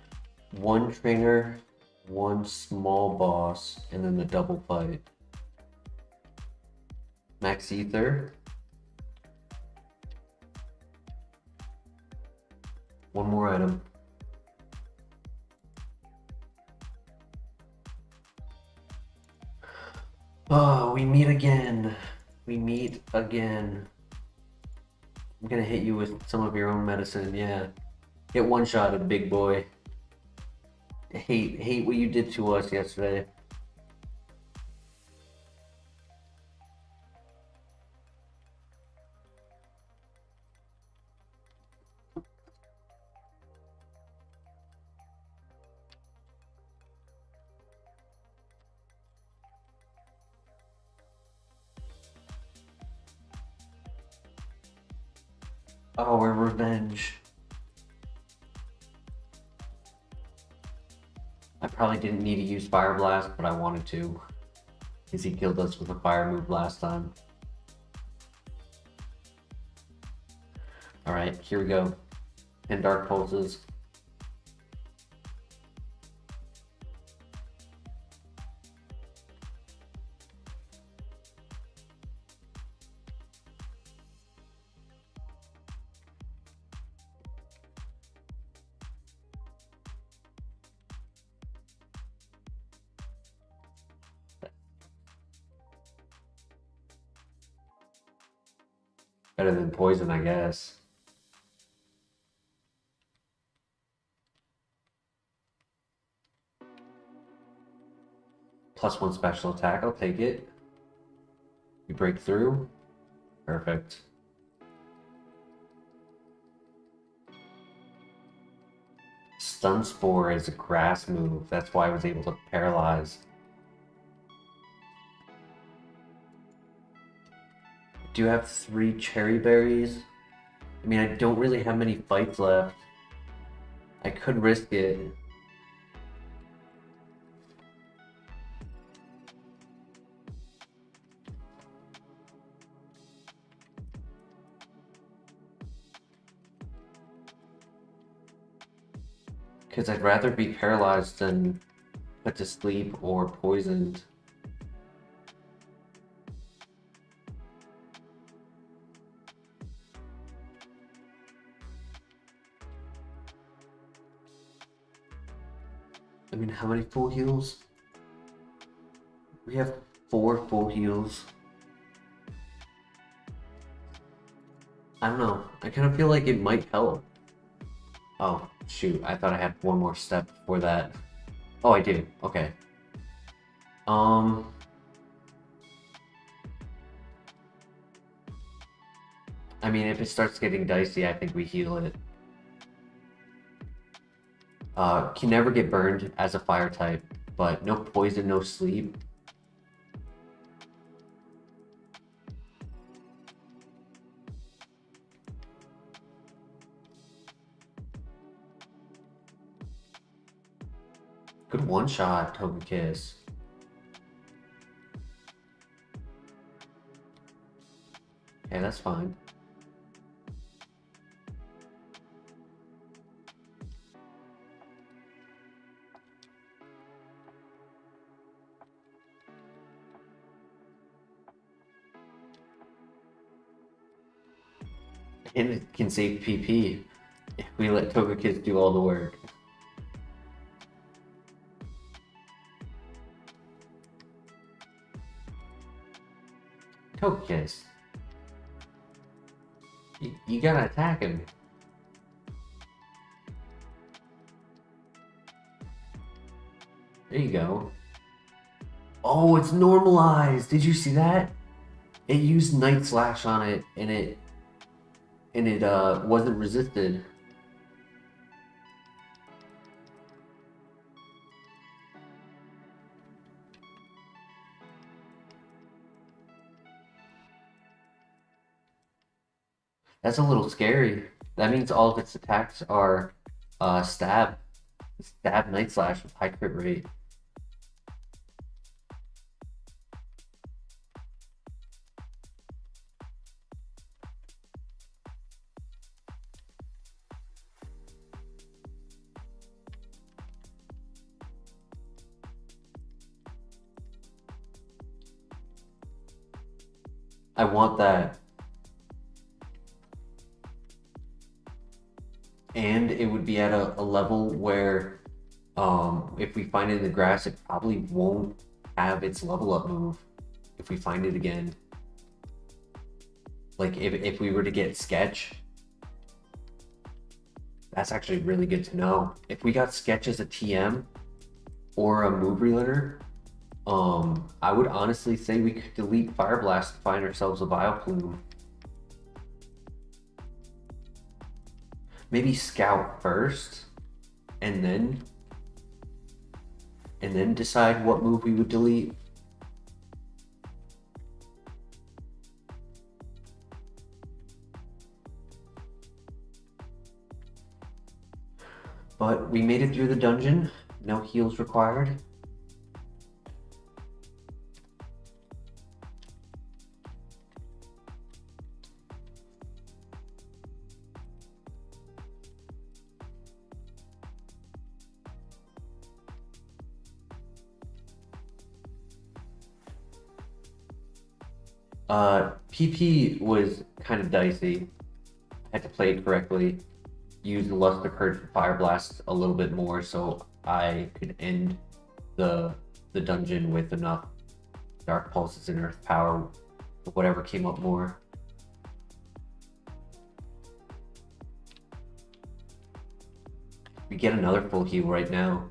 one trainer, one small boss, and then the double fight. Max Ether. One more item. Oh, we meet again. We meet again. I'm gonna hit you with some of your own medicine, yeah. Get one-shotted, big boy. Hate what you did to us yesterday. Our revenge. I probably didn't need to use Fire Blast, but I wanted to. Because he killed us with a fire move last time. Alright, here we go. 10 Dark Pulses. Better than poison, I guess. +1 special attack, I'll take it. You break through. Perfect. Stun Spore is a grass move. That's why I was able to paralyze. Do you have 3 cherry berries? I mean, I don't really have many fights left. I could risk it. Because I'd rather be paralyzed than put to sleep or poisoned. I mean, how many full heals? We have 4 full heals. I don't know. I kind of feel like it might help. Oh, shoot. I thought I had one more step before that. Oh, I do. Okay. I mean, if it starts getting dicey, I think we heal it. Can never get burned as a fire type, but no poison, no sleep. Good one-shot, Togekiss. Okay, that's fine. And it can save PP if we let Togekiss do all the work. Togekiss. You gotta attack him. There you go. Oh, it's normalized! Did you see that? It used Night Slash on it, and it wasn't resisted. That's a little scary. That means all of its attacks are stab Night Slash with high crit rate. I want that. And it would be at a level where if we find it in the grass, it probably won't have its level up move if we find it again. Like if we were to get Sketch, that's actually really good to know. If we got Sketch as a TM or a move relearner, I would honestly say we could delete Fire Blast to find ourselves a Vileplume. Maybe Scout first, and then decide what move we would delete. But we made it through the dungeon. No heals required. PP was kind of dicey. I had to play it correctly. Use the Luster Curse for Fire Blast a little bit more so I could end the dungeon with enough Dark Pulses and Earth Power, whatever came up more. We get another full heal right now.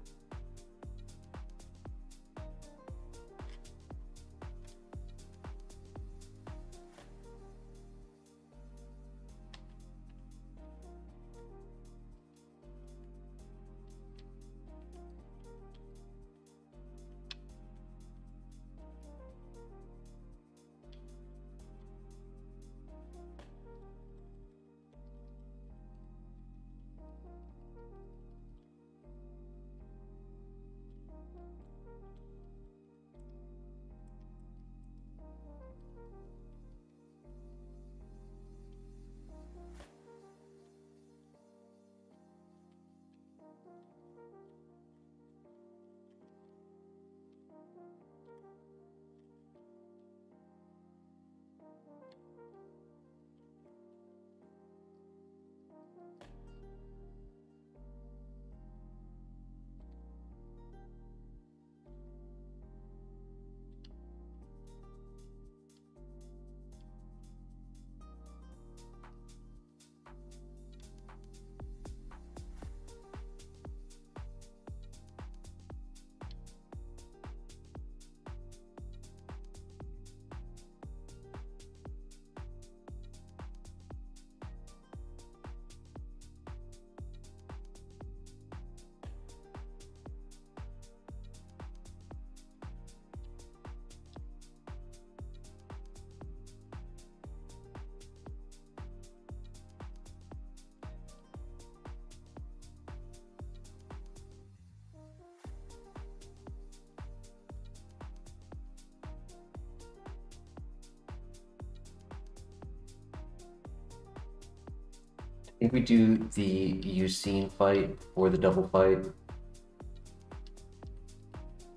I think we do the Ucine fight or the double fight.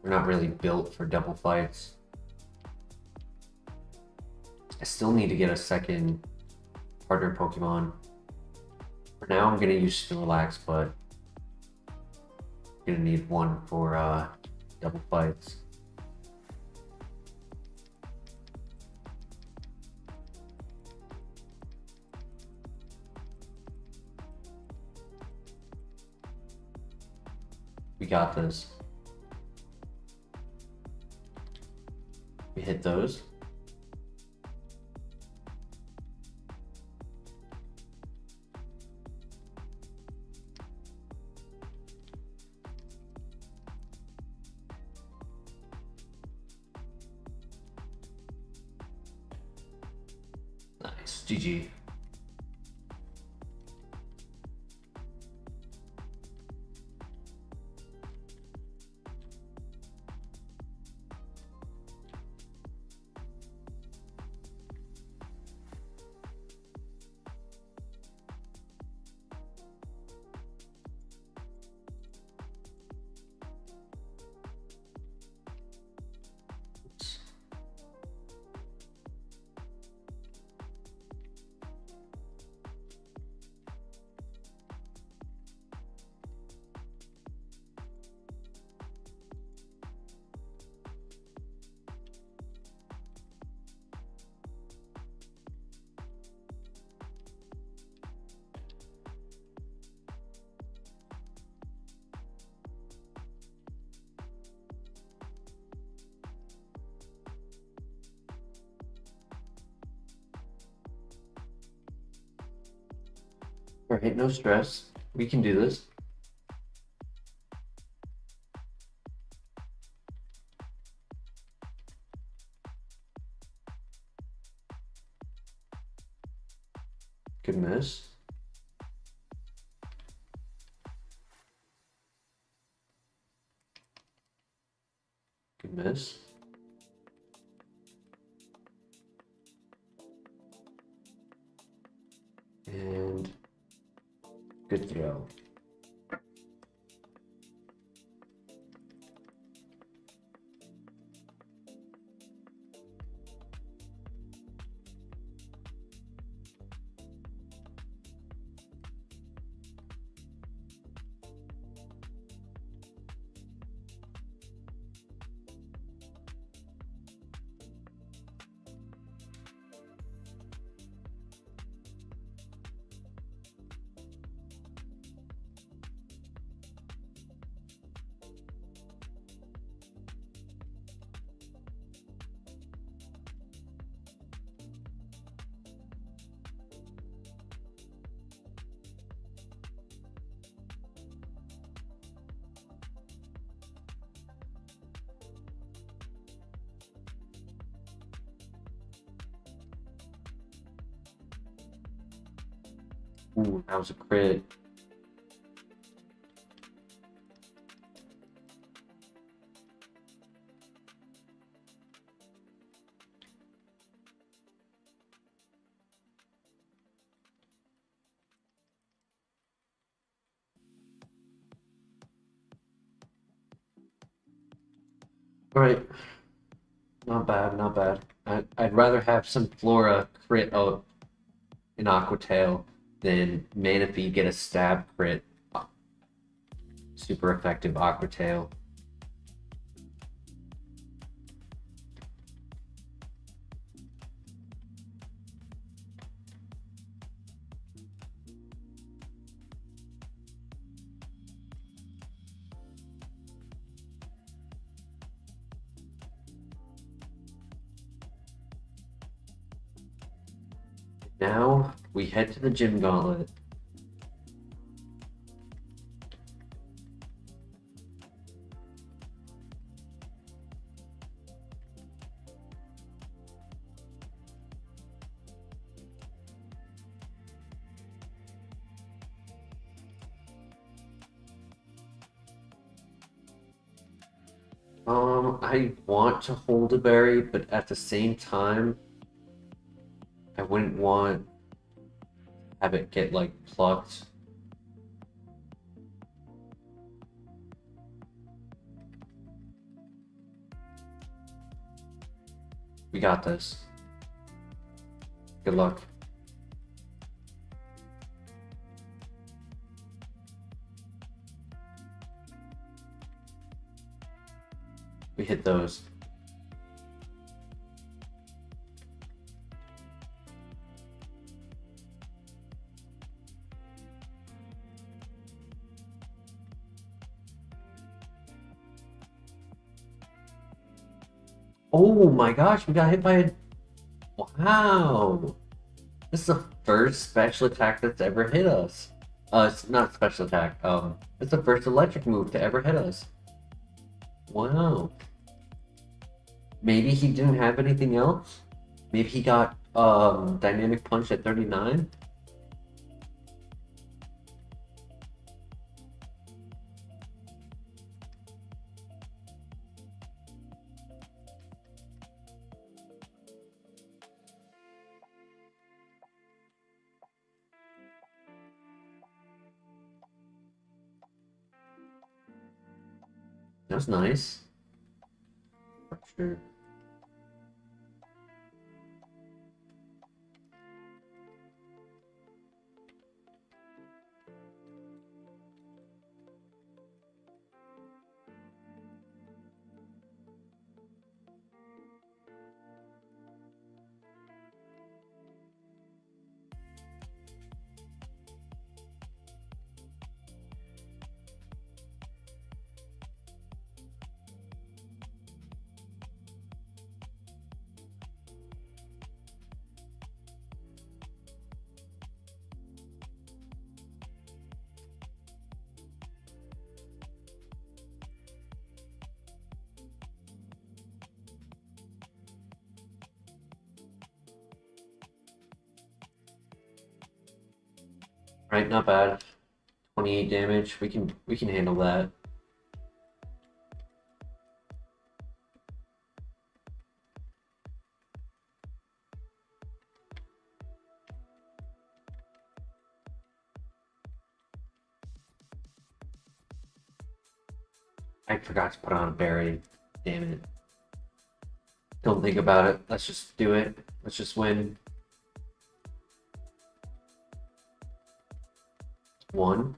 We're not really built for double fights. I still need to get a second partner Pokemon. For now, I'm gonna use Snorlax, but I'm gonna need one for double fights. We got this. We hit those. Nice. GG. Alright, no stress. We can do this. Good miss. Good miss. And good throw. Ooh, that was a crit. Alright, not bad, not bad. I'd rather have some Flora crit out an Aqua Tail than Manaphy get a stab crit. Super effective Aqua Tail. Now we head to the gym gauntlet. I want to hold a berry, but at the same time, I wouldn't want to have it get like plucked. We got this. Good luck. We hit those. Oh my gosh, we got hit by a... Wow! This is the first special attack that's ever hit us. It's not special attack. It's the first electric move to ever hit us. Wow. Maybe he didn't have anything else? Maybe he got dynamic punch at 39? That's nice. For sure. Right, not bad. 28 damage. We can handle that. I forgot to put on a berry. Damn it. Don't think about it. Let's just do it. Let's just win. One.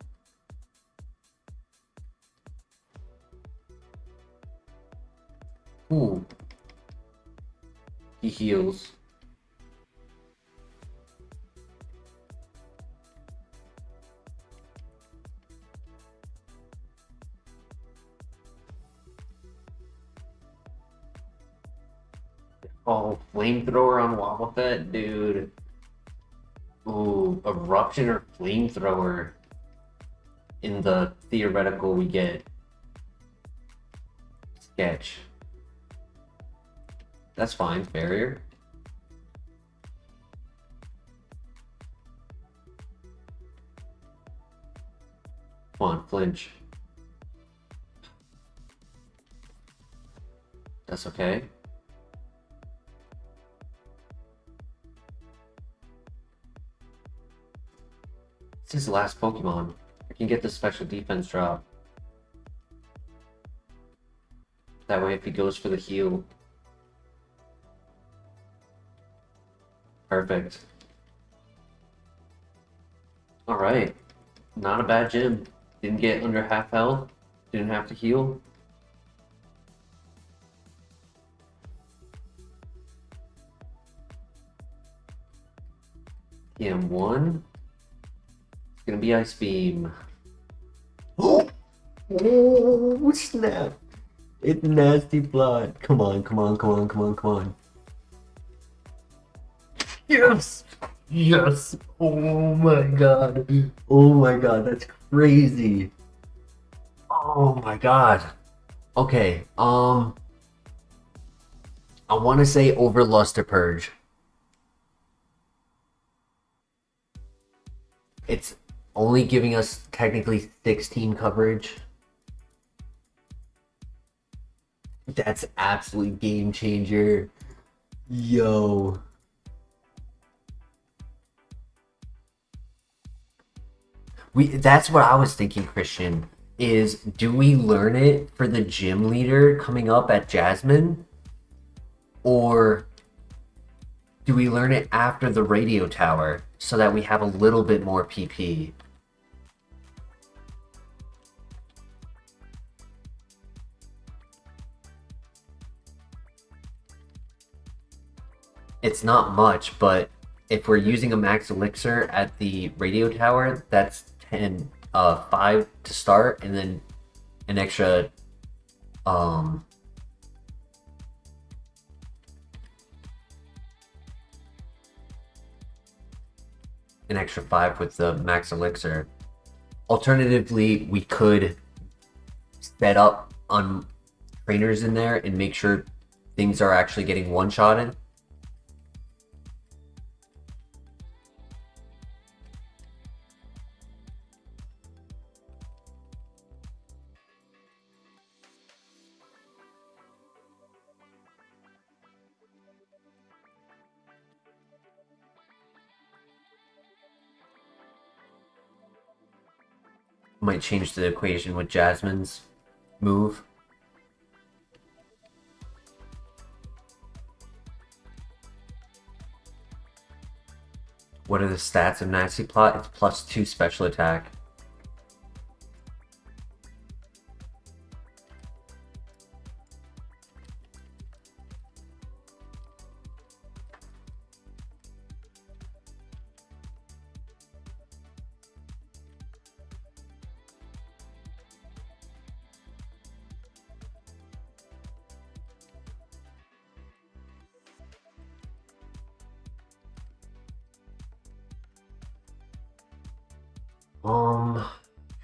Ooh. He heals. Oh, flamethrower on Wobbuffet, dude. Ooh, eruption or flamethrower in the theoretical we get. Sketch. That's fine, barrier. on, flinch. That's okay. It's his last Pokemon. I can get the special defense drop. That way if he goes for the heal. Perfect. Alright. Not a bad gym. Didn't get under half health. Didn't have to heal. TM1. It's gonna be Ice Beam. Oh! Oh, snap! It's nasty blood. Come on, come on, come on, come on, come on. Yes! Yes! Oh my god. Oh my god, that's crazy. Oh my god. Okay, I want to say over Luster Purge. It's only giving us technically 16 coverage. That's absolutely game changer. Yo. That's what I was thinking, Christian, is do we learn it for the gym leader coming up at Jasmine? Or do we learn it after the radio tower so that we have a little bit more PP? It's not much, but if we're using a max elixir at the radio tower, that's 5 to start, and then an extra an extra 5 with the max elixir. Alternatively, we could set up on trainers in there and make sure things are actually getting one-shotted. Might change the equation with Jasmine's move. What are the stats of Nasty Plot? It's +2 special attack.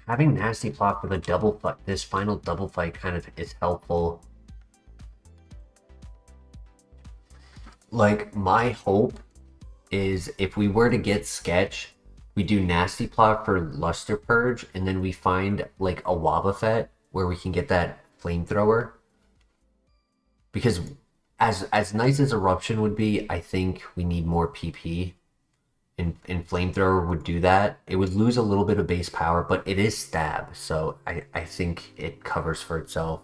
Having Nasty Plot for the double fight, this final double fight kind of is helpful. Like, my hope is if we were to get Sketch, we do Nasty Plot for Luster Purge, and then we find like a Wobbuffet where we can get that flamethrower. Because as nice as Eruption would be, I think we need more PP. And Flamethrower would do that. It would lose a little bit of base power, but it is stab, so I think it covers for itself.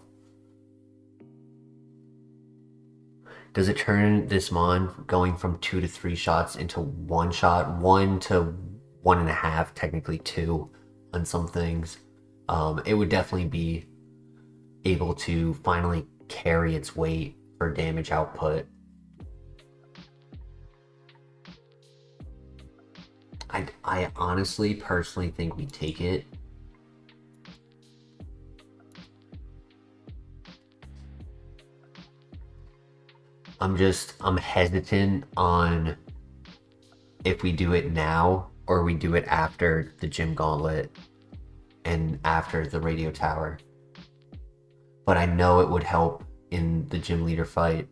Does it turn this Mon going from 2 to 3 shots into 1 shot? 1 to 1.5, technically 2 on some things. It would definitely be able to finally carry its weight for damage output. I honestly, personally think we take it. I'm hesitant on if we do it now or we do it after the gym gauntlet and after the radio tower. But I know it would help in the gym leader fight.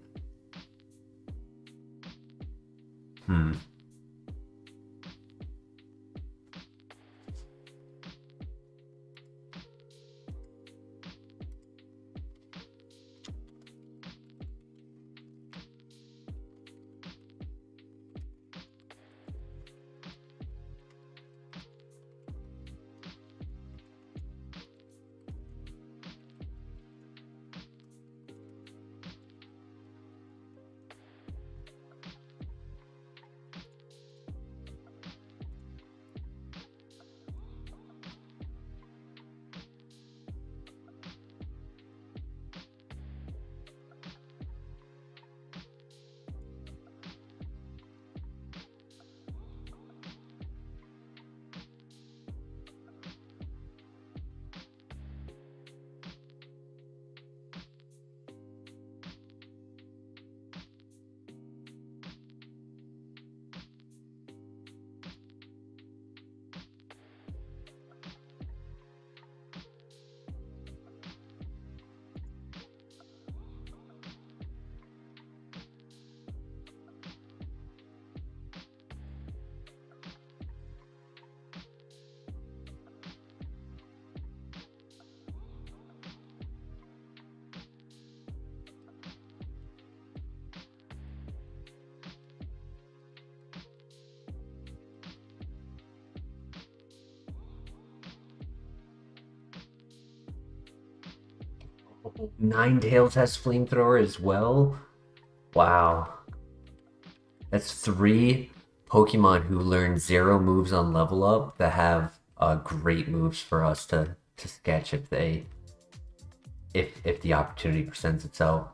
Ninetales has flamethrower as well. Wow. That's 3 Pokemon who learn 0 moves on level up that have great moves for us to sketch if the opportunity presents itself.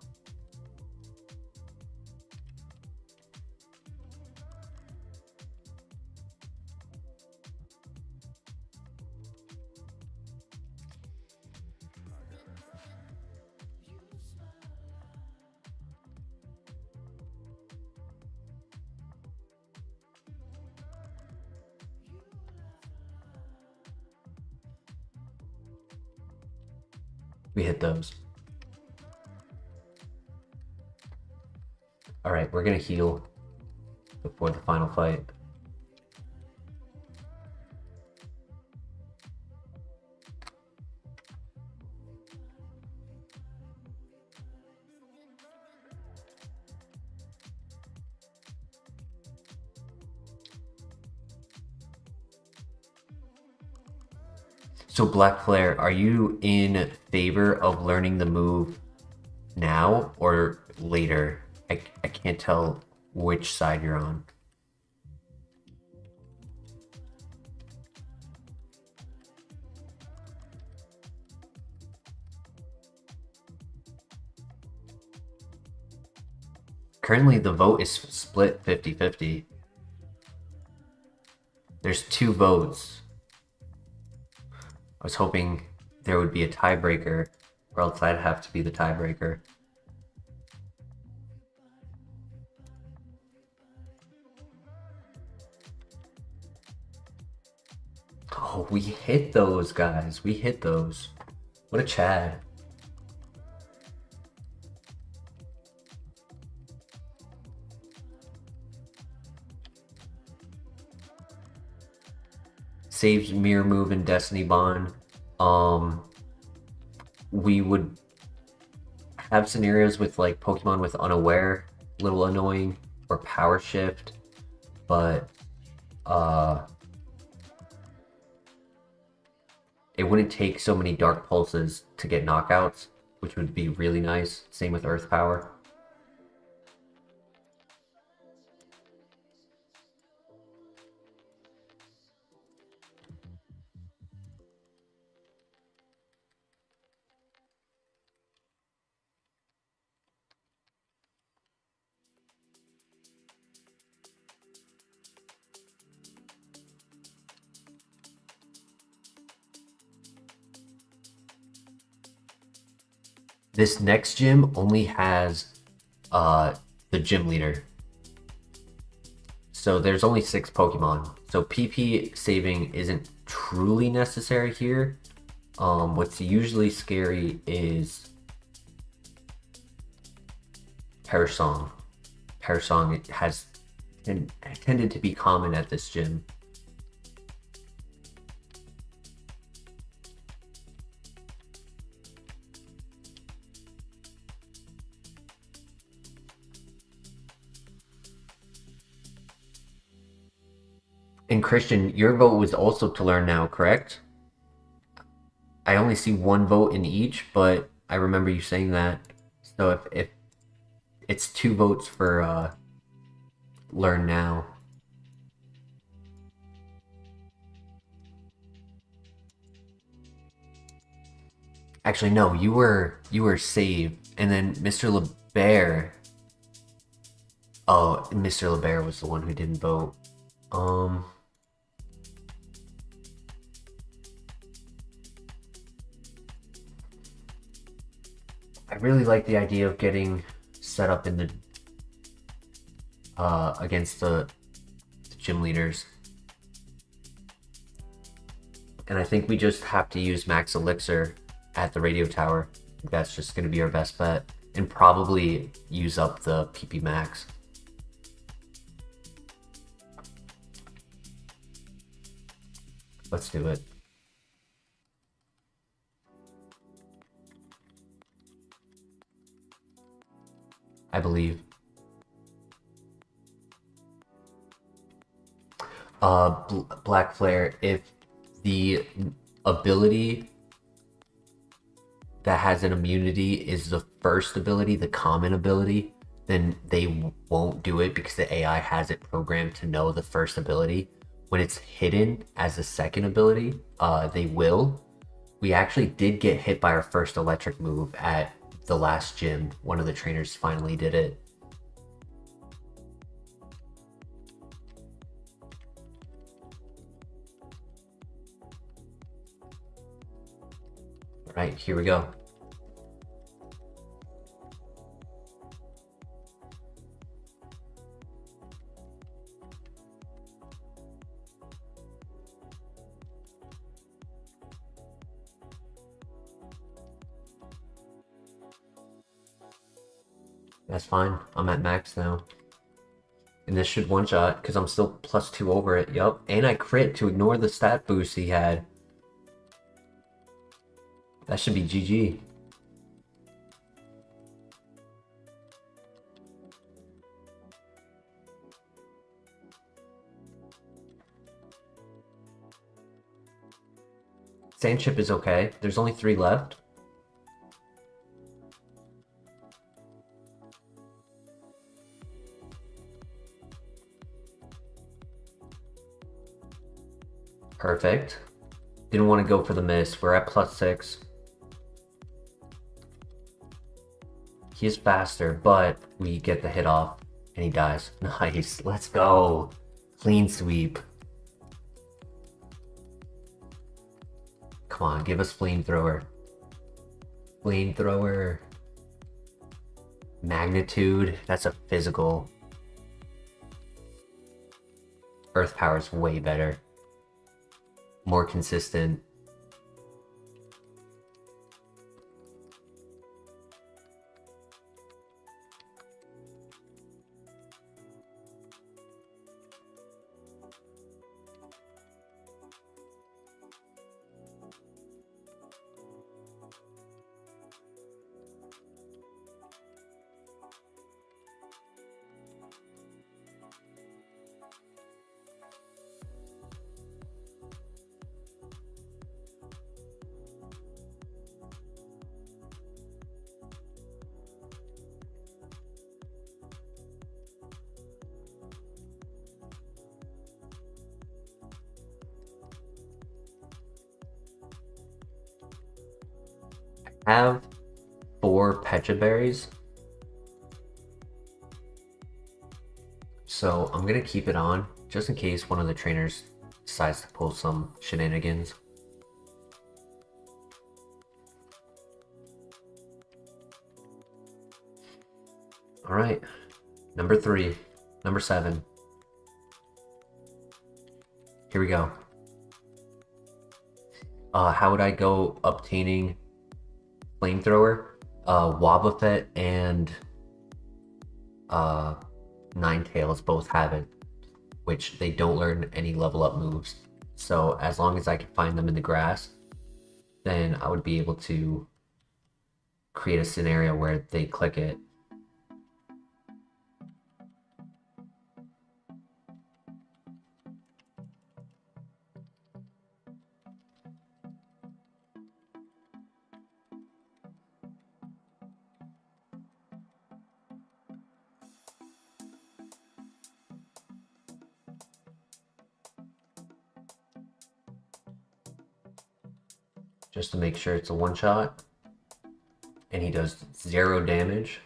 We hit those. Alright, we're gonna heal before the final fight. So Black Flare, are you in favor of learning the move now or later? I can't tell which side you're on. Currently the vote is split 50-50. There's 2 votes. I was hoping there would be a tiebreaker, or else I'd have to be the tiebreaker. Oh, we hit those, guys. We hit those. What a Chad. Saves Mirror Move and Destiny Bond. We would have scenarios with like Pokemon with Unaware, little annoying, or Power Shift, but it wouldn't take so many Dark Pulses to get knockouts, which would be really nice. Same with Earth Power. This next gym only has the gym leader. So there's only 6 Pokemon. So PP saving isn't truly necessary here. What's usually scary is Perish Song. Perish Song has tended to be common at this gym. And Christian, your vote was also to learn now, correct? I only see 1 vote in each, but I remember you saying that. So if it's 2 votes for learn now. Actually, no, you were saved, and then Mr. LeBear. Oh, Mr. LeBear was the one who didn't vote. I really like the idea of getting set up in the against the gym leaders. And I think we just have to use Max Elixir at the radio tower. That's just going to be our best bet. And probably use up the PP Max. Let's do it. I believe. Black Flare, if the ability that has an immunity is the first ability, the common ability, then they won't do it because the AI has it programmed to know the first ability. When it's hidden as a second ability, they will. We actually did get hit by our first electric move at the last gym. One of the trainers finally did it. All right, here we go. That's fine. I'm at max now. And this should one-shot, because I'm still +2 over it. Yup. And I crit to ignore the stat boost he had. That should be GG. Sand chip is okay. There's only 3 left. Perfect. Didn't want to go for the miss. We're at +6. He is faster, but we get the hit off and he dies. Nice. Let's go. Clean sweep. Come on, give us flamethrower. Flamethrower. Magnitude. That's a physical. Earth power is way better. More consistent. Have 4 Pecha berries. So I'm gonna keep it on just in case one of the trainers decides to pull some shenanigans. All right, number 3, number 7. Here we go. How would I go obtaining flamethrower? Wobbuffet and Ninetales both have it, which they don't learn any level up moves. So as long as I can find them in the grass, then I would be able to create a scenario where they click it. Just to make sure it's a one-shot. And he does 0 damage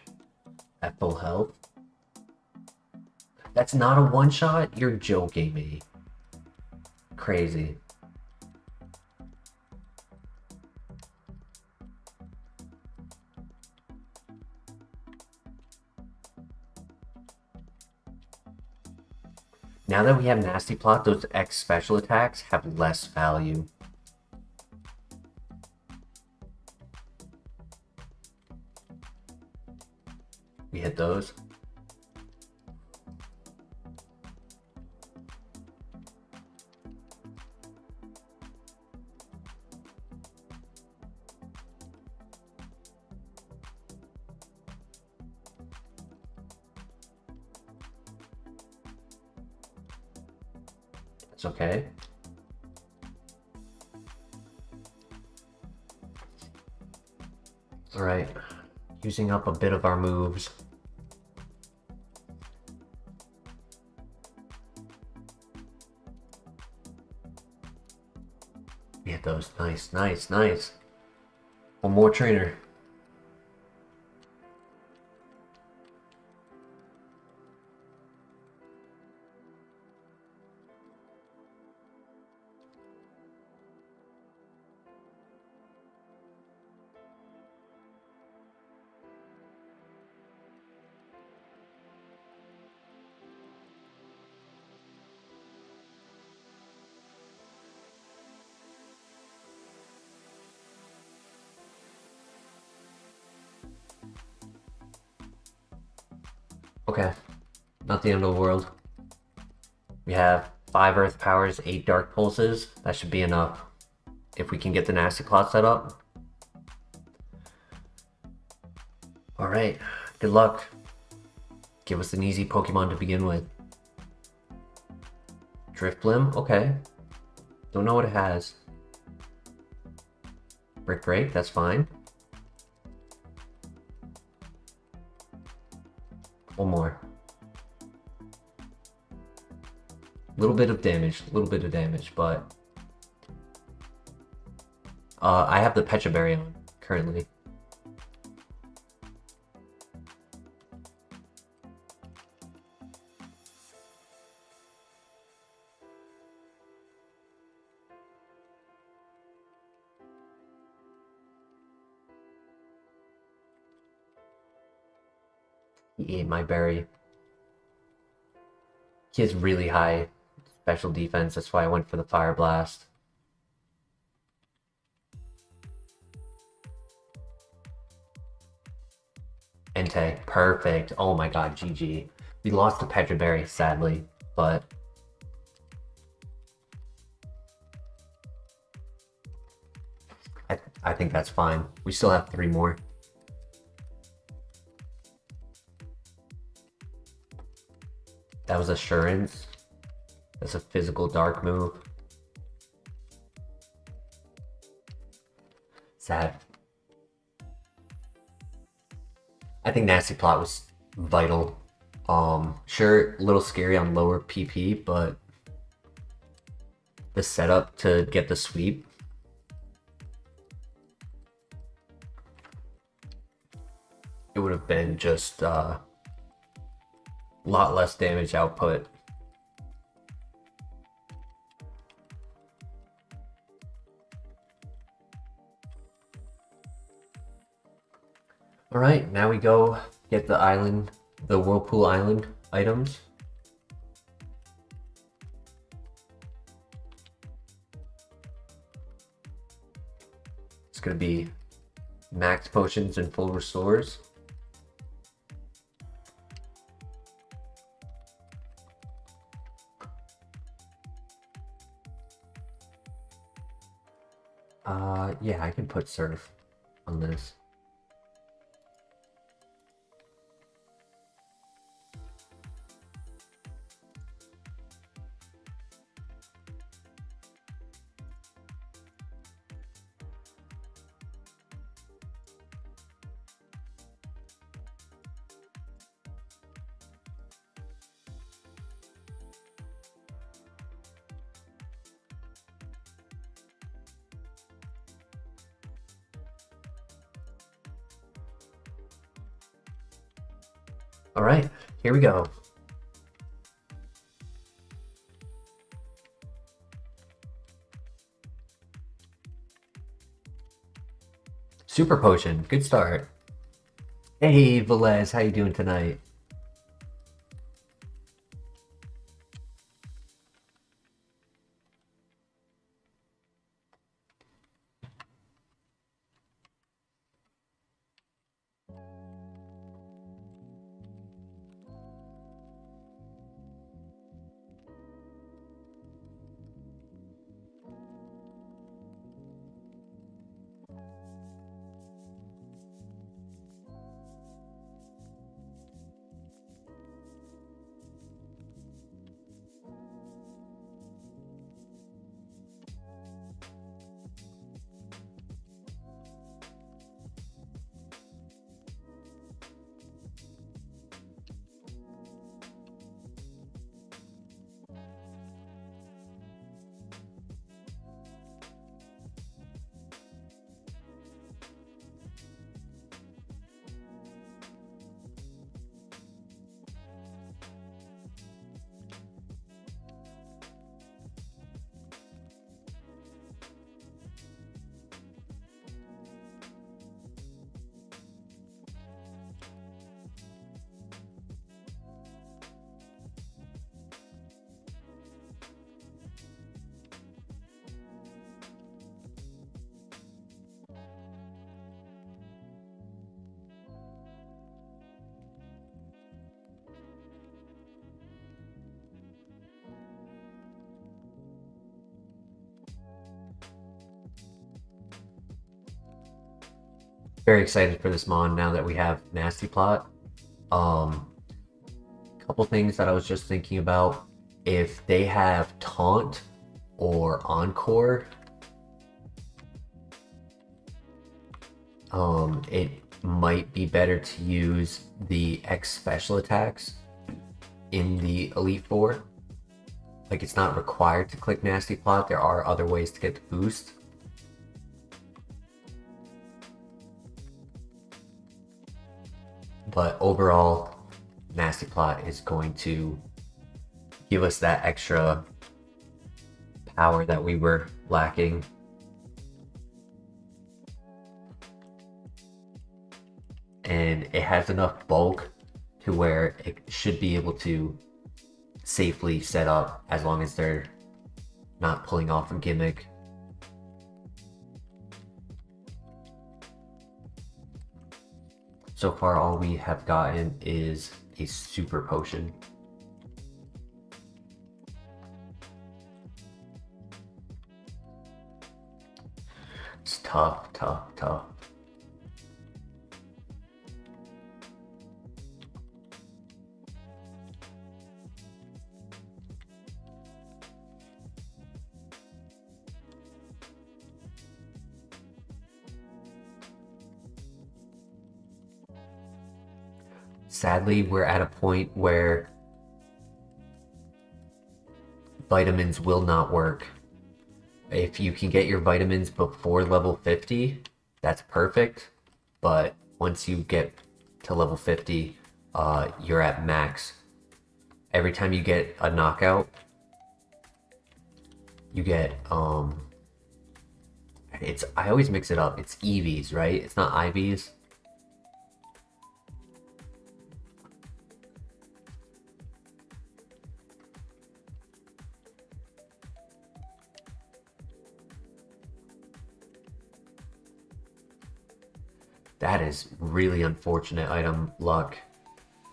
at full health. That's not a one-shot? You're joking me. Crazy. Now that we have Nasty Plot, those X special attacks have less value. We hit those. It's okay. Alright, using up a bit of our moves. We hit those. Nice, nice, nice. One more trainer. Okay, not the end of the world. We have 5 Earth Powers, 8 Dark Pulses. That should be enough if we can get the Nasty Plot set up. Alright, good luck. Give us an easy Pokemon to begin with. Drifblim, okay. Don't know what it has. Brick Break, that's fine. One more. Little bit of damage, but I have the Pecha Berry on currently. He ate my berry. He has really high special defense, that's why I went for the Fire Blast. Entei, perfect. Oh my god, GG. We lost to Pecha Berry, sadly, but I think that's fine. We still have 3 more. That was Assurance. That's a physical dark move. Sad. I think Nasty Plot was vital. Sure, a little scary on lower PP, but the setup to get the sweep. It would have been just a lot less damage output. Alright, now we go get the island, the Whirlpool Island items. It's gonna be max potions and full restores. Yeah, I can put Surf on this. All right, here we go. Super Potion, good start. Hey, Velez, how you doing tonight? very excited for this mon now that we have Nasty Plot. Couple things that I was just thinking about. If they have Taunt or Encore, it might be better to use the X special attacks in the Elite Four. Like, it's not required to click Nasty Plot. There are other ways to get the boost. But overall, Nasty Plot is going to give us that extra power that we were lacking. And it has enough bulk to where it should be able to safely set up as long as they're not pulling off a gimmick. So far, all we have gotten is a super potion. It's tough, tough, tough. Sadly, we're at a point where vitamins will not work. If you can get your vitamins before level 50, that's perfect. But once you get to level 50, you're at max. Every time you get a knockout, you get, I always mix it up. It's EVs, right? It's not IVs. That is really unfortunate item luck.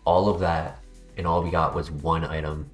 All of that, and all we got was one item.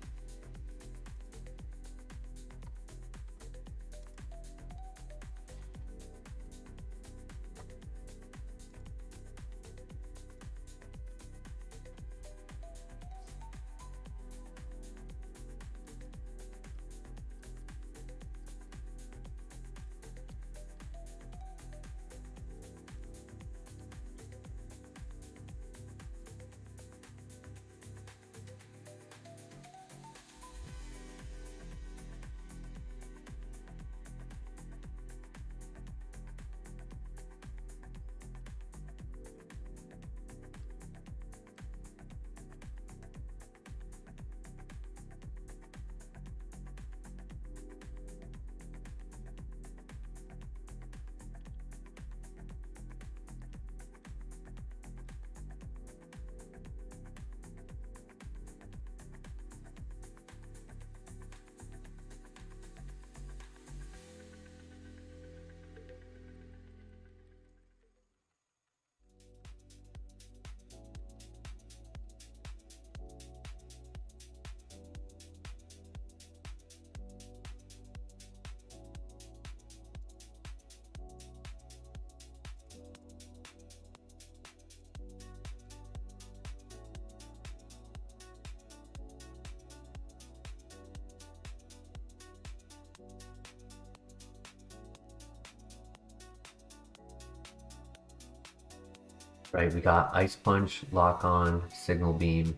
Right, we got Ice Punch, Lock On, Signal Beam,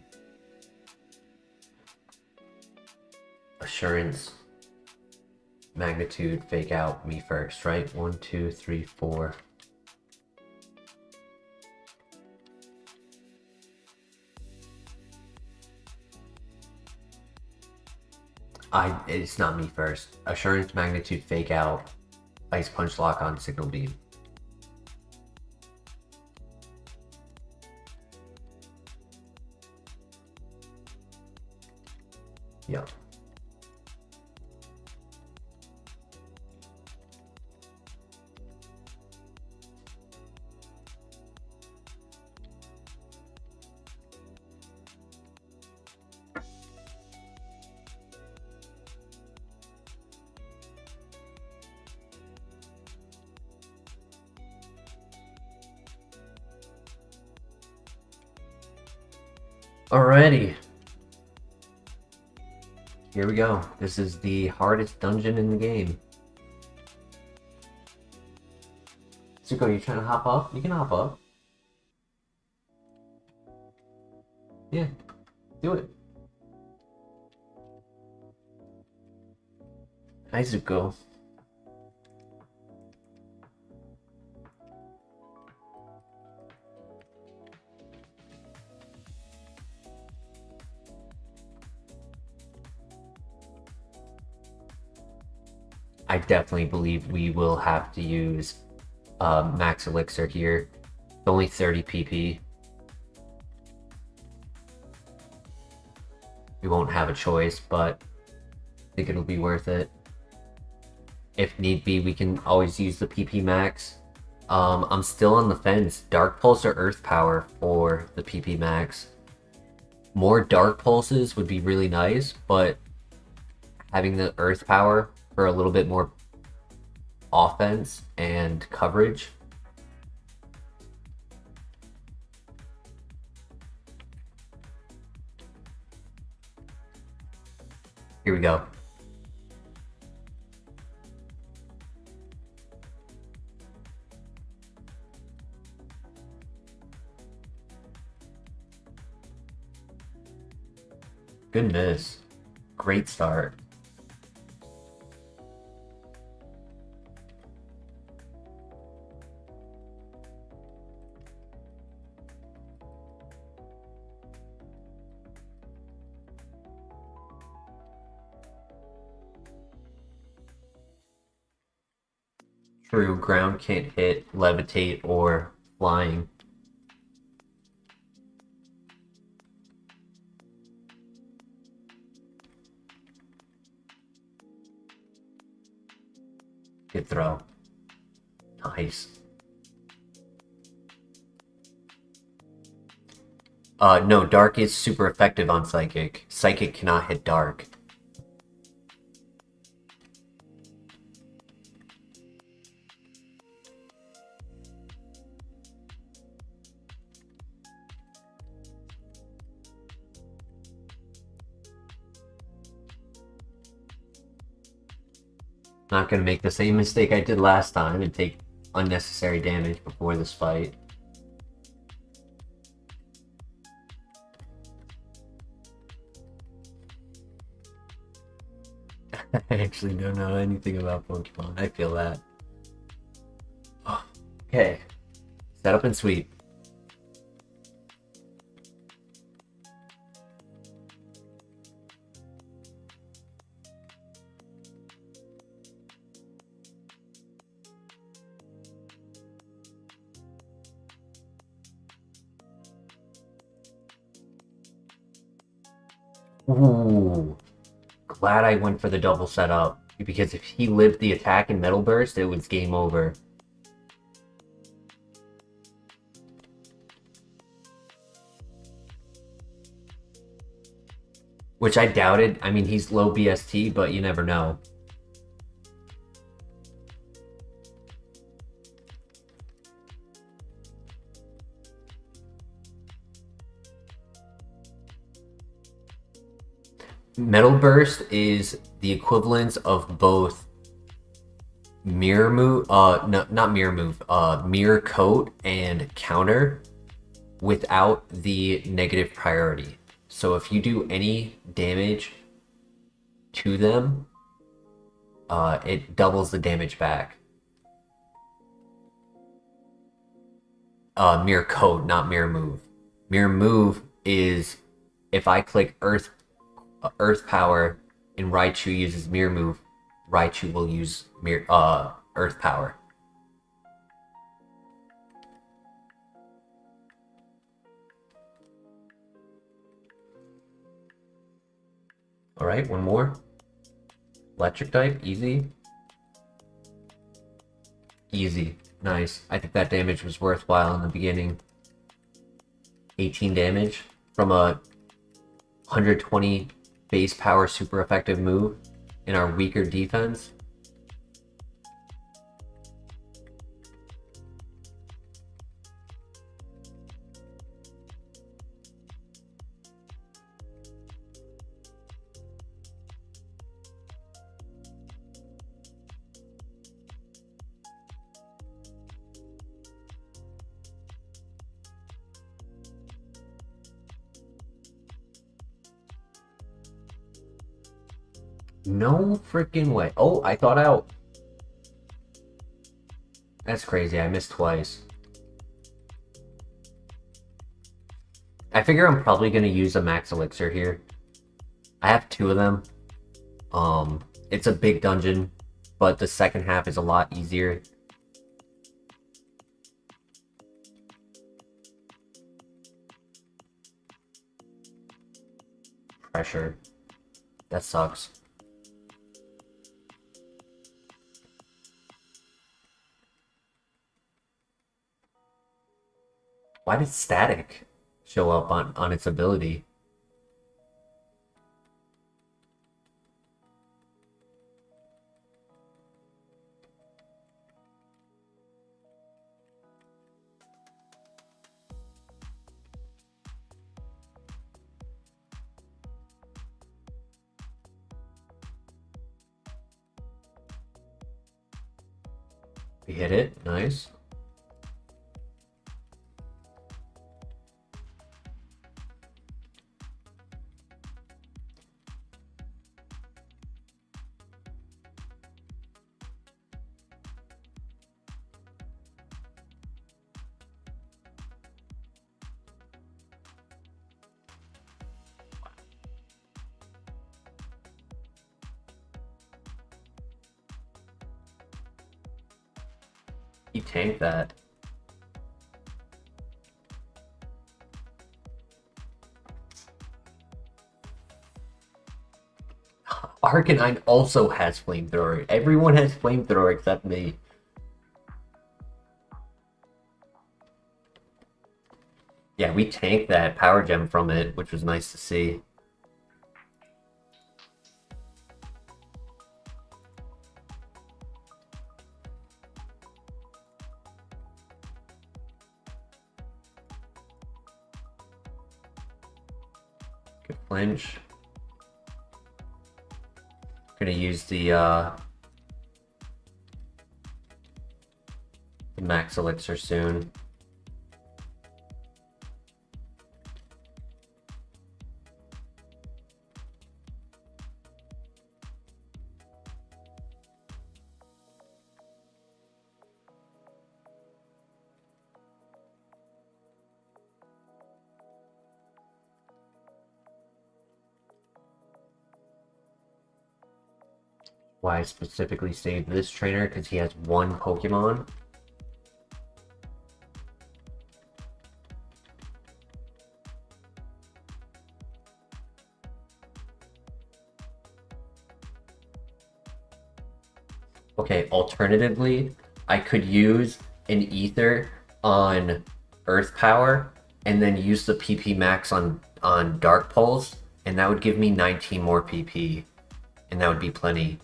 Assurance, Magnitude, Fake Out, me first, right? 1, 2, 3, 4. It's not me first. Assurance, Magnitude, Fake Out, Ice Punch, Lock On, Signal Beam. Yep. Alrighty. Here we go. This is the hardest dungeon in the game. Zuko, you trying to hop up? You can hop up. Yeah, do it. Hi, Zuko. I definitely believe we will have to use max elixir here. It's only 30 pp. We won't have a choice, but I think it'll be worth it. If need be, we can always use the PP max. I'm still on the fence. Dark Pulse or Earth Power for the PP max. More Dark Pulses would be really nice, but having the Earth Power for a little bit more offense and coverage. Here we go. Goodness. Great start. True, ground can't hit, levitate, or flying. Good throw. Nice. No, Dark is super effective on Psychic. Psychic cannot hit Dark. Not gonna make the same mistake I did last time and take unnecessary damage before this fight. I actually don't know anything about Pokemon. I feel that. Okay. Set up and sweep. Ooh. Glad I went for the double setup, because if he lived the attack in Metal Burst, it was game over. Which I doubted. I mean, he's low BST, but you never know. Metal Burst is the equivalent of both Mirror Move, no, not Mirror Move, Mirror Coat and Counter without the negative priority. So if you do any damage to them, it doubles the damage back. Mirror Coat, not Mirror Move. Mirror Move is if I click Earth Power and Raichu uses Mirror Move, Raichu will use Earth Power. Alright, one more. Electric type, easy. Easy, nice. I think that damage was worthwhile in the beginning. 18 damage from a 120 base power super effective move in our weaker defense. No freaking way. Oh, I thought out. That's crazy. I missed twice. I figure I'm probably going to use a max elixir here. I have two of them. It's a big dungeon, but the second half is a lot easier. Pressure. That sucks. Why did static show up on its ability? We hit it. Nice. He tanked that. Arcanine also has flamethrower. Everyone has flamethrower except me. Yeah, we tanked that power gem from it, which was nice to see. Good flinch. Gonna use the max elixir soon. Why I specifically saved this trainer, because he has one Pokemon. Okay, alternatively, I could use an Ether on Earth Power and then use the PP Max on Dark Pulse, and that would give me 19 more PP, and that would be plenty.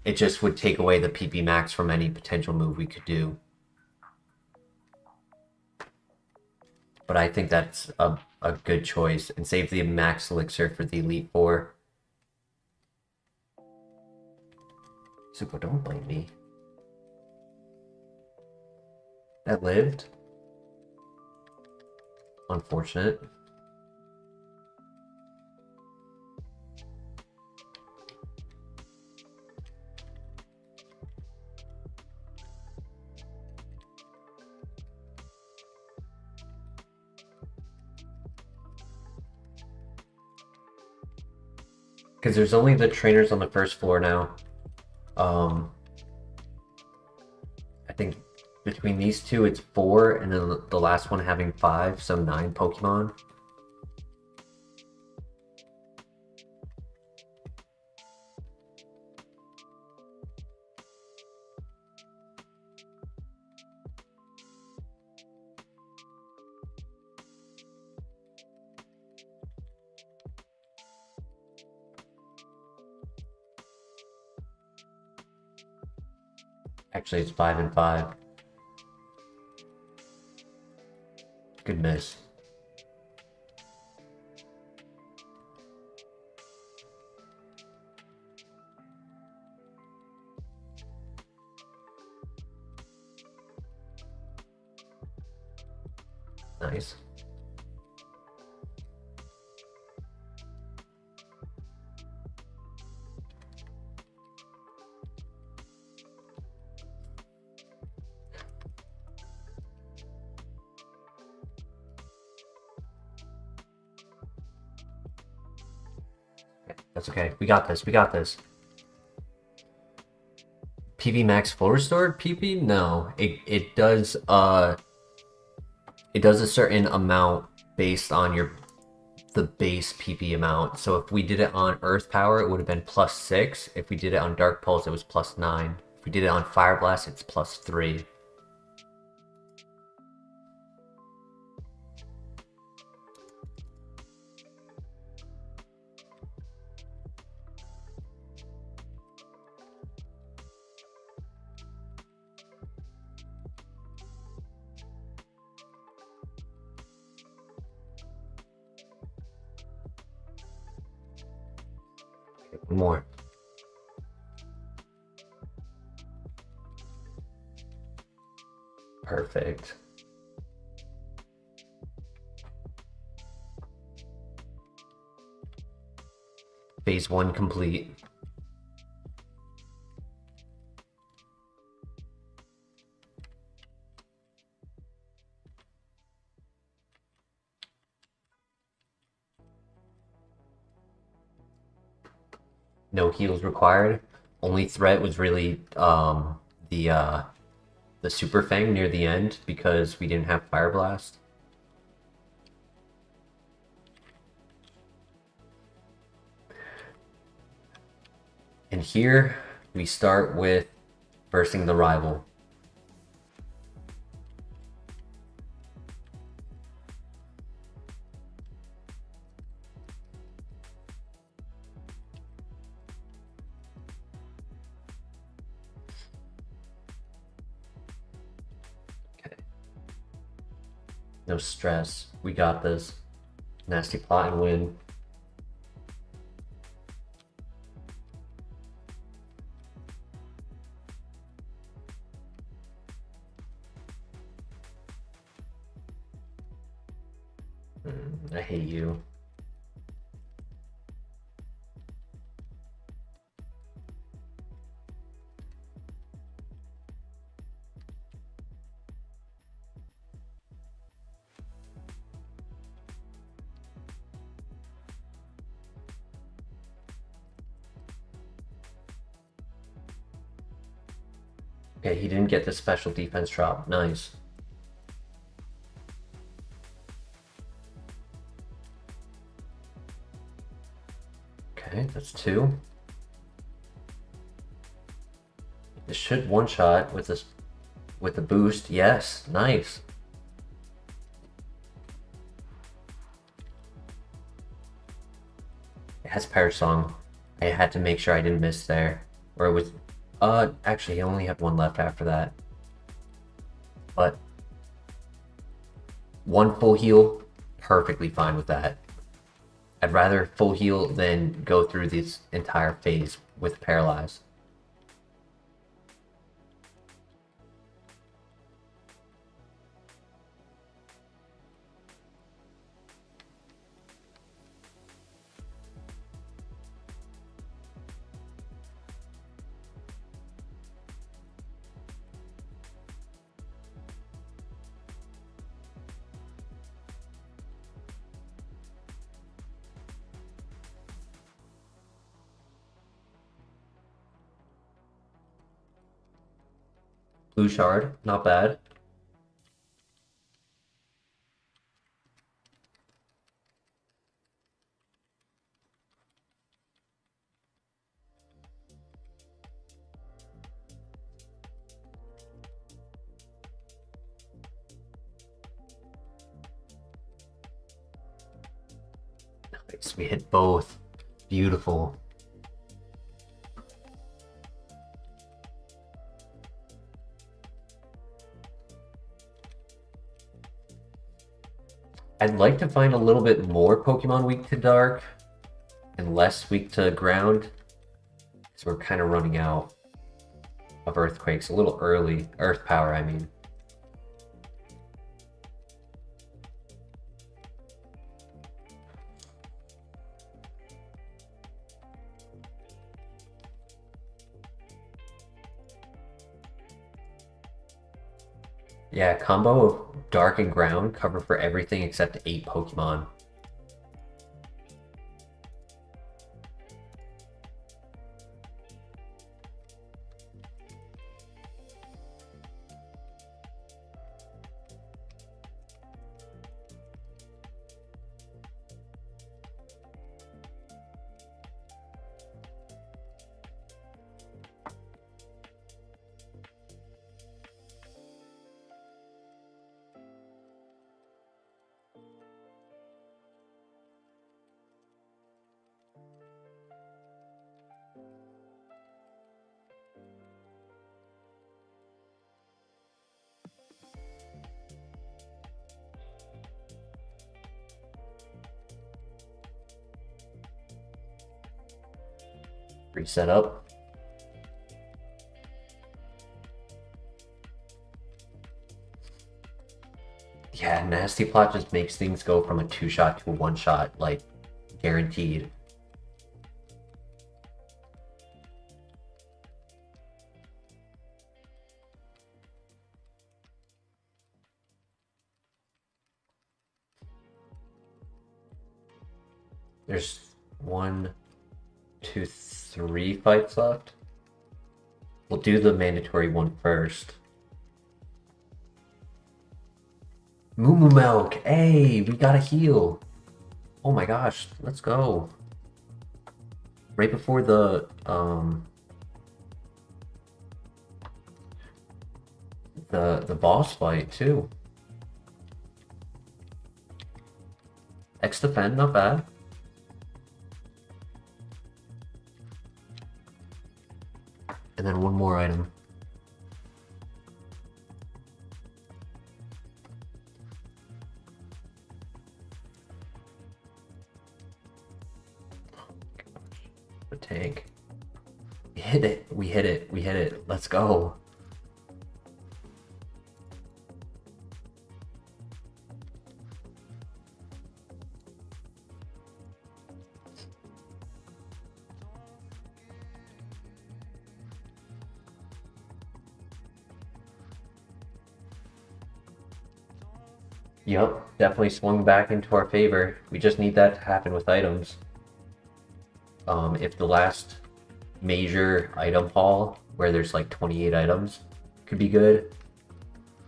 It just would take away the PP Max from any potential move we could do. But I think that's a good choice, and save the max elixir for the Elite Four. Super, don't blame me. That lived. Unfortunate. Because there's only the trainers on the first floor now. I think between these two it's 4, and then the last one having 5, so 9 Pokemon. Actually, it's 5 and 5. Good miss. Nice. That's okay. We got this. We got this. PP max full restored? PP? No. It does a certain amount based on the base PP amount. So if we did it on Earth Power, it would have been +6. If we did it on Dark Pulse, it was +9. If we did it on Fire Blast, it's +3. One more. Perfect. Phase 1 complete. No heals required. Only threat was really the Super Fang near the end because we didn't have Fire Blast. And here we start with versing the rival. No stress. We got this. Nasty plot and win. I hate you. Okay, he didn't get the special defense drop. Nice. Okay, that's 2. This should one-shot with this with the boost. Yes, nice. It has Parrot Song. I had to make sure I didn't miss there. Or it was actually he only had 1 left after that. But 1 full heal, perfectly fine with that. I'd rather full heal than go through this entire phase with Paralyze. Blue Shard, not bad. Nice, we hit both. Beautiful. I'd like to find a little bit more Pokemon weak to dark and less weak to ground, because we're kind of running out of Earthquakes a little early. Earth Power, I mean. Yeah, combo of Dark and Ground cover for everything except 8 Pokemon. Reset up. Yeah, Nasty Plot just makes things go from a 2-shot to a 1-shot, like, guaranteed. There's 1, 2, 3 fights left. We'll do the mandatory one first. Moo Moo Milk! Hey, we got a heal! Oh my gosh, let's go. Right before the boss fight too. X defend, not bad. And then one more item. The tank. We hit it. We hit it. We hit it. Let's go. Yup, definitely swung back into our favor. We just need that to happen with items. If the last major item haul, where there's like 28 items, could be good,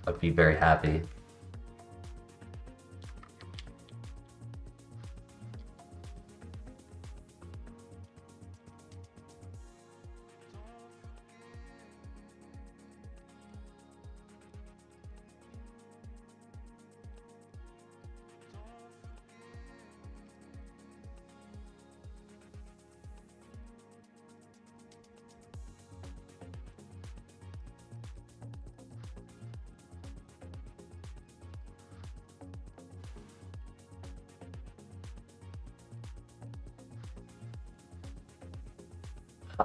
I'd be very happy.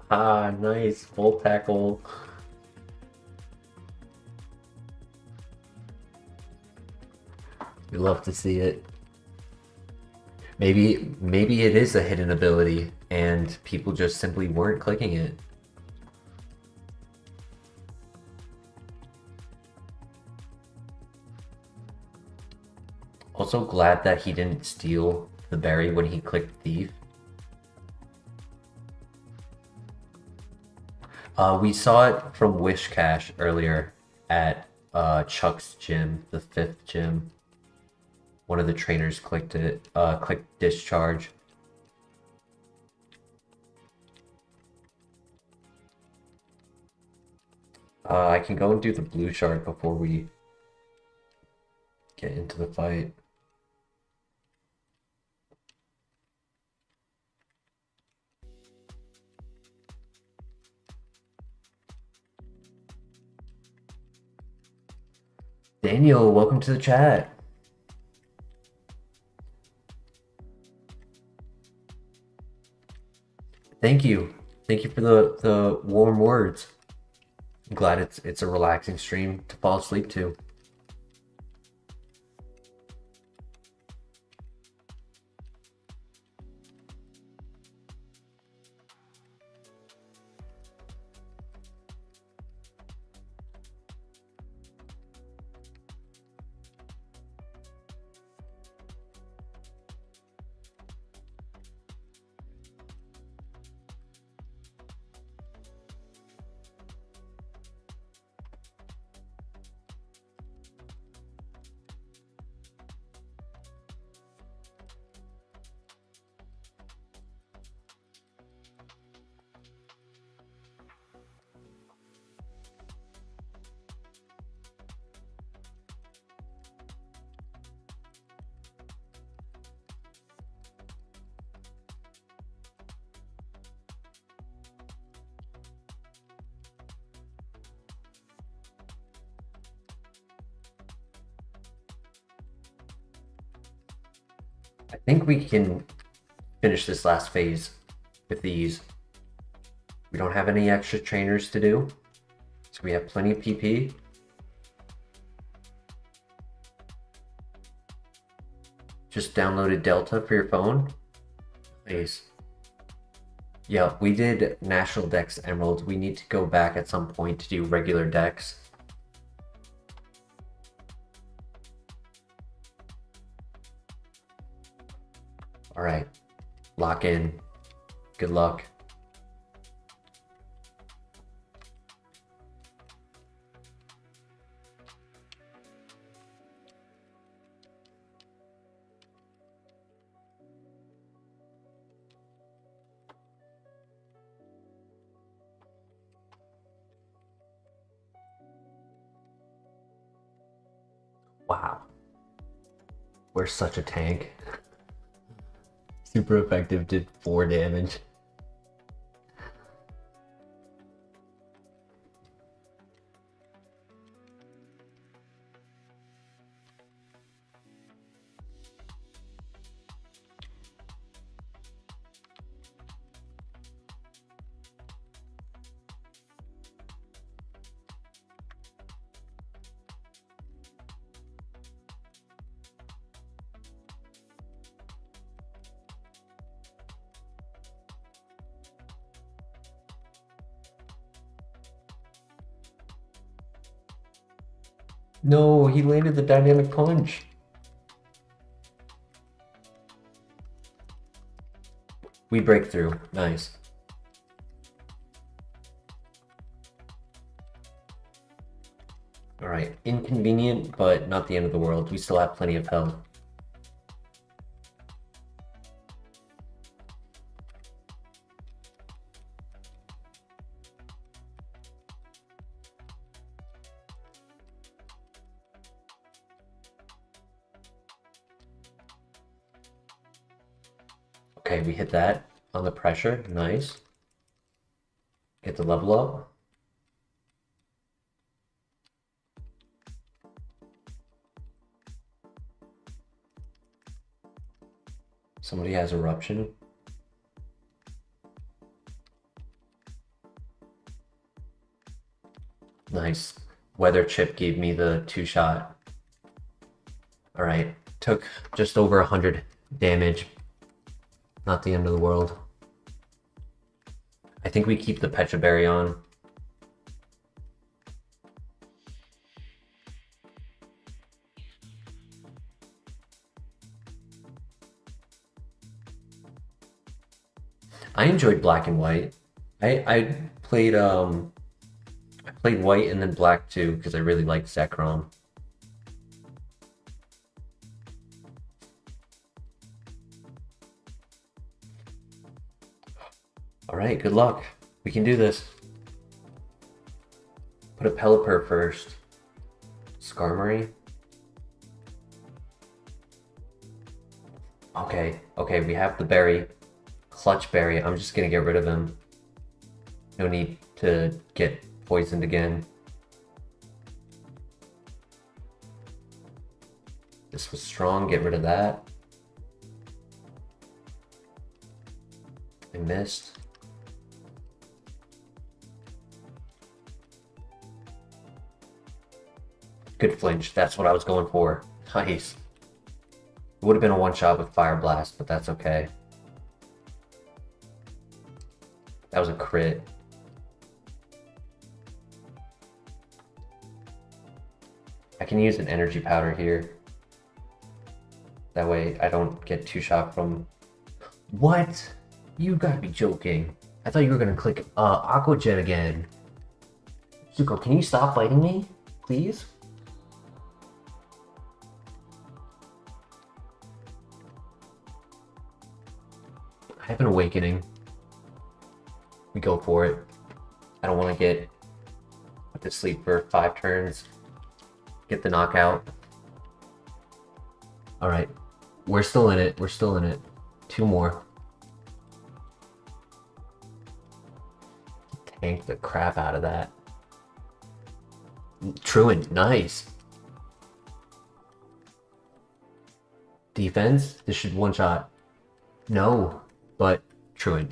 Ah, nice. Full tackle. We love to see it. Maybe it is a hidden ability and people just simply weren't clicking it. Also glad that he didn't steal the berry when he clicked thief. We saw it from Wish Cash earlier at Chuck's gym, the 5th gym. One of the trainers clicked it, clicked discharge. I can go and do the blue shard before we get into the fight. Daniel, welcome to the chat. Thank you. Thank you for the warm words. I'm glad it's a relaxing stream to fall asleep to. I think we can finish this last phase with these. We don't have any extra trainers to do, so we have plenty of PP. Just downloaded Delta for your phone. Nice. Yeah, we did National Dex Emeralds. We need to go back at some point to do regular Dex. All right, lock in. Good luck. Wow. We're such a tank. Super effective, did 4 damage. No, he landed the dynamic punch. We break through. Nice. All right, inconvenient, but not the end of the world. We still have plenty of health. Okay, we hit that on the pressure. Nice. Get the level up. Somebody has eruption. Nice. Weather chip gave me the 2-shot. All right, took just over 100 damage. Not the end of the world. I think we keep the Petra Berry on. I enjoyed black and white. I played white and then black too because I really liked Zekrom. All right, good luck. We can do this. Put a Pelipper first. Skarmory. Okay, we have the berry. Clutch berry. I'm just gonna get rid of him. No need to get poisoned again. This was strong, get rid of that. I missed. Good flinch, that's what I was going for. Nice. It would have been a one-shot with Fire Blast, but that's okay. That was a crit. I can use an energy powder here. That way I don't get 2-shot from... What? You gotta be joking. I thought you were gonna click Aqua Jet again. Zuko, can you stop fighting me? Please? I have an awakening. We go for it. I don't want to get put to sleep for 5 turns. Get the knockout. Alright. We're still in it. We're still in it. 2 more. Tank the crap out of that. Truant, nice. Defense? This should one-shot. No, but Truant.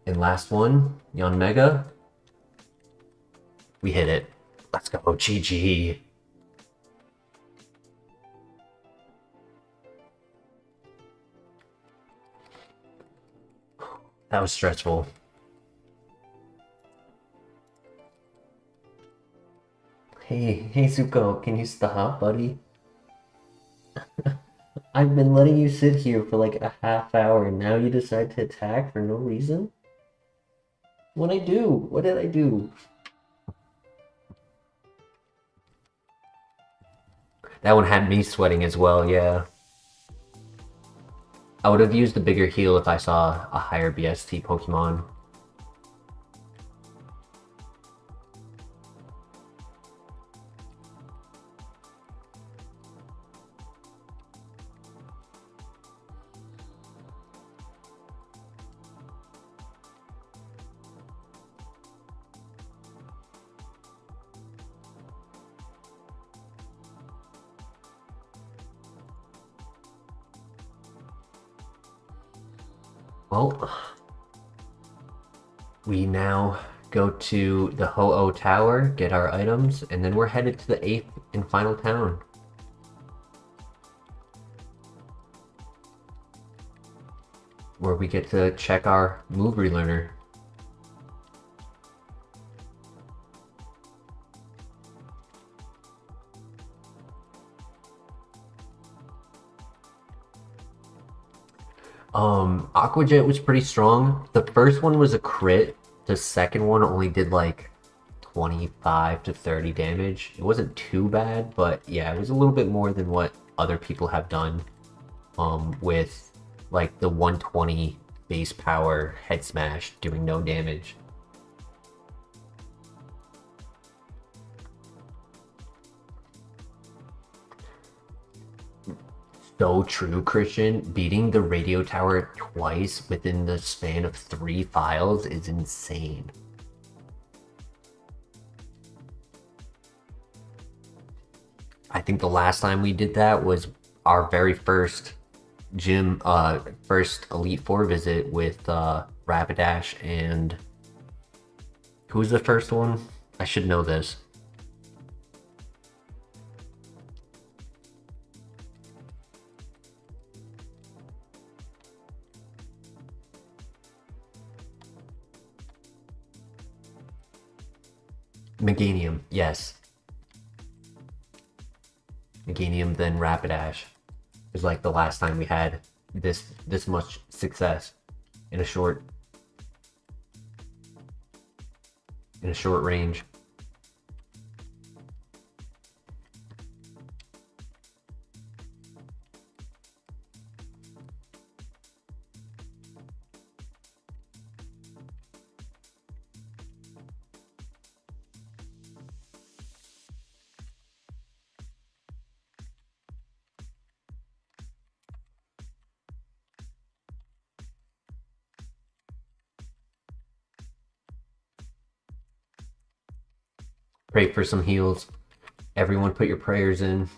And last one, Yon Mega. We hit it. Let's go, GG. That was stressful. Hey, Zuko, can you stop, buddy? I've been letting you sit here for like a half hour, and now you decide to attack for no reason? What'd I do? What did I do? That one had me sweating as well, yeah. I would have used the bigger heal if I saw a higher BST Pokemon. Well, we now go to the Ho-Oh Tower, get our items, and then we're headed to the 8th and final town. Where we get to check our move relearner. Aqua Jet was pretty strong. The first one was a crit. The second one only did like 25 to 30 damage. It wasn't too bad, but yeah, it was a little bit more than what other people have done with like the 120 base power head smash doing no damage. So true, Christian. Beating the radio tower twice within the span of 3 files is insane. I think the last time we did that was our very first first Elite Four visit with Rapidash and who was the first one? I should know this. Meganium, yes. Meganium, then Rapidash. It was like the last time we had this much success in a short range. Pray for some heals. Everyone put your prayers in.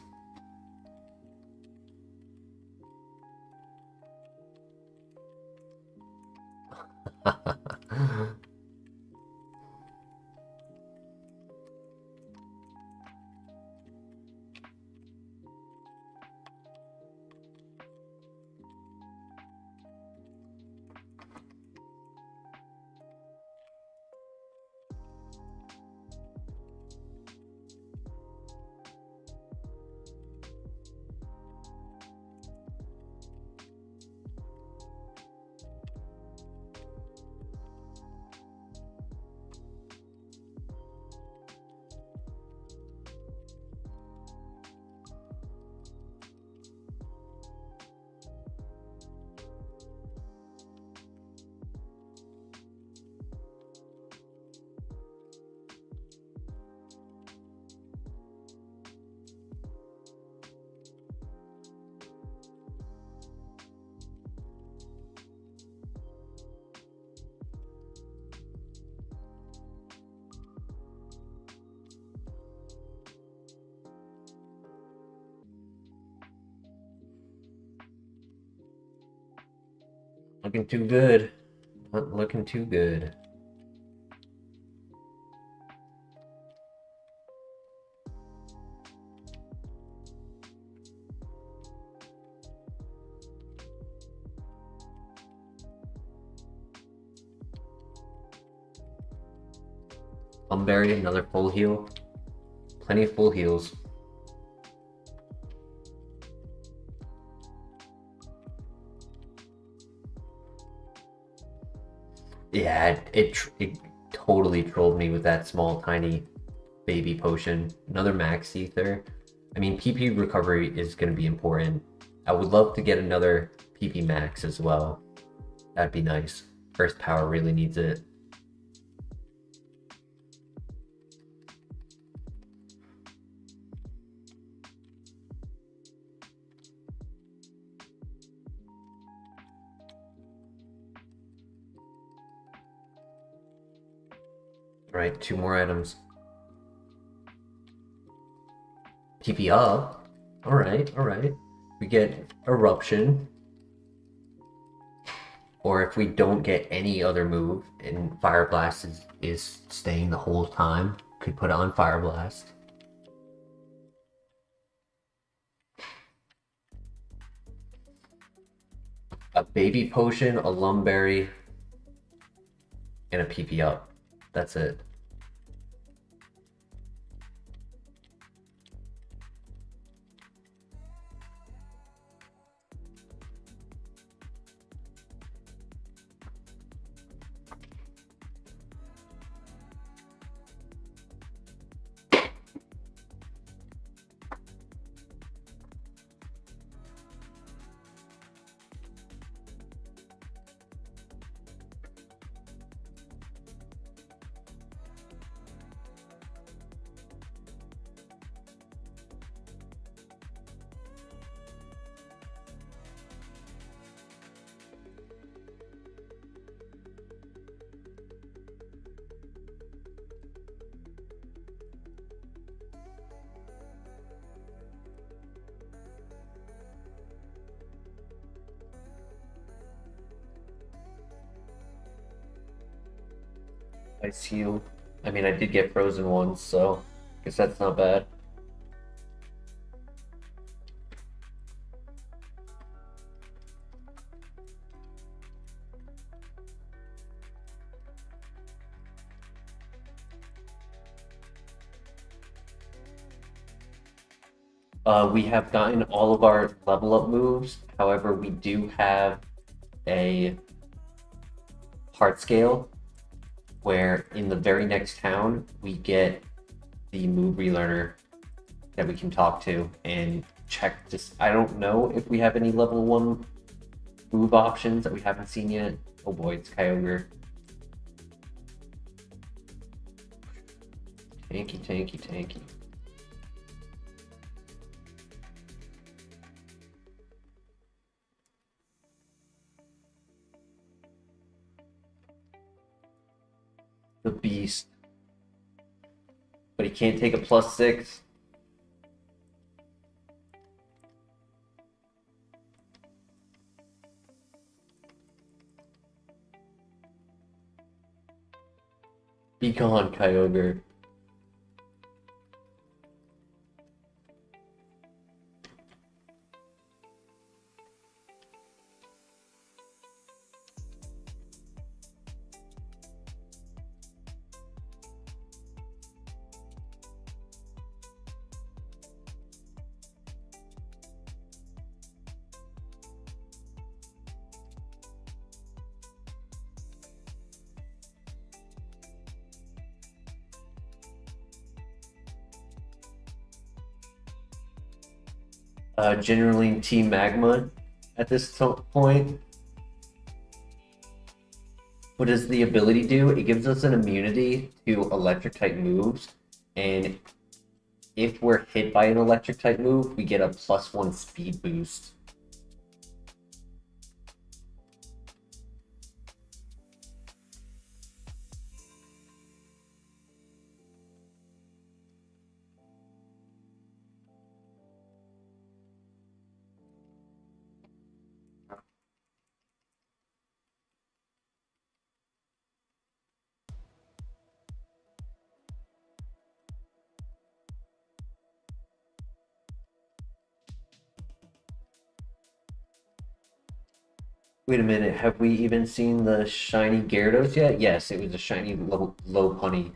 Looking too good. Not looking too good. Plumberry, another full heal. Plenty of full heals. Yeah, it totally trolled me with that small, tiny baby potion. Another max ether. I mean, PP recovery is going to be important. I would love to get another PP max as well. That'd be nice. Earth power really needs it. All right, 2 more items. PP up. All right, all right. We get eruption. Or if we don't get any other move and Fire Blast is staying the whole time, could put on Fire Blast. A baby potion, a lumberry, and a PP up. That's it. Ice heal. I mean, I did get frozen once, so I guess that's not bad. We have gotten all of our level up moves. However, we do have a heart scale where in the very next town we get the move relearner that we can talk to and check. Just I don't know if we have any level 1 move options that we haven't seen yet. Oh boy, it's Kyogre. Tanky, tanky, tanky. The beast. But he can't take a +6. Be gone, Kyogre. Generally Team Magma at this point. What does the ability do? It gives us an immunity to electric type moves, and if we're hit by an electric type move, we get a +1 speed boost. Wait a minute, have we even seen the shiny Gyarados yet? Yes, it was a shiny low punny.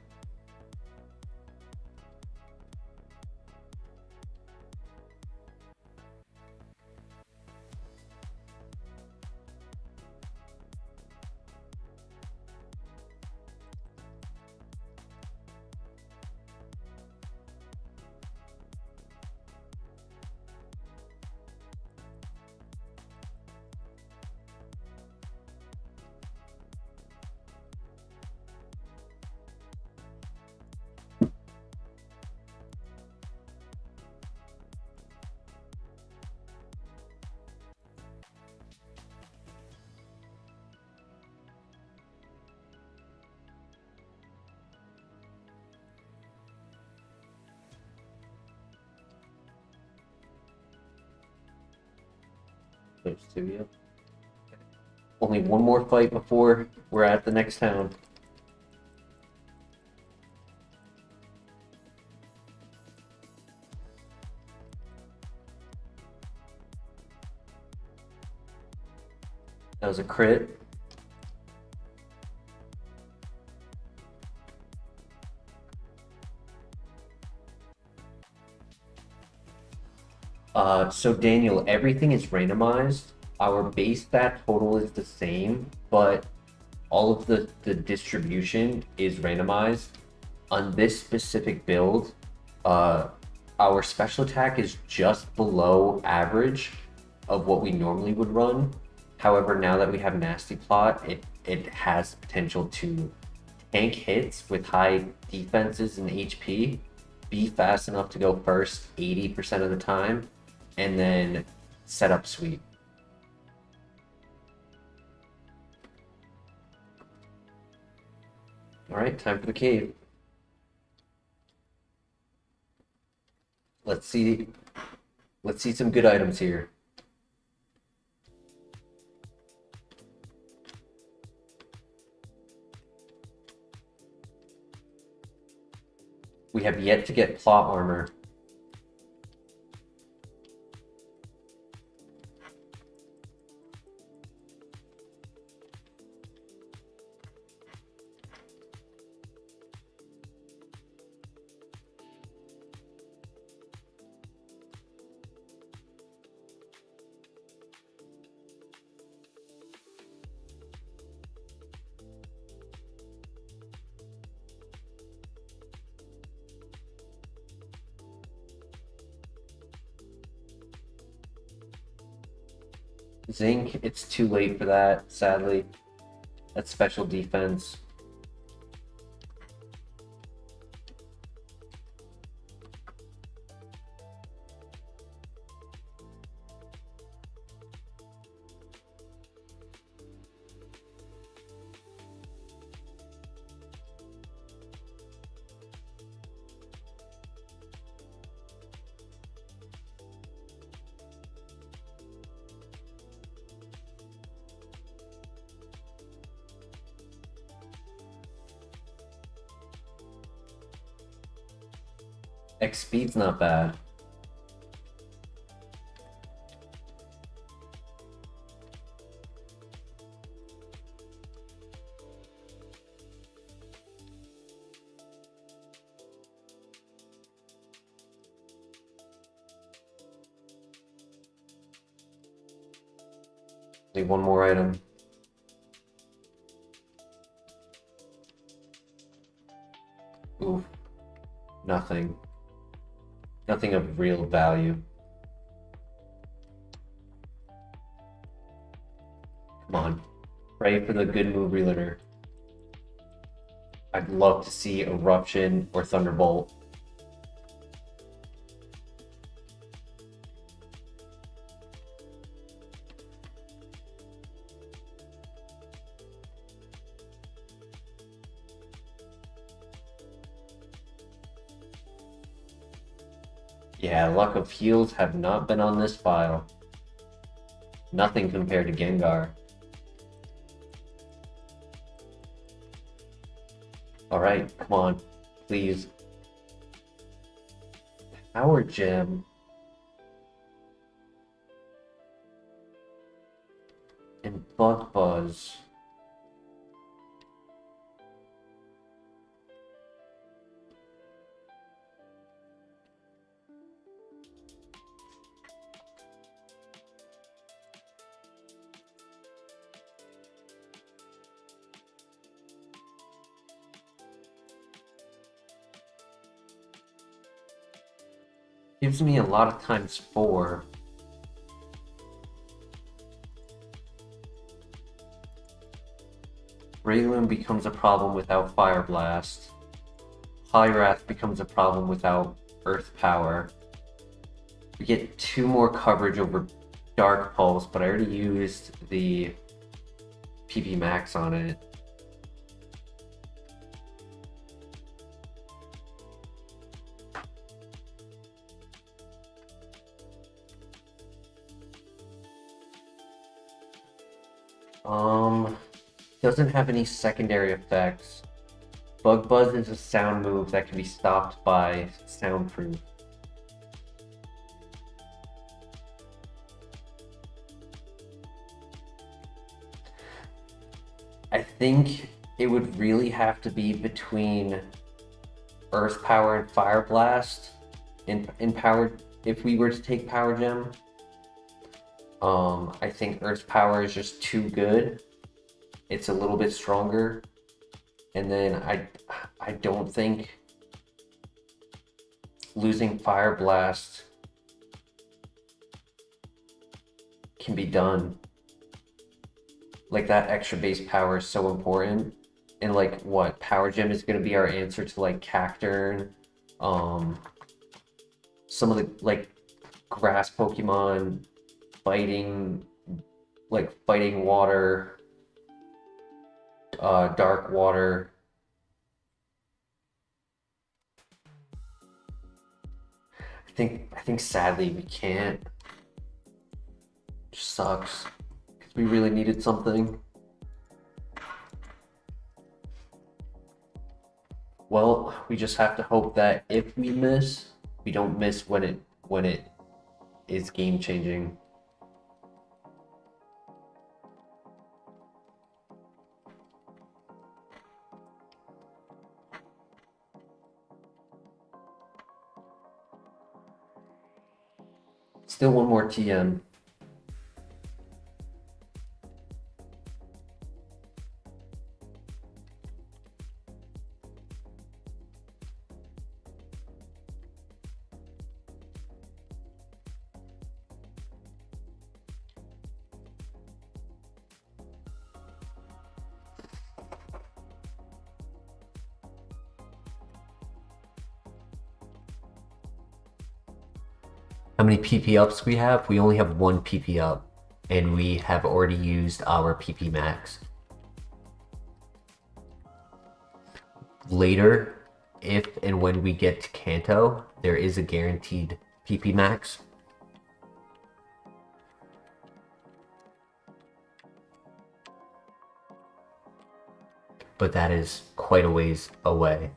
There's two, yep. Only one more fight before we're at the next town. That was a crit. So Daniel, everything is randomized. Our base stat total is the same, but all of the distribution is randomized. On this specific build, our special attack is just below average of what we normally would run. However, now that we have Nasty Plot, it has potential to tank hits with high defenses and HP, be fast enough to go first 80% of the time, and then set up sweep. All right, time for the cave. Let's see some good items here. We have yet to get plot armor. Zinc, it's too late for that, sadly. That's special defense. X speed's not bad. Need one more item. Oof. Nothing. Nothing of real value. Come on. Pray for the good move realtor. I'd love to see Eruption or Thunderbolt. Yeah, luck of heals have not been on this file. Nothing compared to Gengar. Alright, come on. Please. Power Gem. And bug buzz. Gives me a lot of times 4. Raylan becomes a problem without Fire Blast. Wrath becomes a problem without Earth Power. We get 2 more coverage over Dark Pulse, but I already used the PP Max on it. Doesn't have any secondary effects. Bug Buzz is a sound move that can be stopped by Soundproof. I think it would really have to be between Earth Power and Fire Blast in power if we were to take Power Gem. I think Earth Power is just too good. It's a little bit stronger. And then I don't think losing Fire Blast can be done. Like, that extra base power is so important. And like, what, Power Gem is going to be our answer to like Cacturn, some of the like grass Pokemon fighting water, dark water. I think sadly we can't. Just sucks. Because we really needed something. Well, we just have to hope that if we miss, we don't miss when it is game changing. Still one more TM. How many PP ups we have? We only have 1 PP up, and we have already used our PP max. Later, if and when we get to Kanto, there is a guaranteed PP max. But that is quite a ways away.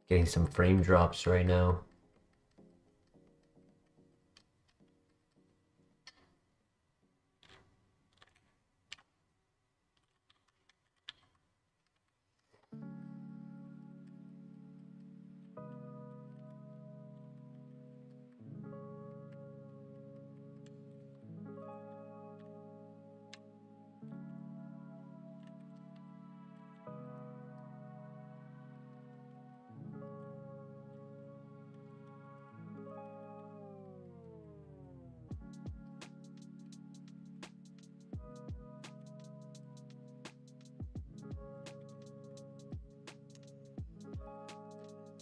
Getting some frame drops right now.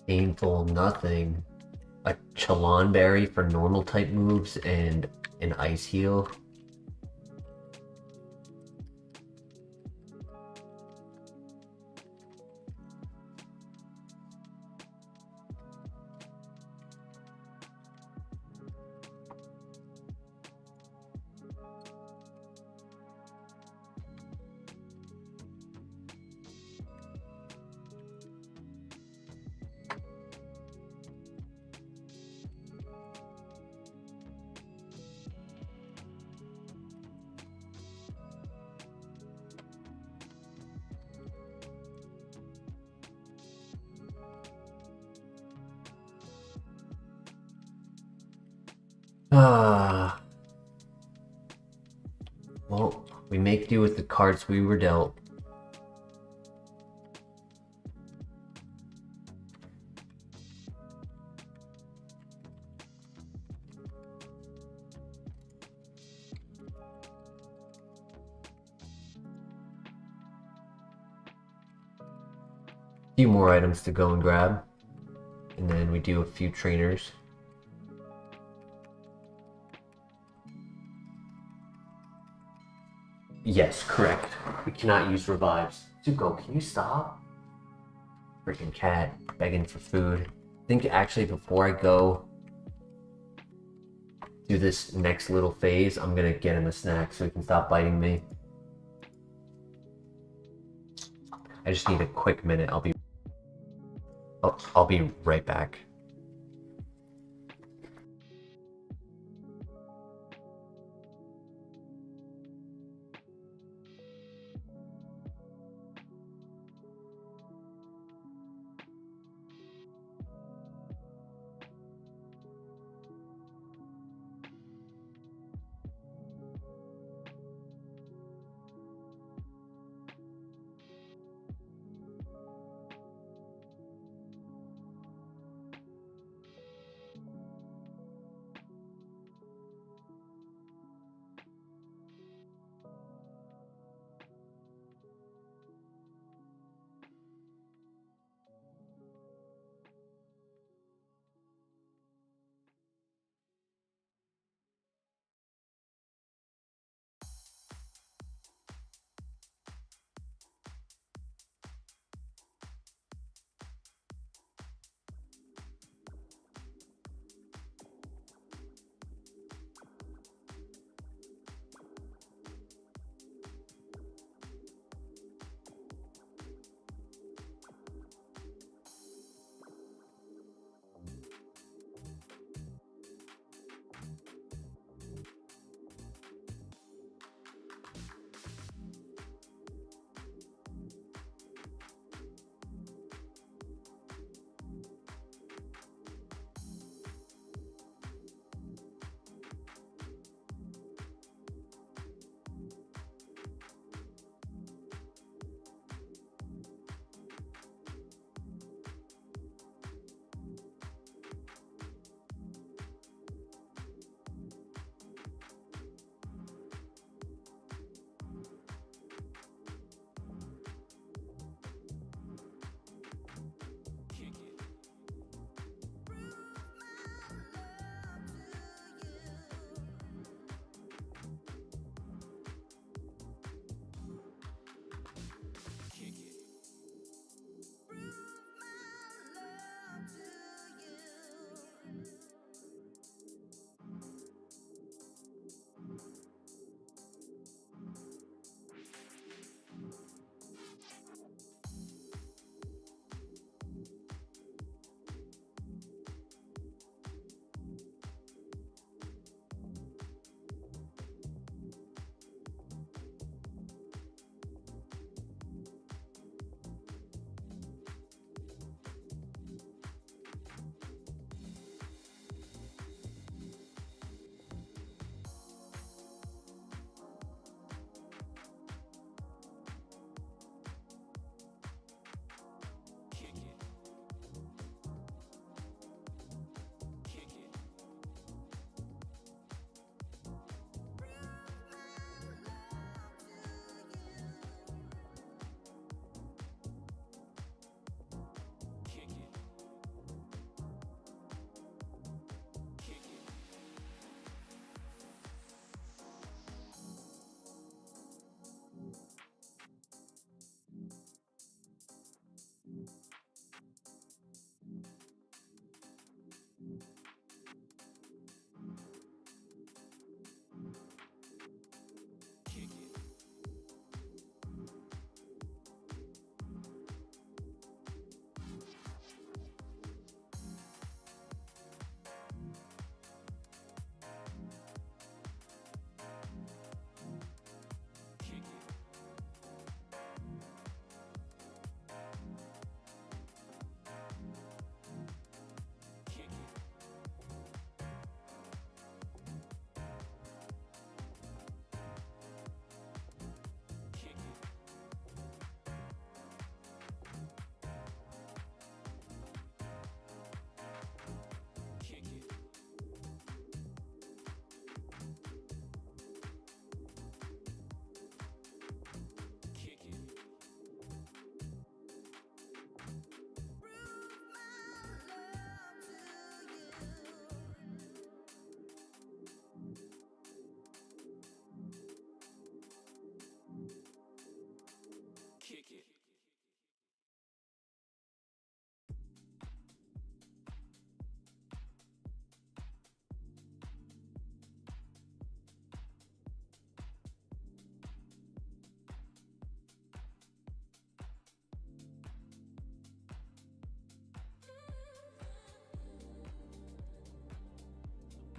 Painful, nothing. A Chalon Berry for normal type moves and an Ice Heal. Ah, well, we make do with the cards we were dealt. Few more items to go and grab, and then we do a few trainers. Yes, correct. We cannot use revives. Zuko, can you stop? Freaking cat begging for food. I think actually before I go do this next little phase, I'm gonna get him a snack so he can stop biting me. I just need a quick minute. I'll be right back.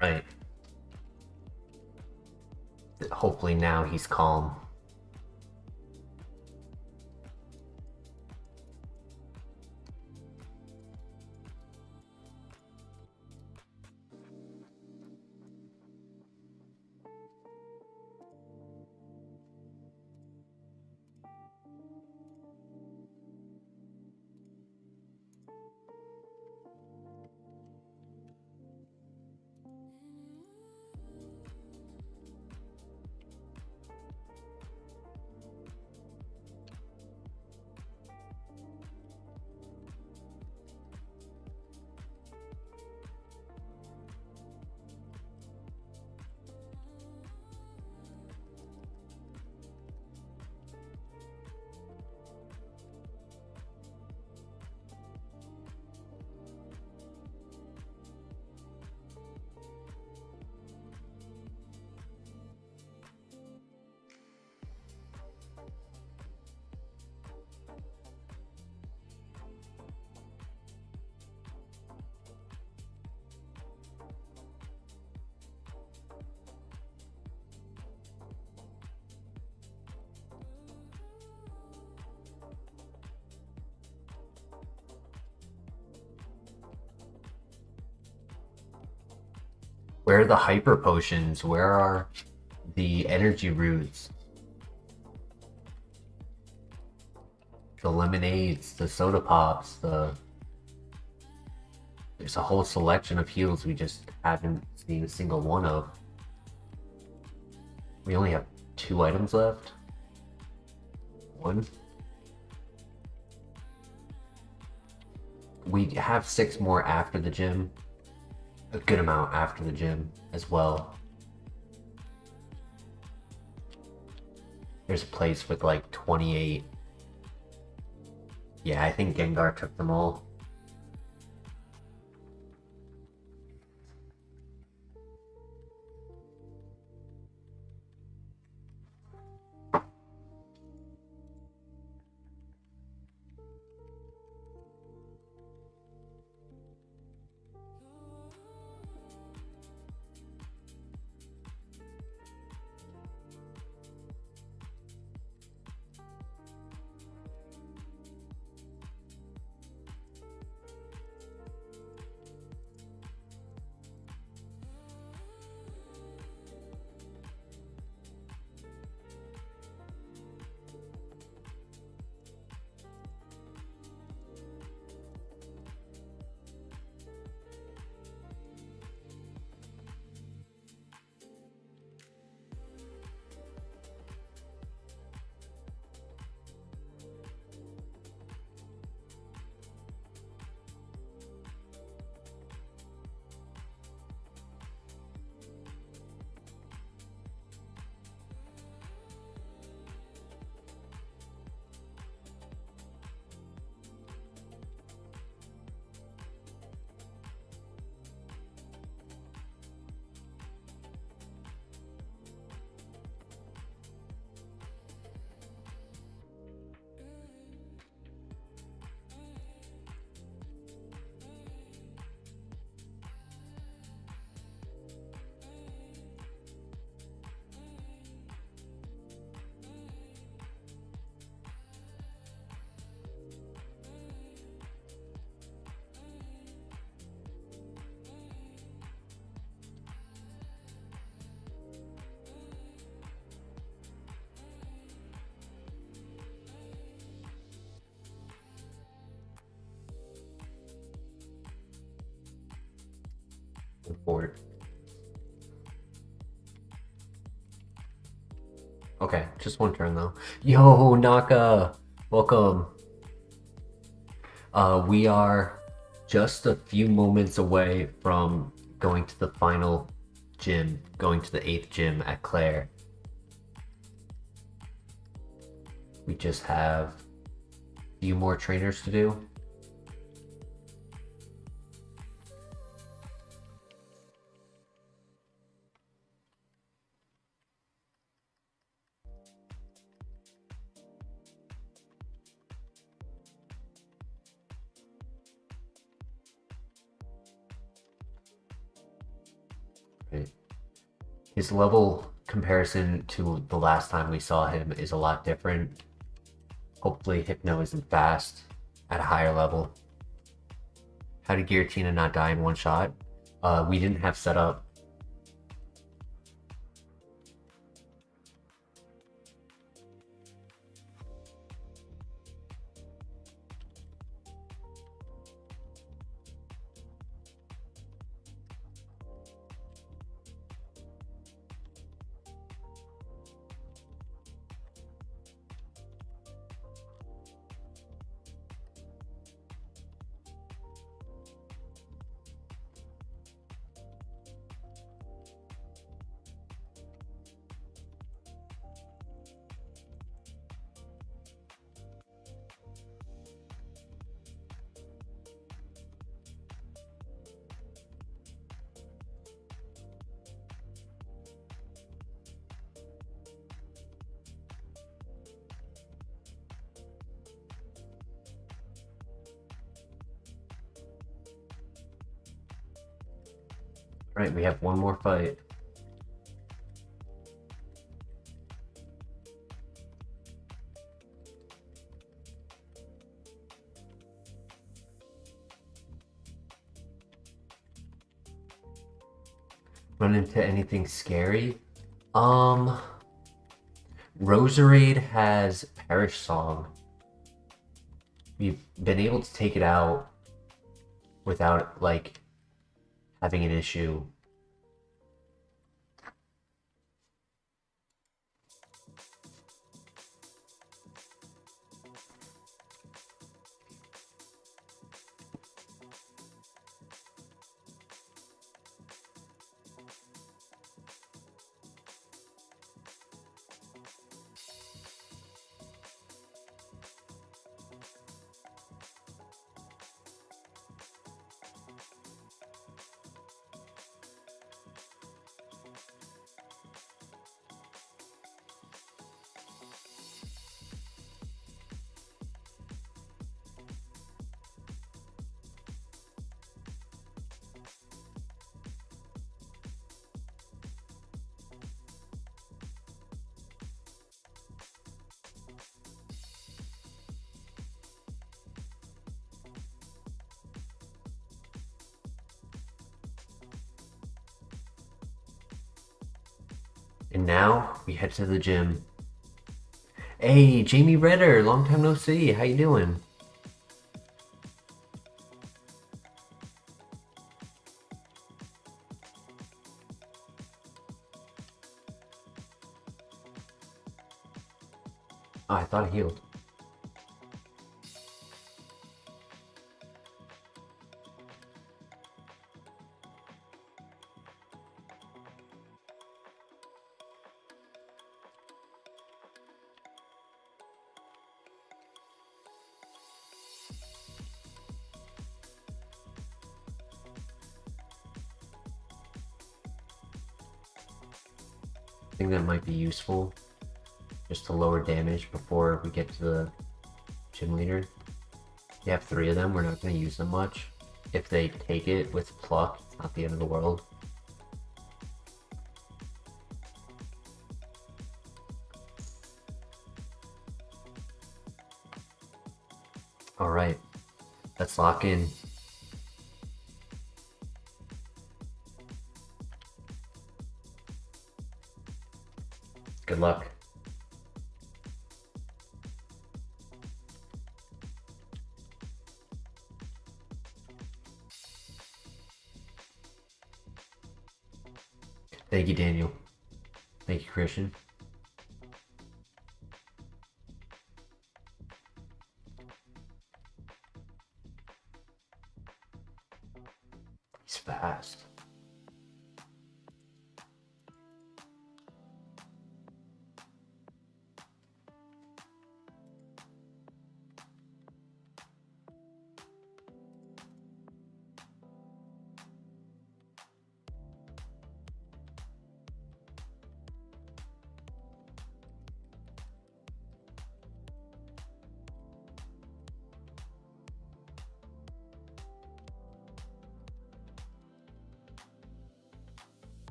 Right. Hopefully now he's calm. Where are the hyper potions? Where are the energy roots? The lemonades, the soda pops, there's a whole selection of heals we just haven't seen a single one of. We only have 2 items left. 1. We have 6 more after the gym. A good amount after the gym as well. There's a place with like 28. Yeah, I think Gengar took them all. Forward. Okay, just one turn though. Yo, Naka! Welcome. We are just a few moments away from going to the final gym, going to the 8th gym at Claire. We just have a few more trainers to do. Right. His level comparison to the last time we saw him is a lot different. Hopefully Hypno isn't fast at a higher level. How did Giratina not die in one shot? We didn't have setup. Right, we have one more fight. Run into anything scary? Roserade has Perish Song. We've been able to take it out without, like, having an issue. And now we head to the gym. Hey, Jamie Redder, long time no see. How you doing? Oh, I thought I healed. I think that might be useful just to lower damage before we get to the gym leader. You have 3 of them, we're not going to use them much. If they take it with pluck, it's not the end of the world. Alright, let's lock in. Good luck. Thank you, Daniel. Thank you, Christian. He's fast.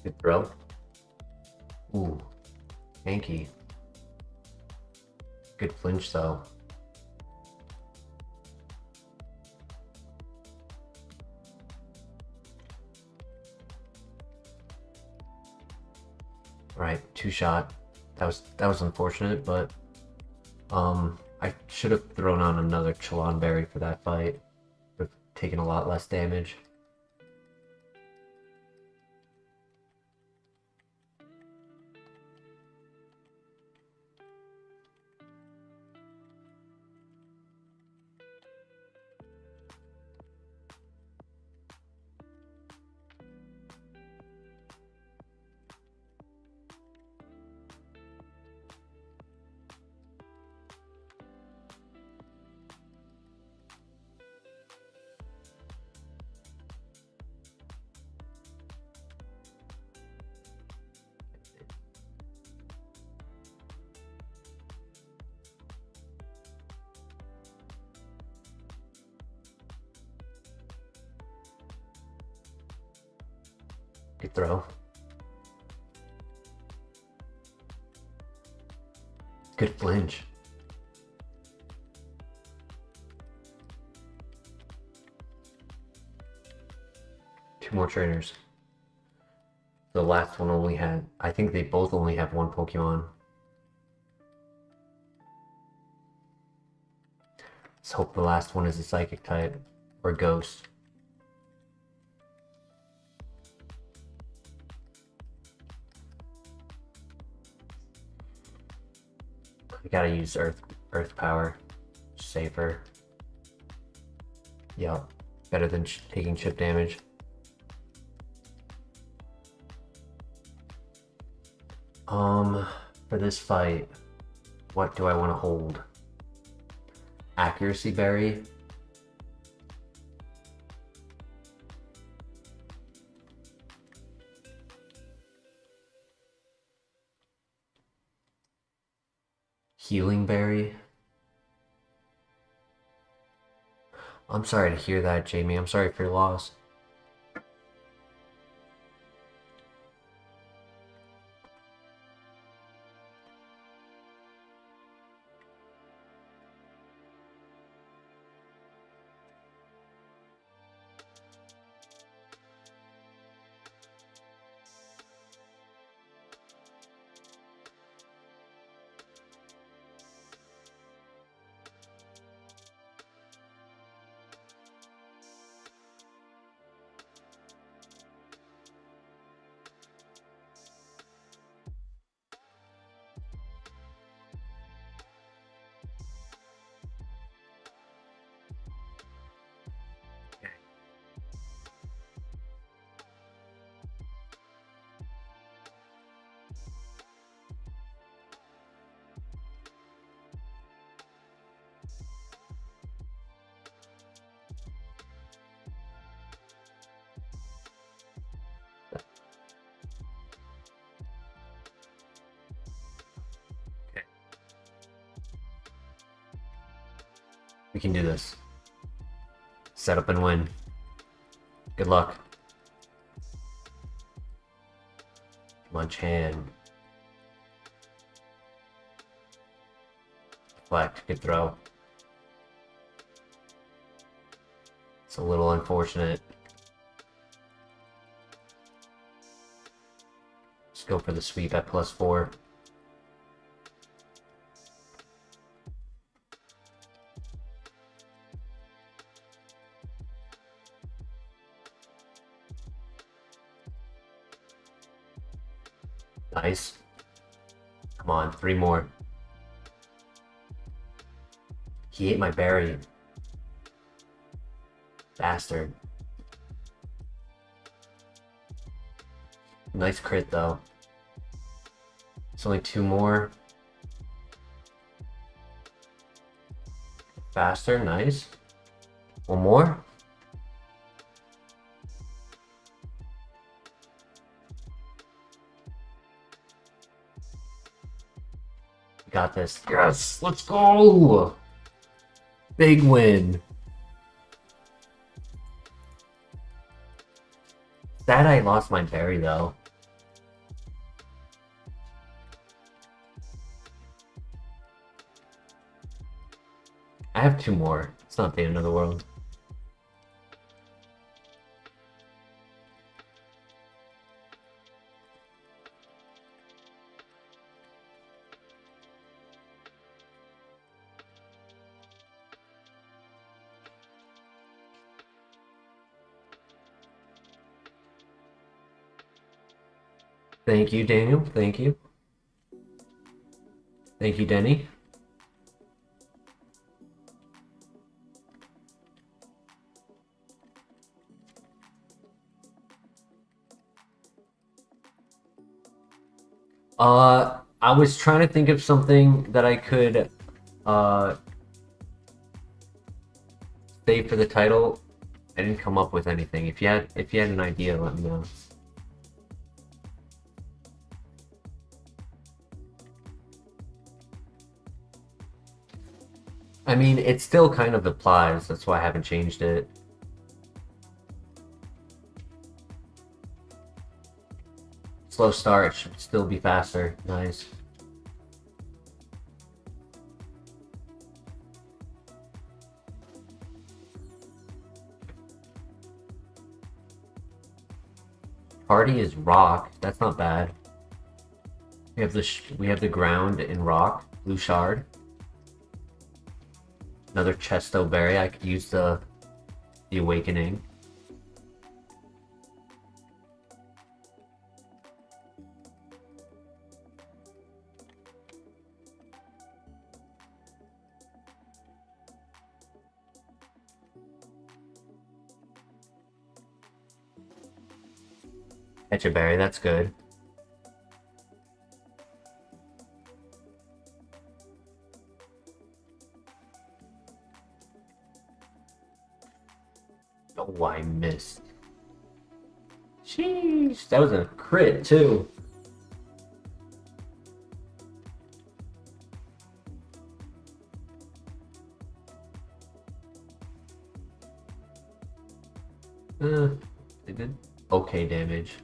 Good throw. Ooh, Yankee. Good flinch though. Right, two shot. That was unfortunate, but I should have thrown on another Chalon Berry for that fight. Would have taken a lot less damage. Good throw. Good flinch. Two more trainers. The last one only had, I think they both only have one Pokemon. Let's hope the last one is a Psychic type or Ghost. We gotta use Earth power. Safer. Yep. Better than taking chip damage. For this fight, what do I want to hold? Accuracy Berry. Healing Berry. I'm sorry to hear that, Jamie. I'm sorry for your loss. We can do this. Set up and win. Good luck. Lunch hand. Deflect. Good throw. It's a little unfortunate. Let's go for the sweep at +4. Nice. Come on, 3 more. He ate my berry. Bastard. Nice crit though. It's only 2 more. Faster, nice. 1 more. Got this. Yes, let's go. Big win. Sad I lost my berry though. have 2 more. It's not the end of the world. Thank you, Daniel. Thank you. Thank you, Denny. I was trying to think of something that I could save for the title. I didn't come up with anything. If you had an idea, let me know. I mean, it still kind of applies. That's why I haven't changed it. Slow start should still be faster. Nice. Party is rock. That's not bad. We have the ground in rock. Blue shard. Another Chesto berry. I could use the awakening. Catch a berry, that's good. Oh, I missed. Sheesh, that was a crit too. They did okay damage.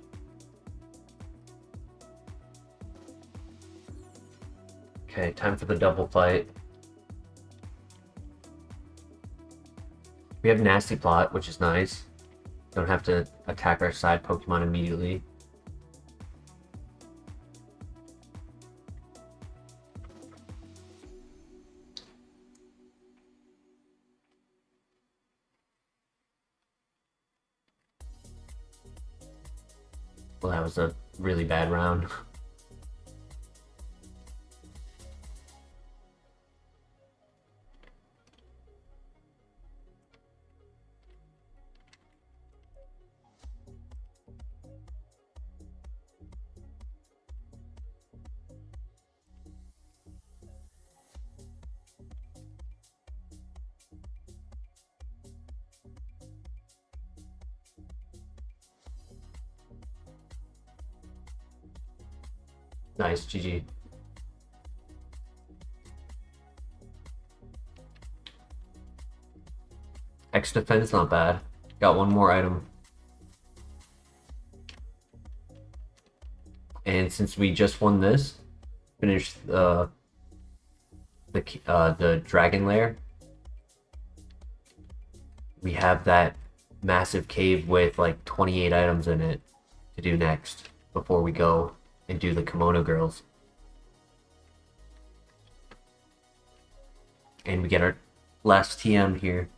Okay, time for the double fight. We have Nasty Plot, which is nice. Don't have to attack our side Pokemon immediately. Well, that was a really bad round. Nice, GG. X defense, not bad. Got one more item. And since we just won this, finished the dragon lair, we have that massive cave with like 28 items in it to do next before we go and do the kimono girls. And we get our last TM here.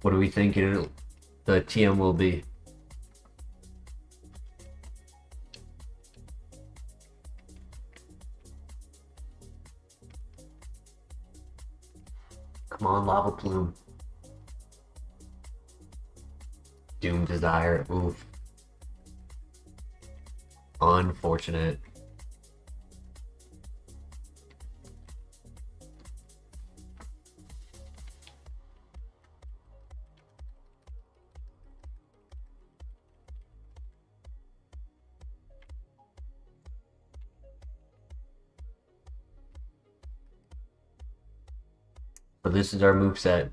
What do we think the TM will be? Come on, Lava Plume. Doom Desire. Oof. Unfortunate. So this is our moveset.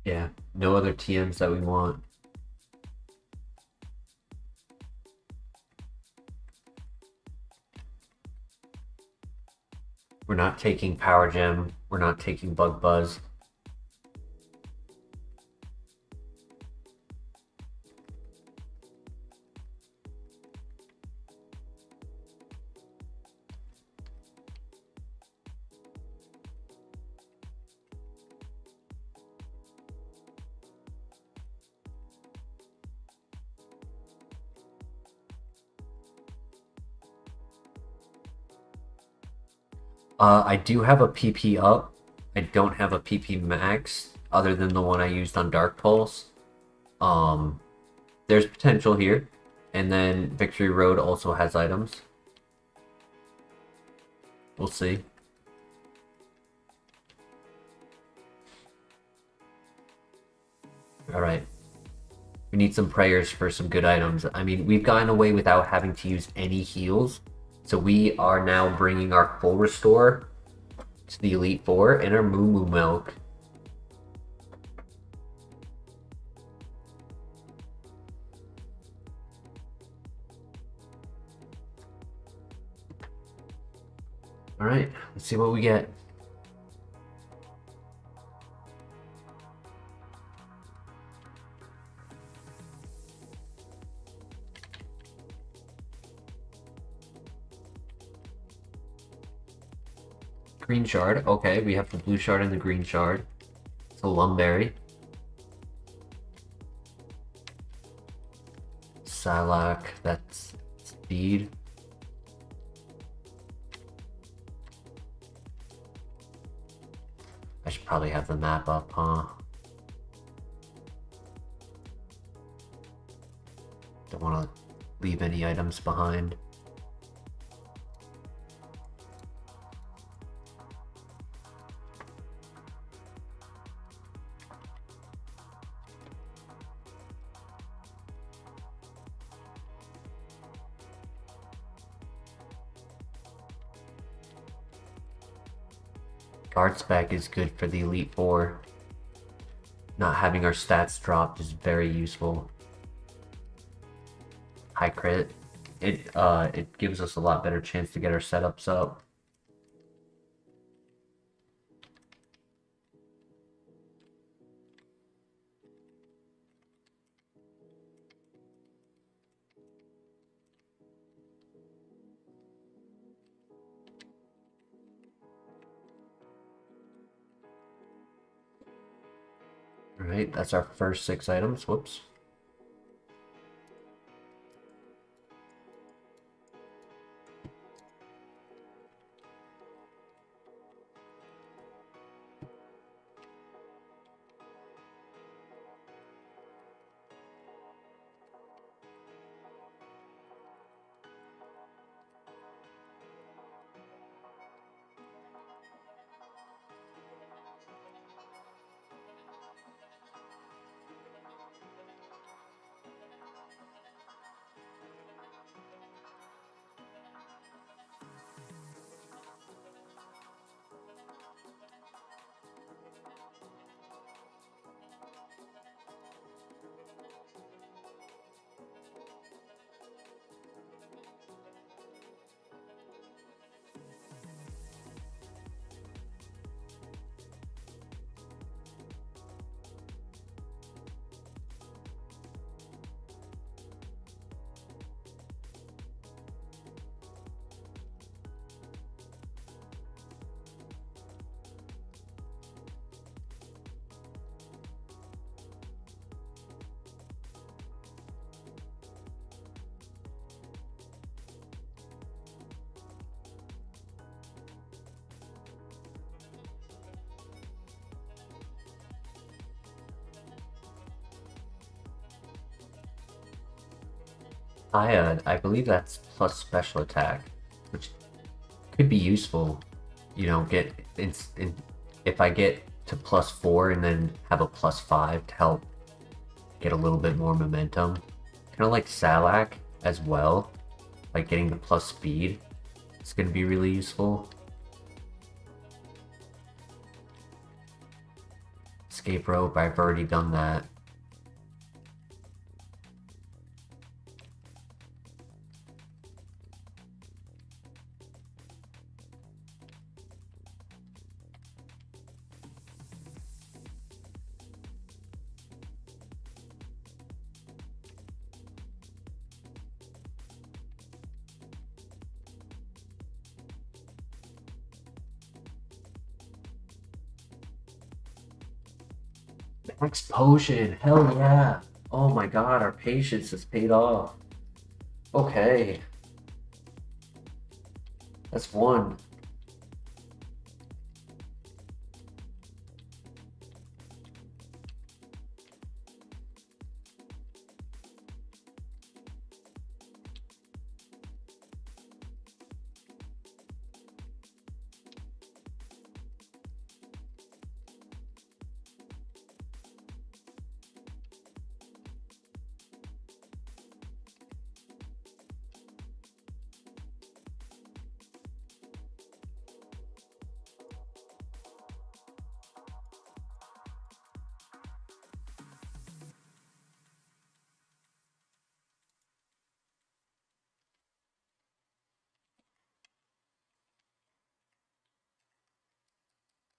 Yeah, no other TMs that we want. We're not taking Power Gem. We're not taking Bug Buzz. I do have a PP up. I don't have a PP max other than the one I used on Dark Pulse. There's potential here. And then Victory Road also has items. We'll see. Alright. We need some prayers for some good items. I mean, we've gotten away without having to use any heals. So we are now bringing our full restore to the Elite Four and our Moo Moo Milk. Alright, let's see what we get. Green shard. Okay, we have the blue shard and the green shard. It's a Lumberry. Psylocke, that's speed. I should probably have the map up, huh? Don't want to leave any items behind. Guard spec is good for the Elite Four. Not having our stats dropped is very useful. High crit. It gives us a lot better chance to get our setups up. Alright, that's our first 6 items. Whoops. I believe that's plus special attack, which could be useful. You know, if I get to +4 and then have a +5 to help get a little bit more momentum. Kind of like Salak as well, like getting the plus speed. It's going to be really useful. Escape rope, I've already done that. Max potion, hell yeah! Oh my god, our patience has paid off. Okay. That's one.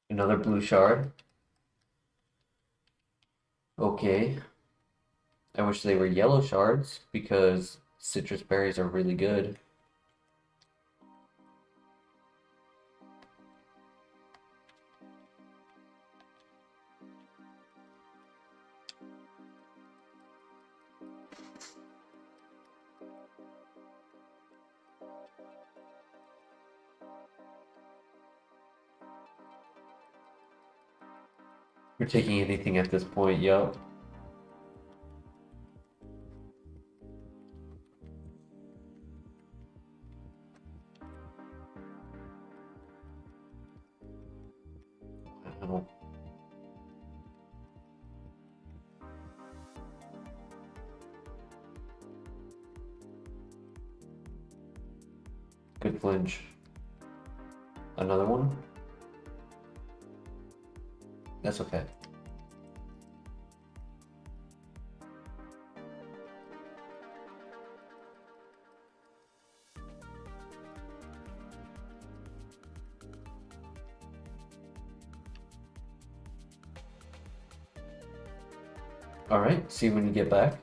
Another blue shard. Okay. I wish they were yellow shards because citrus berries are really good. We're taking anything at this point, yup. Oh, good flinch. Another one? That's okay. Alright, see you when you get back.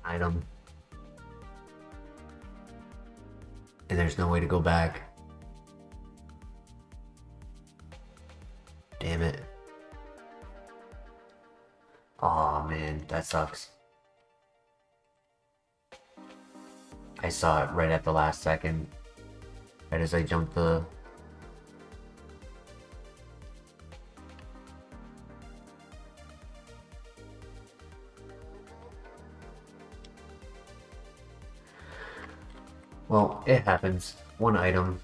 Item. And there's no way to go back. Damn it. Aw, man, that sucks. I saw it right at the last second. Right as I jumped the... Well, it happens. One item.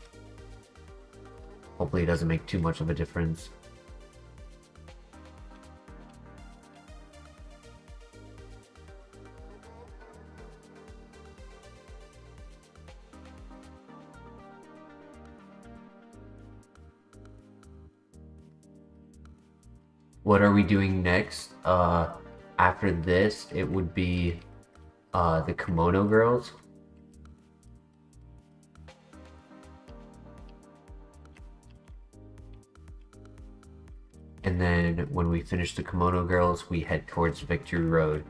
Hopefully it doesn't make too much of a difference. What are we doing next? After this, it would be the Kimono Girls. And then when we finish the Kimono Girls, we head towards Victory Road.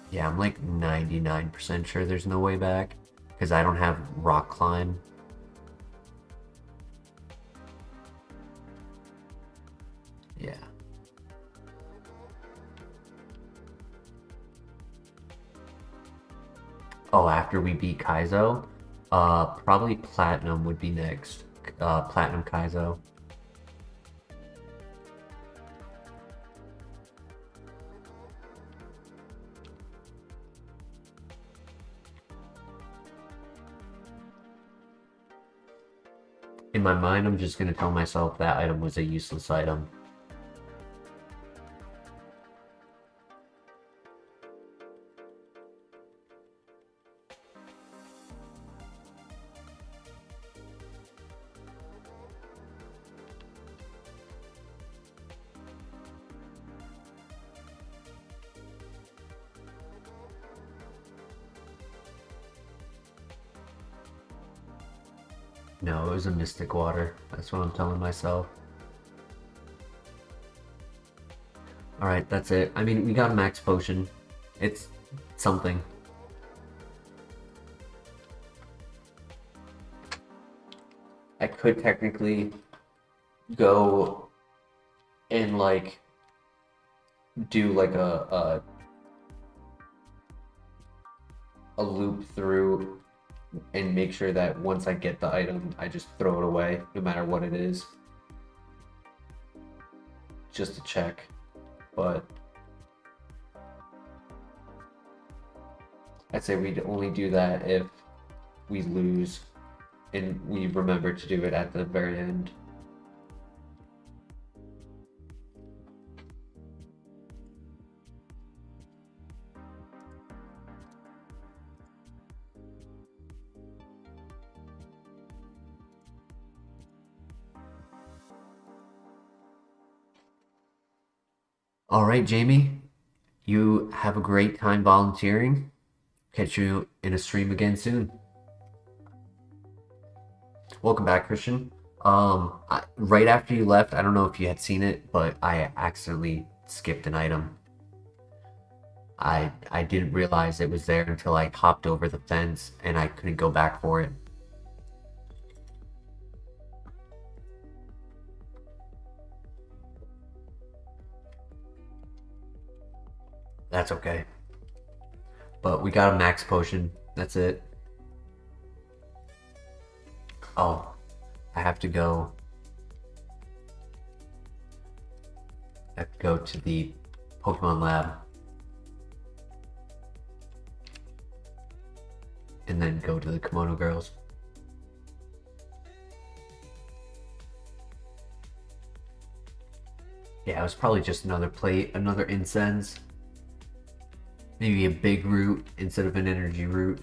Yeah, I'm like 99% sure there's no way back because I don't have rock climb. Yeah. Oh, after we beat Kaizo, probably Platinum would be next. Platinum Kaizo. In my mind, I'm just gonna tell myself that item was a useless item. No, it was a Mystic Water. That's what I'm telling myself. Alright, that's it. I mean, we got a Max Potion. It's something. I could technically go and like do like a loop through and make sure that once I get the item, I just throw it away, no matter what it is. Just to check. But I'd say we'd only do that if we lose and we remember to do it at the very end. All right, Jamie, you have a great time volunteering. Catch you in a stream again soon. Welcome back, Christian. Right after you left, I don't know if you had seen it, but I accidentally skipped an item. I didn't realize it was there until I hopped over the fence and I couldn't go back for it. That's okay. But we got a max potion. That's it. Oh, I have to go. I have to go to the Pokemon lab. And then go to the Kimono Girls. Yeah, it was probably just another plate, another incense. Maybe a big root instead of an energy root.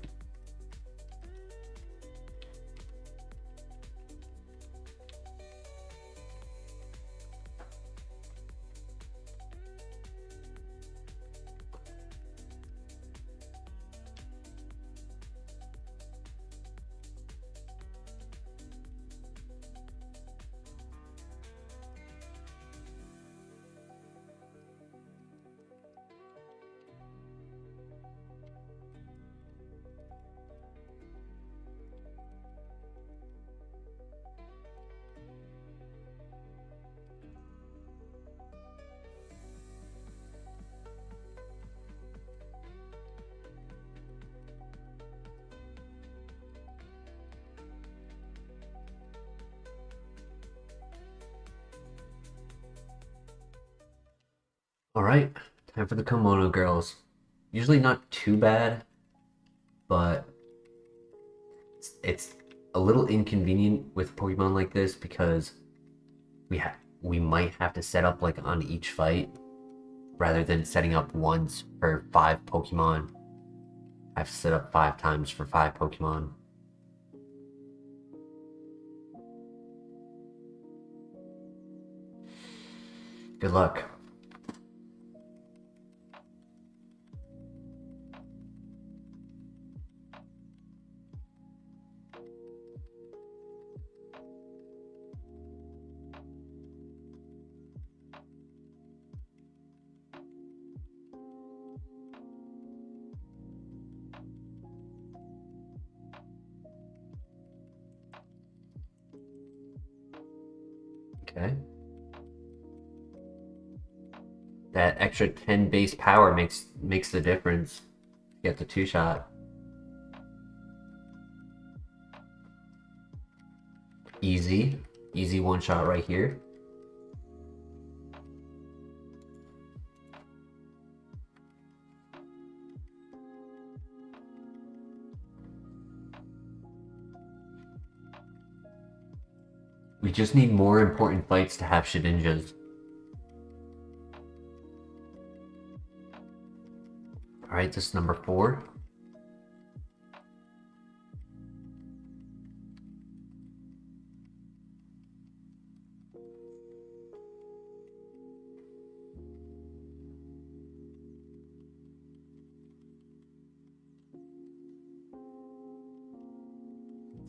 Alright, time for the Kimono Girls. Usually not too bad, but it's a little inconvenient with Pokemon like this because we might have to set up like on each fight rather than setting up once for 5 Pokemon. I have to set up 5 times for 5 Pokemon. Good luck. Okay. That extra 10 base power makes the difference. Get the 2-shot. Easy 1-shot right here. We just need more important fights to have Shedinjas. Alright, this is number 4.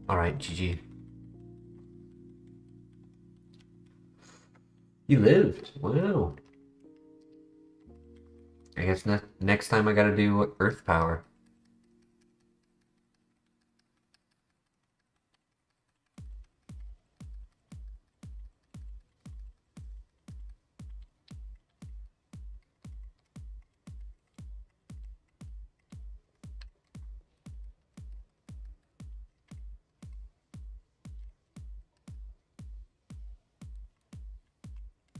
Alright, GG. You lived. Wow. I guess next time I gotta do Earth Power.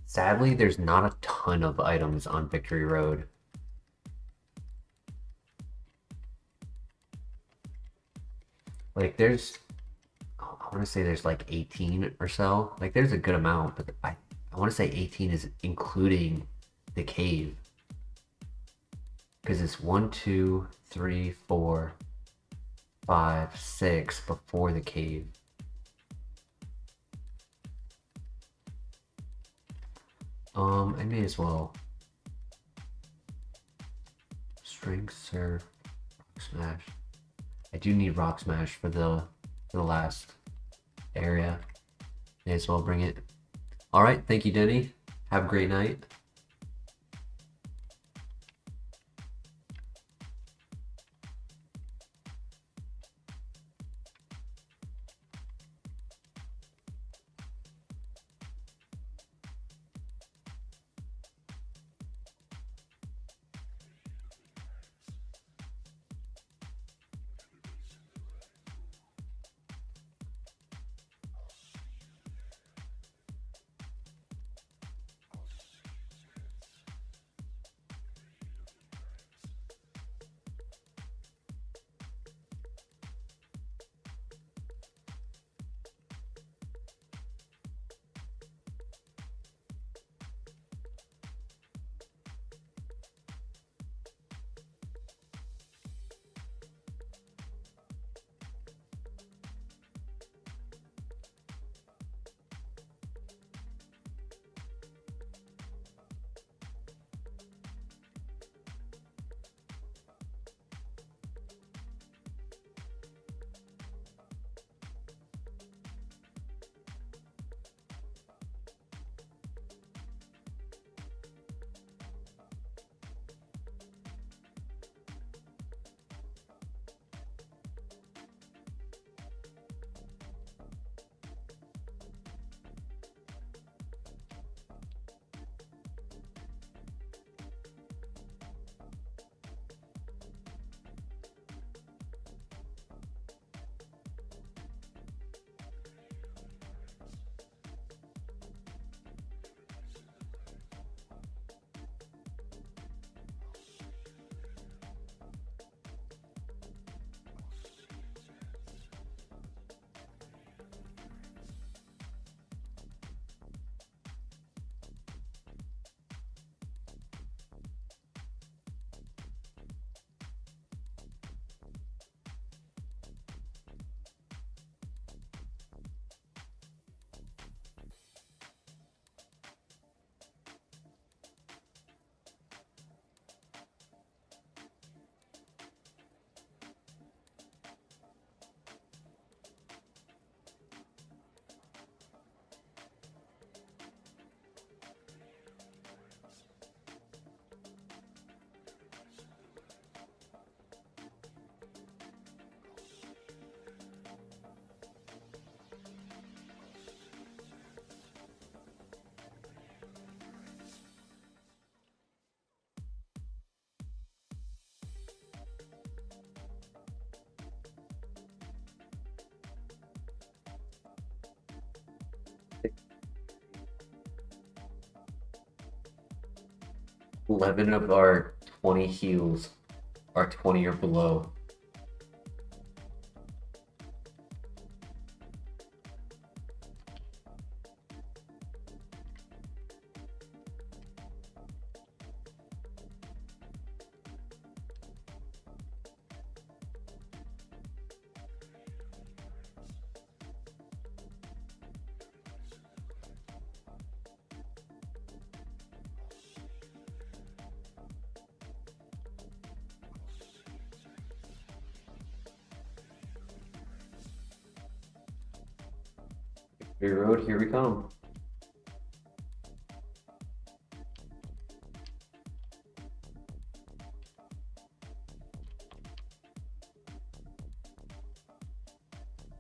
Sadly, there's not a ton of items on Victory Road. Like there's, oh, I want to say there's like 18 or so. Like there's a good amount, but I want to say 18 is including the cave. Because it's 1, 2, 3, 4, 5, 6 before the cave. I may as well. Strength, Surf, Rock Smash. I do need Rock Smash for the last area. May as well bring it. Alright, thank you, Denny. Have a great night. 11 of our 20 heals are 20 or below. Free road, here we come.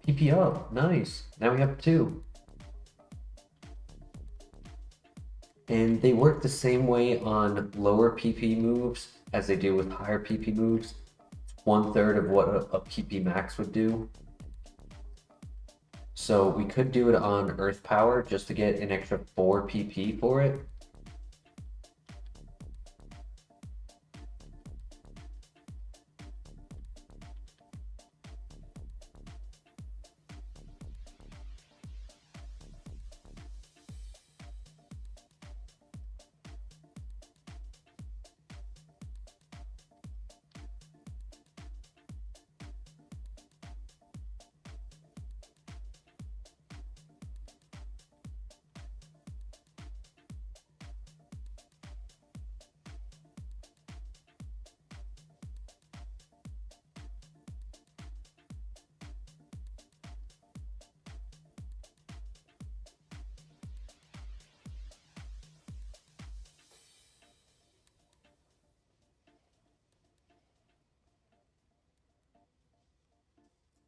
PP up, nice. Now we have 2. And they work the same way on lower PP moves as they do with higher PP moves. 1/3 of what a PP max would do. So we could do it on Earth Power just to get an extra 4 PP for it.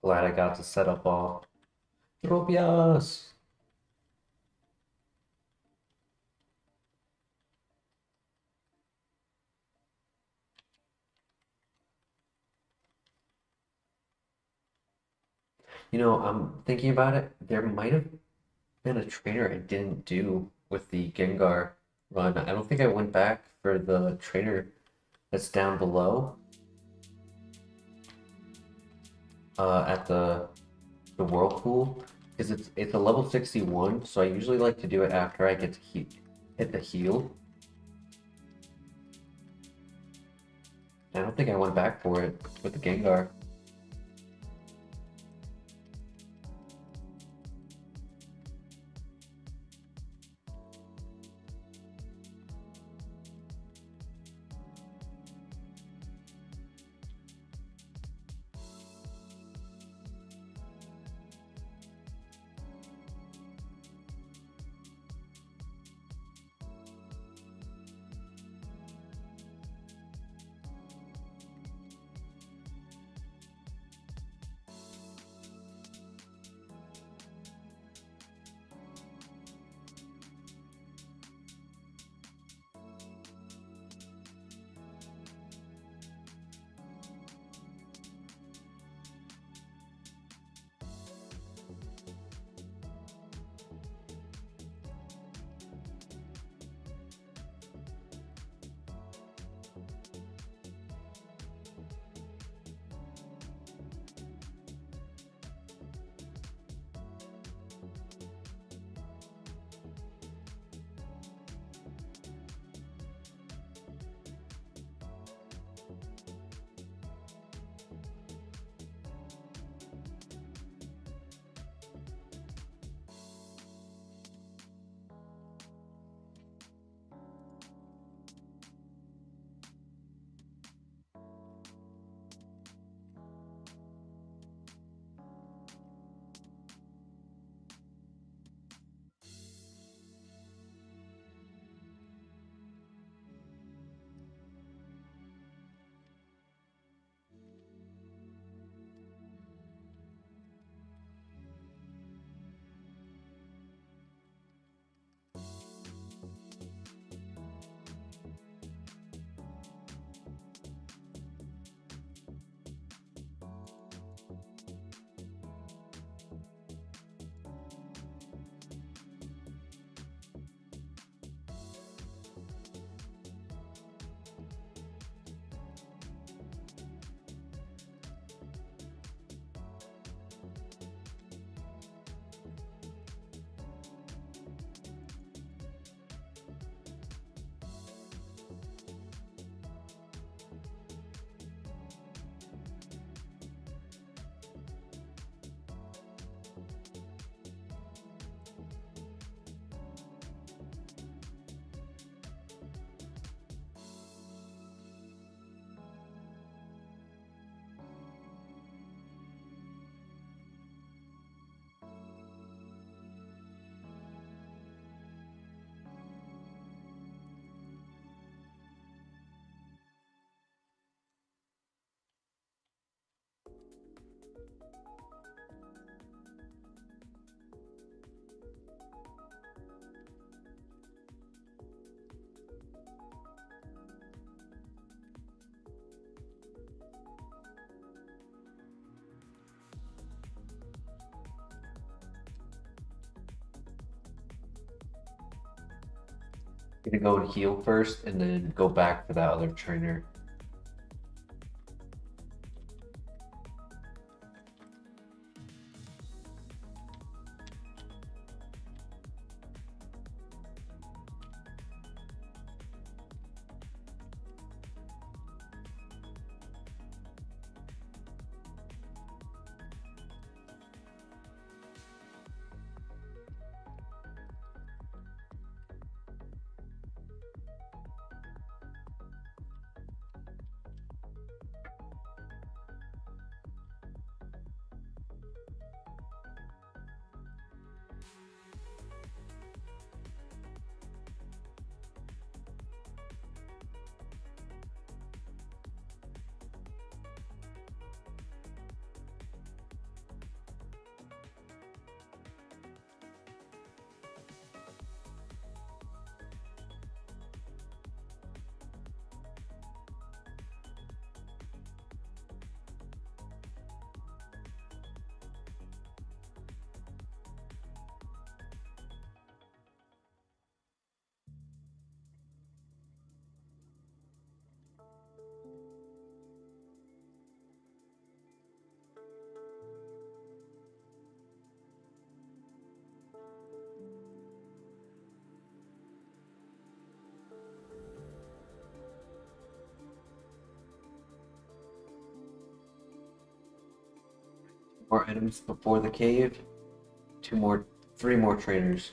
Glad I got to set up all. Tropius! You know, I'm thinking about it. There might have been a trainer I didn't do with the Gengar run. I don't think I went back for the trainer that's down below at the Whirlpool because it's a level 61, so I usually like to do it after I get to hit the heal. I don't think I went back for it with the Gengar. Gonna go and heal first and then go back for that other trainer. More items before the cave. Three more trainers.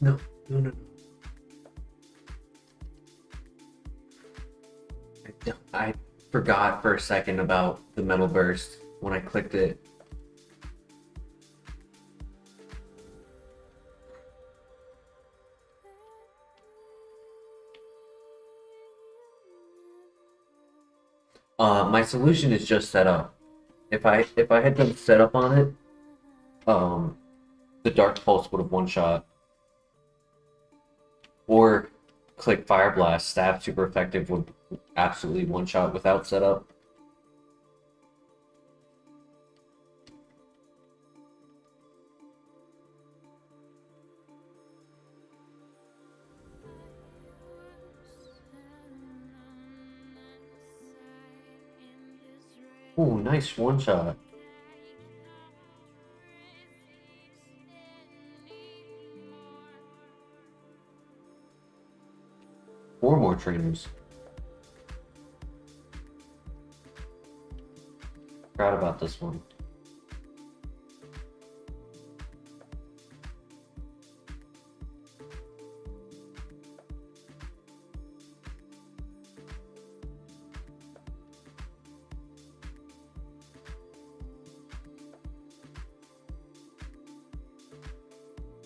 No, no, no, no. I forgot for a second about the metal burst when I clicked it. My solution is just set up. If I had done setup on it, the Dark Pulse would have one shot. Or click Fire Blast, stab super effective would absolutely one shot without setup. Ooh, nice one shot. Four more trainers. Forgot about this one.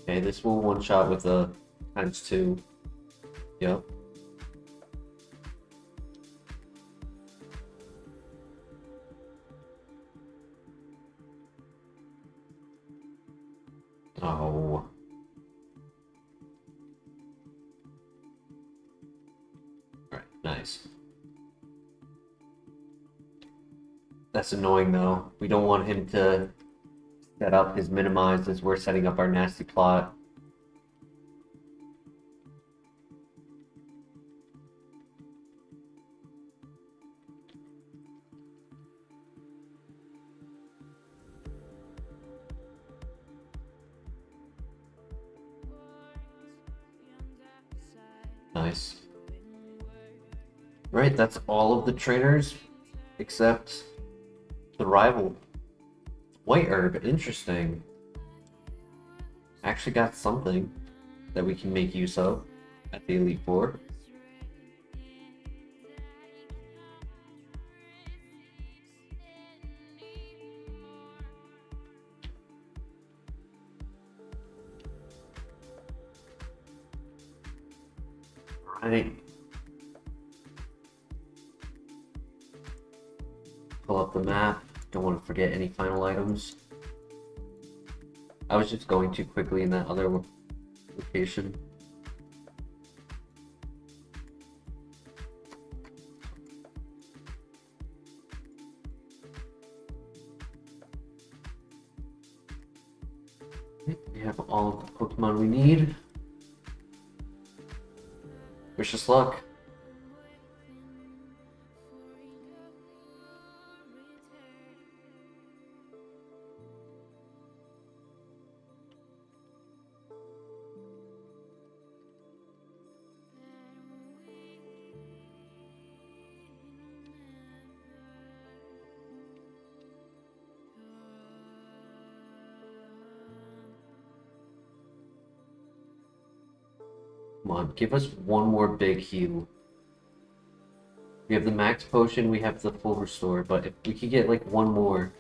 Okay, this will one shot with a ×2. Yep. Oh. Alright, nice. That's annoying though. We don't want him to set up his minimized as we're setting up our nasty plot. Nice. Right, that's all of the trainers except the rival. White herb, interesting. Actually got something that we can make use of at the Elite Four. Right. Pull up the map. Don't want to forget any final items. I was just going too quickly in that other location. We have all of the Pokemon we need. Wish us luck. Come on, give us one more big heal. We have the max potion, we have the full restore, but if we could get like one more.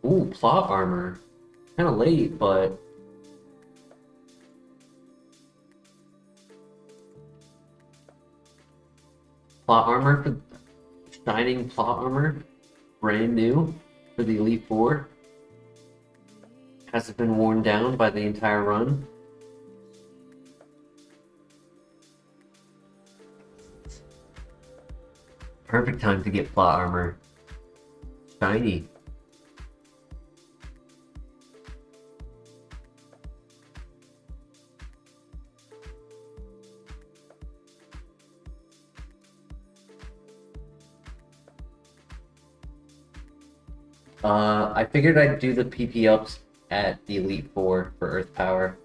Ooh, plot armor. Kinda late, but plot armor for shining plot armor. Brand new for the Elite Four. Hasn't been worn down by the entire run. Perfect time to get plot armor. Shiny. I figured I'd do the PP ups at the Elite Four for Earth Power.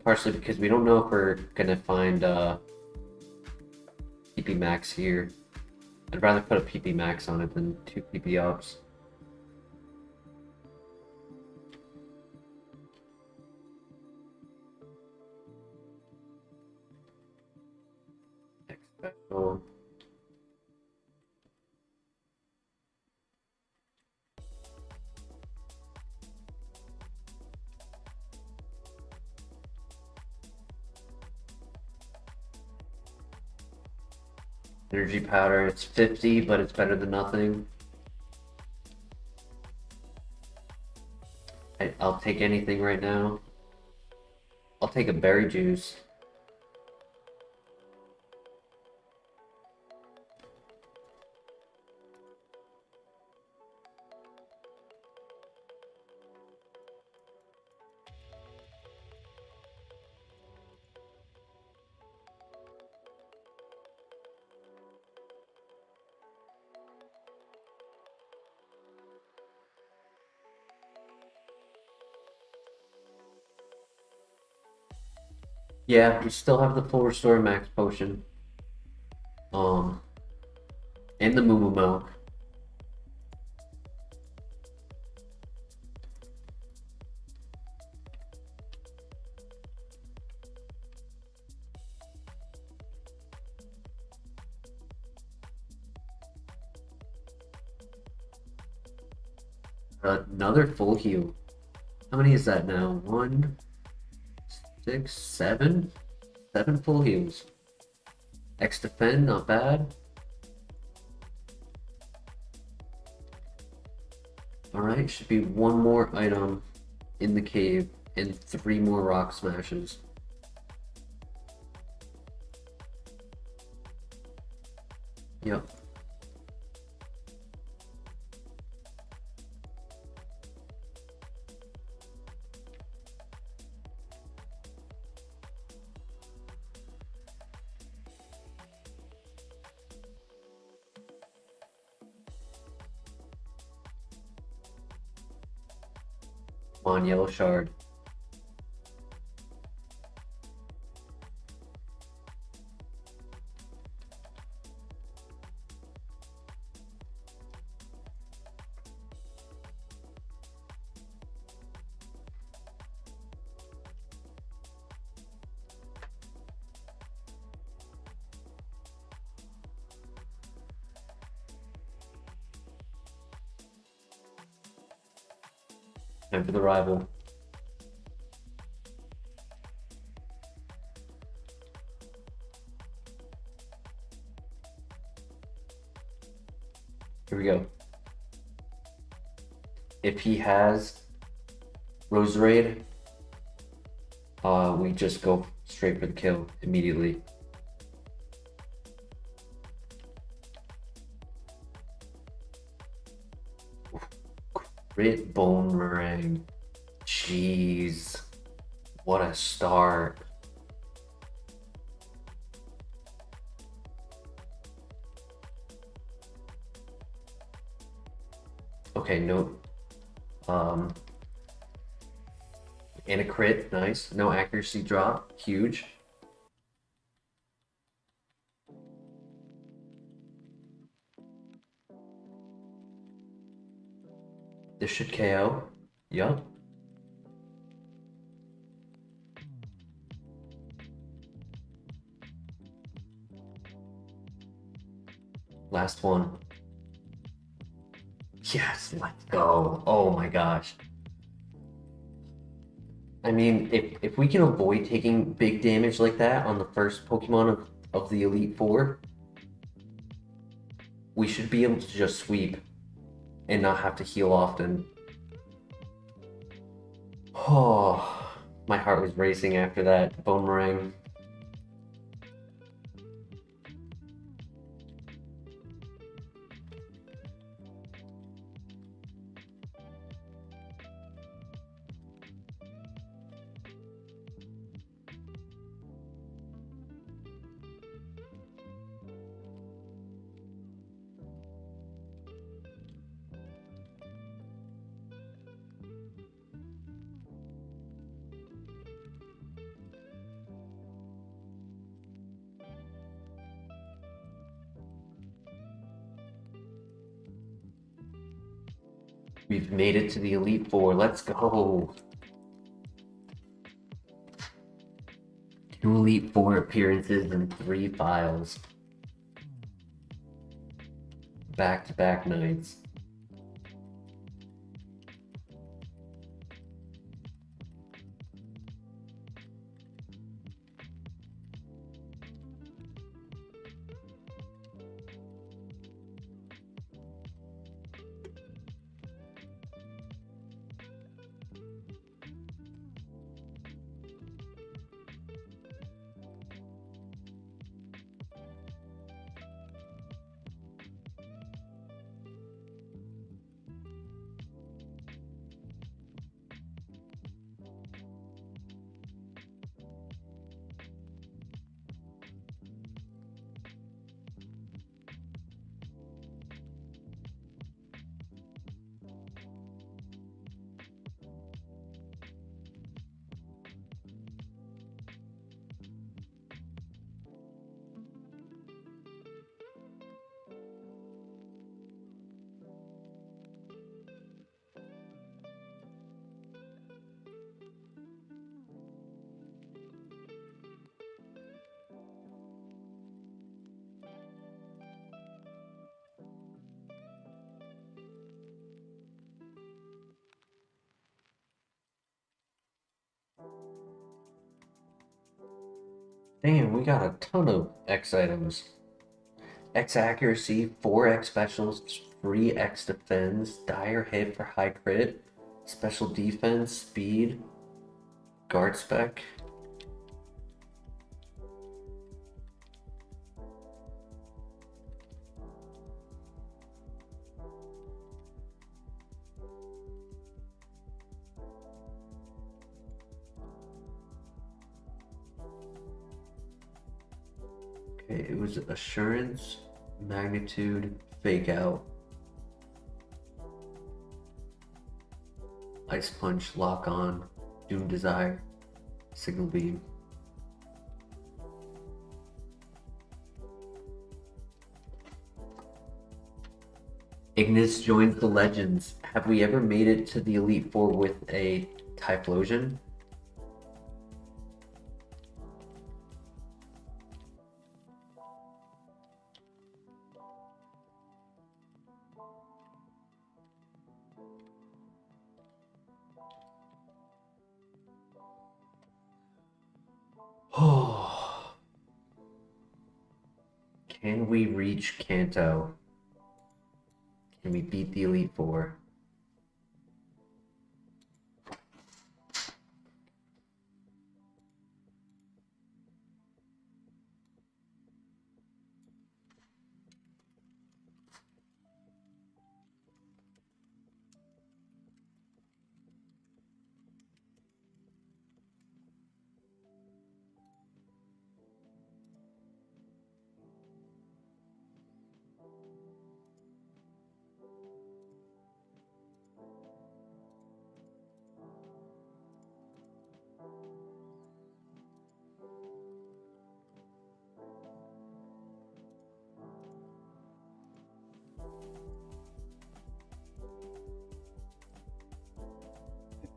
Partially because we don't know if we're gonna find PP Max here. I'd rather put a PP Max on it than 2 PP ups. Next special. Energy powder, it's 50, but it's better than nothing. I'll take anything right now. I'll take a berry juice. Yeah, we still have the full restore max potion. And the Moo Moo milk. Another full heal. How many is that now? 1, 6, 7? 7 full heals. X defend, not bad. Alright, should be one more item in the cave and 3 more rock smashes. Yep. Come on, yellow shard. Time for the rival. Here we go. If he has Roserade, we just go straight for the kill immediately. Crit Boomerang. Jeez. What a start. Okay, no. And a crit, nice. No accuracy drop, huge. This should KO. Yup. Last one. Yes, let's go. Oh my gosh. I mean, if we can avoid taking big damage like that on the first Pokemon of the Elite Four, we should be able to just sweep and not have to heal often. Oh, my heart was racing after that Boomerang. We've made it to the Elite Four. Let's go. 2 Elite Four appearances and 3 files. Back-to-back nights. Damn, we got a ton of X items. X accuracy, 4X specials, 3X defense, dire hit for high crit, special defense, speed, guard spec. Okay, it was assurance, magnitude, fake out, ice punch, lock on, doom desire, signal beam. Ignis joins the legends. Have we ever made it to the Elite Four with a Typhlosion? Oh, can we reach Kanto? and we beat the Elite Four.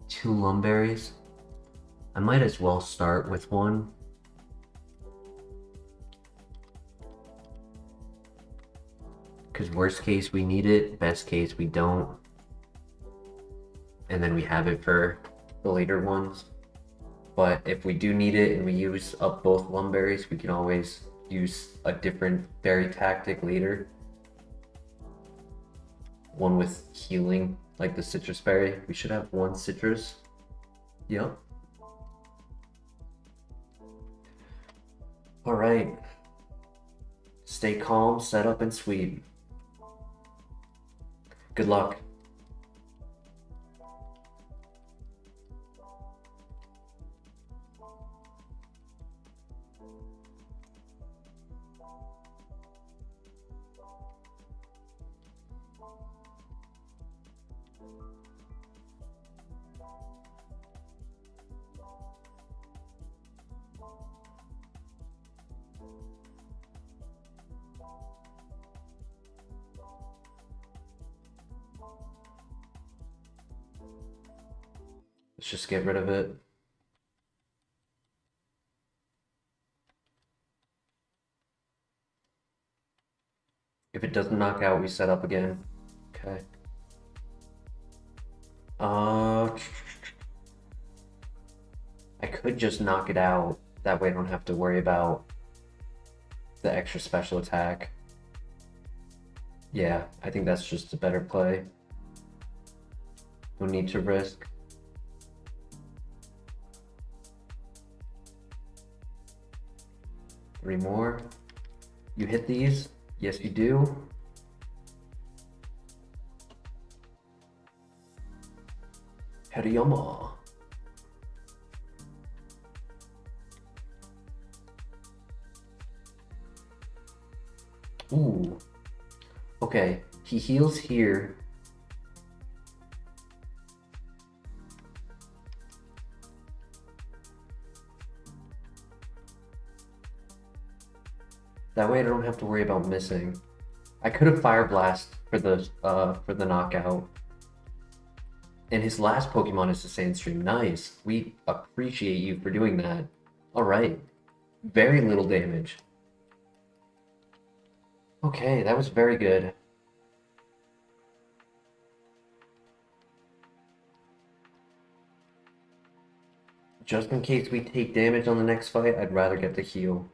Two Lumberries. I might as well start with one. Because worst case we need it, best case we don't. And then we have it for the later ones. But if we do need it and we use up both Lumberries, we can always use a different berry tactic later. One with healing, like the citrus berry. We should have one citrus. Yep. All right. Stay calm, set up, and sweep. Good luck. Let's just get rid of it. If it doesn't knock out, we set up again. Okay. I could just knock it out. That way I don't have to worry about the extra special attack. Yeah, I think that's just a better play. No need to risk. Three more. You hit these? Yes, you do. Hariyama. Ooh. Okay, he heals here. That way I don't have to worry about missing. I could have Fire Blast for the knockout. And his last Pokemon is the Sandstream. Nice. We appreciate you for doing that. Alright. Very little damage. Okay, that was very good. Just in case we take damage on the next fight, I'd rather get the heal.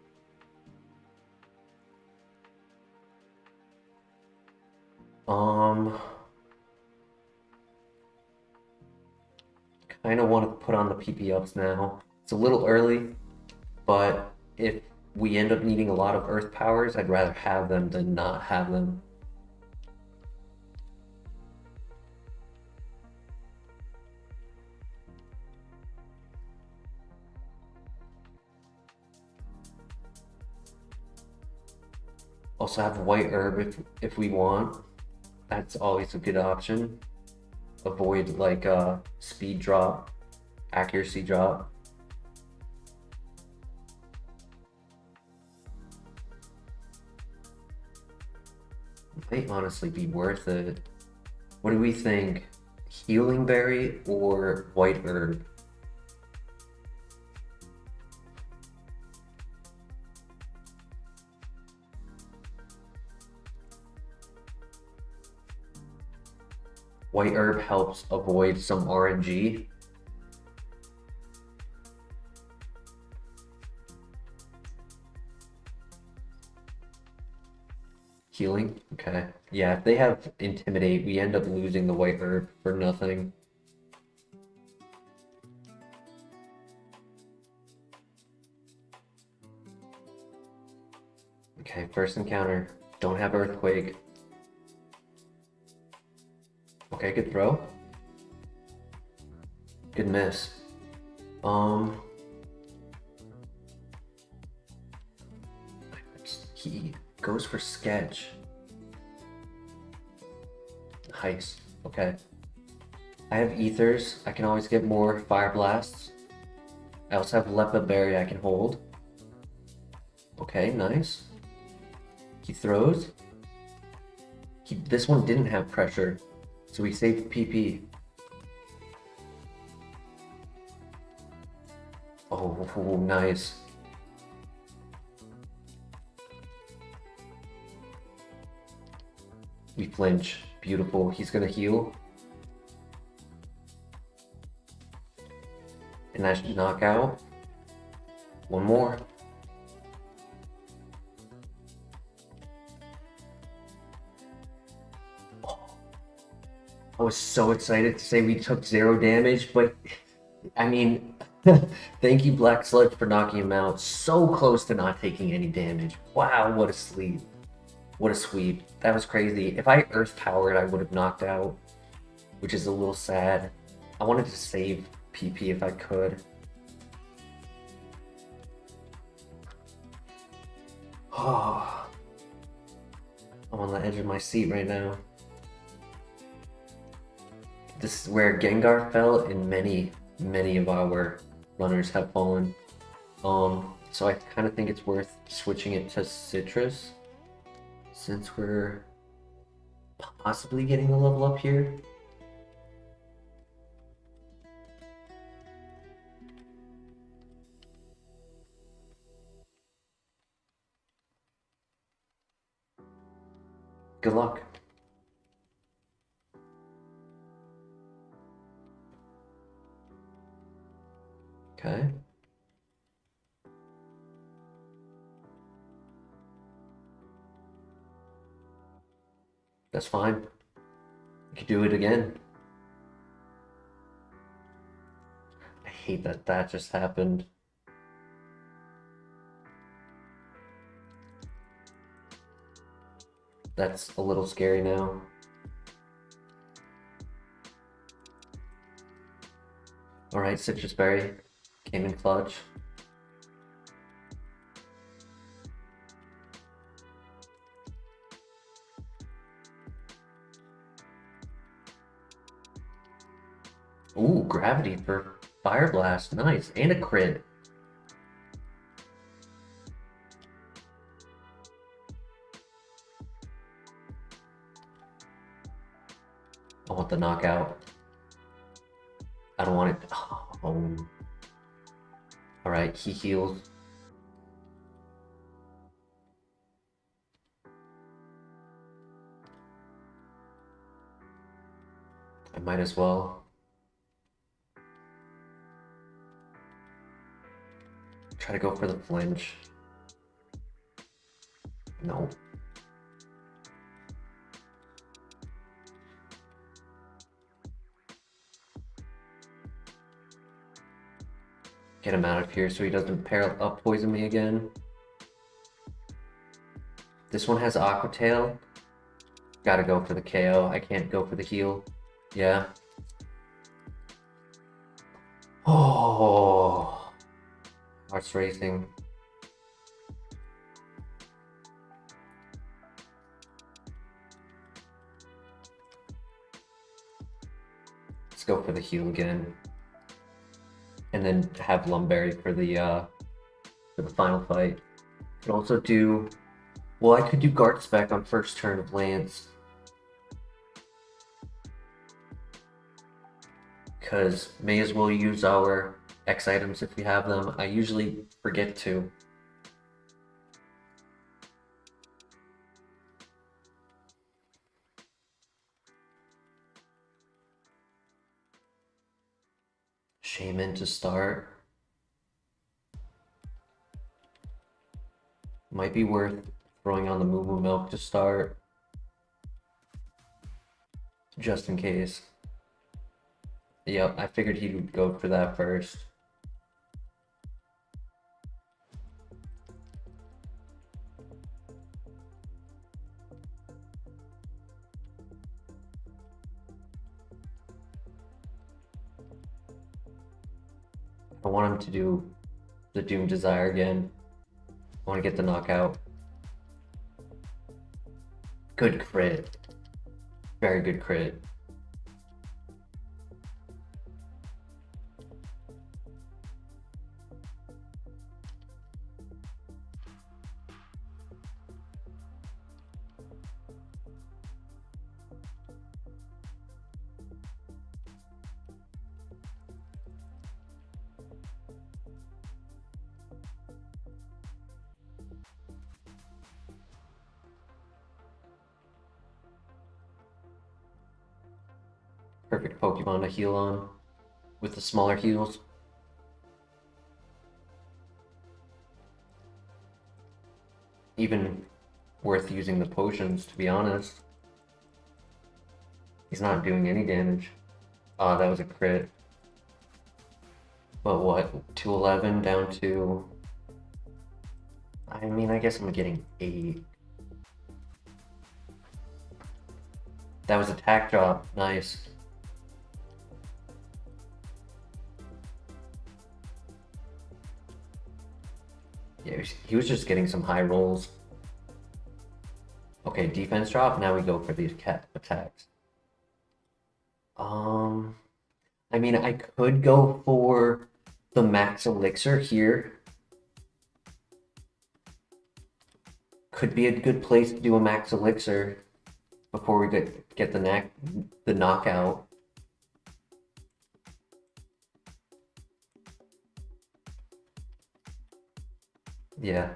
Kind of want to put on the PP ups now. It's a little early, but if we end up needing a lot of earth powers, I'd rather have them than not have them. Also have white herb if we want. That's always a good option. Avoid like speed drop, accuracy drop. Might honestly be worth it. What do we think? Healing berry or white herb? White herb helps avoid some RNG. Healing? Okay. Yeah, if they have Intimidate, we end up losing the white herb for nothing. Okay, first encounter. Don't have Earthquake. Okay, good throw. Good miss. He goes for Sketch. Heist. Okay. I have Ethers. I can always get more Fire Blasts. I also have Lepa Berry I can hold. Okay, nice. He throws. This one didn't have pressure, so we saved PP. Oh, nice. We flinch. Beautiful. He's gonna heal. And that should knock out. One more. I was so excited to say we took 0 damage, but I mean, thank you, Black Sludge, for knocking him out. So close to not taking any damage. Wow, what a sleep. What a sweep. That was crazy. If I Earth Powered, I would have knocked out, which is a little sad. I wanted to save PP if I could. Oh, I'm on the edge of my seat right now. This is where Gengar fell and many of our runners have fallen. So I kind of think it's worth switching it to Citrus since we're possibly getting a level up here. Good luck. Okay. That's fine. You can do it again. I hate that that just happened. That's a little scary now. Alright, Citrus Berry came in clutch. Ooh, Gravity for Fire Blast. Nice. And a crit. I want the knockout. I don't want it. Oh. Alright, he heals. I might as well. Try to go for the flinch. No. Get him out of here so he doesn't up poison me again. This one has Aqua Tail. Gotta go for the KO. I can't go for the heal. Yeah. Oh. Heart's racing. Let's go for the heal again. And then have Lumberry for the final fight. Could also do, well, I could do Guard Spec on first turn of Lance. Because may as well use our X items if we have them. I usually forget to. Shaman to start. Might be worth throwing on the Moo Moo Milk to start. Just in case. Yep, I figured he would go for that first. I want him to do the Doom Desire again. I want to get the knockout. Good crit. Very good crit. Perfect Pokemon to heal on with the smaller heals. Even worth using the potions, to be honest. He's not doing any damage. Ah, that was a crit. But what? 211 down to... I mean, I guess I'm getting 8. That was attack drop. Nice. Yeah, he was just getting some high rolls. Okay, defense drop. Now we go for these attacks. I mean, I could go for the max elixir here. Could be a good place to do a max elixir before we get the knockout. Yeah,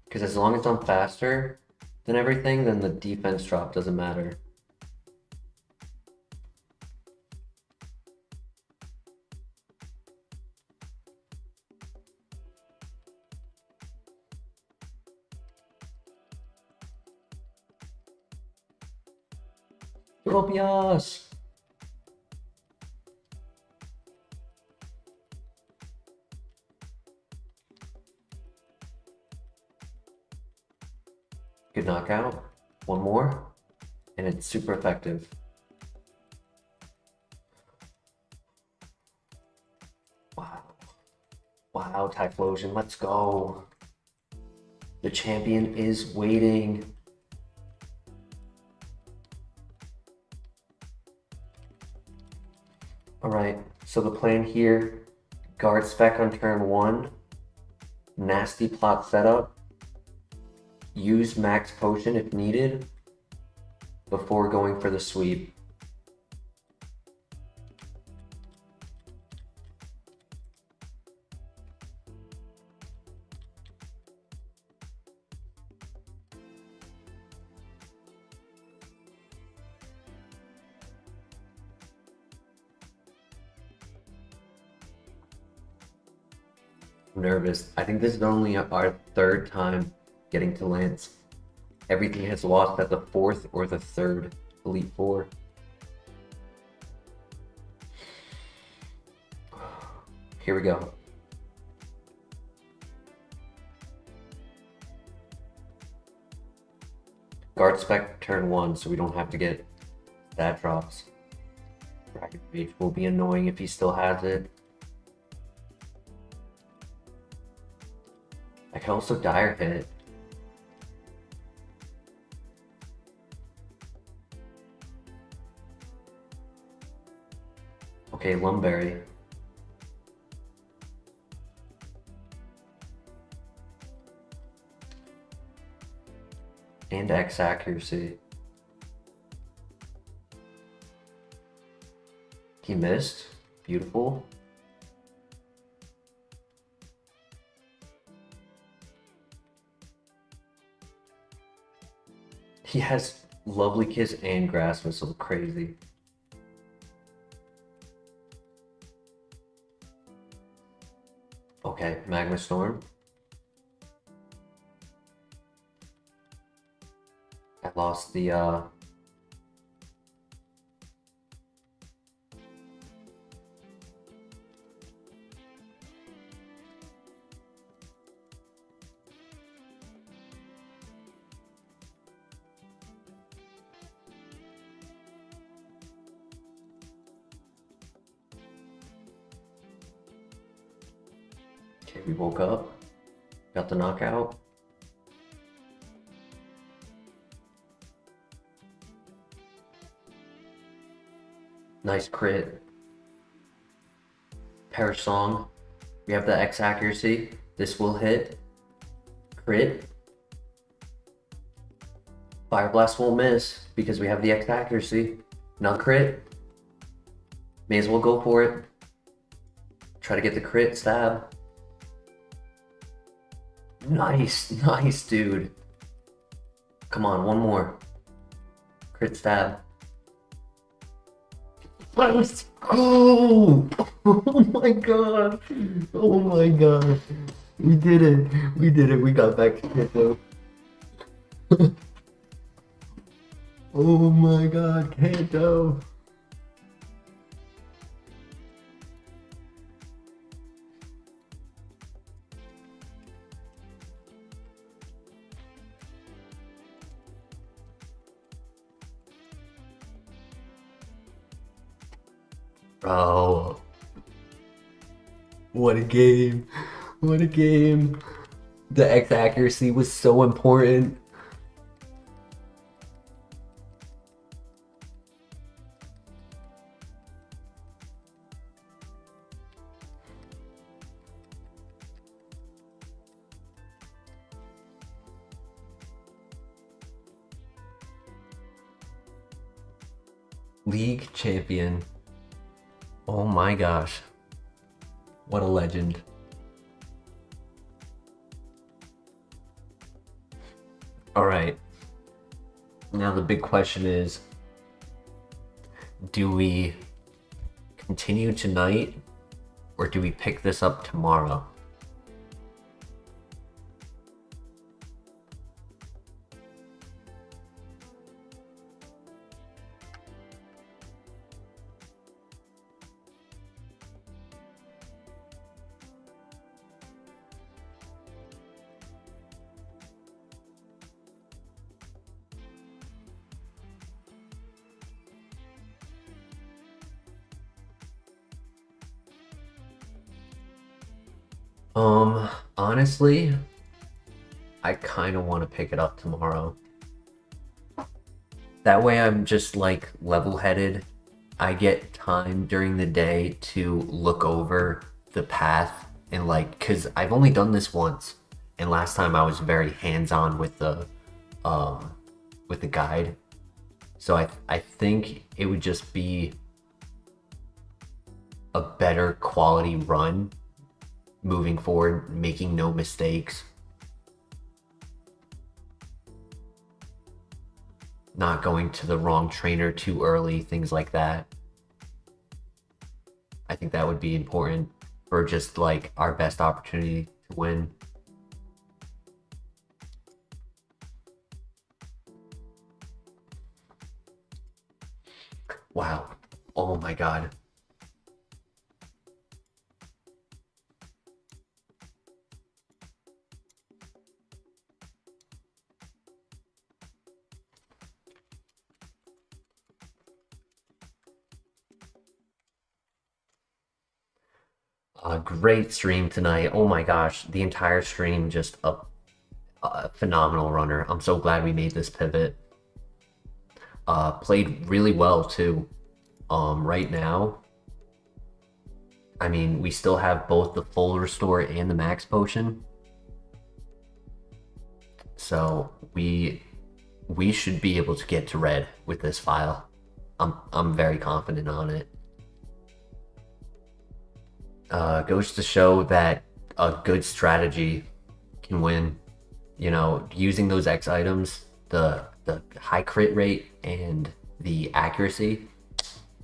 because as long as I'm faster than everything, then the defense drop doesn't matter. Tropius! Good knockout. One more. And it's super effective. Wow. Wow, Typhlosion, let's go. The champion is waiting. Alright, so the plan here, guard spec on turn 1, nasty plot setup, use max potion if needed, before going for the sweep. I'm nervous. I think this is only our 3rd time getting to Lance. Everything has lost at the 4th or the 3rd Elite Four. Here we go. Guard spec turn 1, so we don't have to get stat drops. Dragon Rage will be annoying if he still has it. I can also Dire Hit. Okay, Lumberry. And X accuracy. He missed. Beautiful. He has Lovely Kiss and Grass Whistle. Crazy. Okay, Magma Storm. I lost the Okay, we woke up. Got the knockout. Nice crit. Perish Song. We have the X accuracy. This will hit. Crit. Fire Blast won't miss because we have the X accuracy. Non crit. May as well go for it. Try to get the crit stab. Nice, nice, dude. Come on, one more. Crit stab. Let's go! Oh my god! Oh my god! We did it! We did it! We got back to Kanto. Oh my god, Kanto! Oh, what a game. What a game. The X accuracy was so important. League champion. Oh my gosh. What a legend. Alright. Now the big question is, do we continue tonight or do we pick this up tomorrow? Honestly, I kind of want to pick it up tomorrow. That way I'm just like level-headed. I get time during the day to look over the path and like, cause I've only done this once, and last time I was very hands-on with the guide. So I think it would just be a better quality run moving forward, making no mistakes, not going to the wrong trainer too early, things like that. I think that would be important for just like our best opportunity to win. Wow. Oh my god. A great stream tonight. Oh my gosh, the entire stream just a phenomenal runner. I'm so glad we made this pivot. Played really well too. Right now, I mean, we still have both the full restore and the max potion, so we should be able to get to red with this file. I'm very confident on it. Goes to show that a good strategy can win. You know, using those X items, the high crit rate and the accuracy,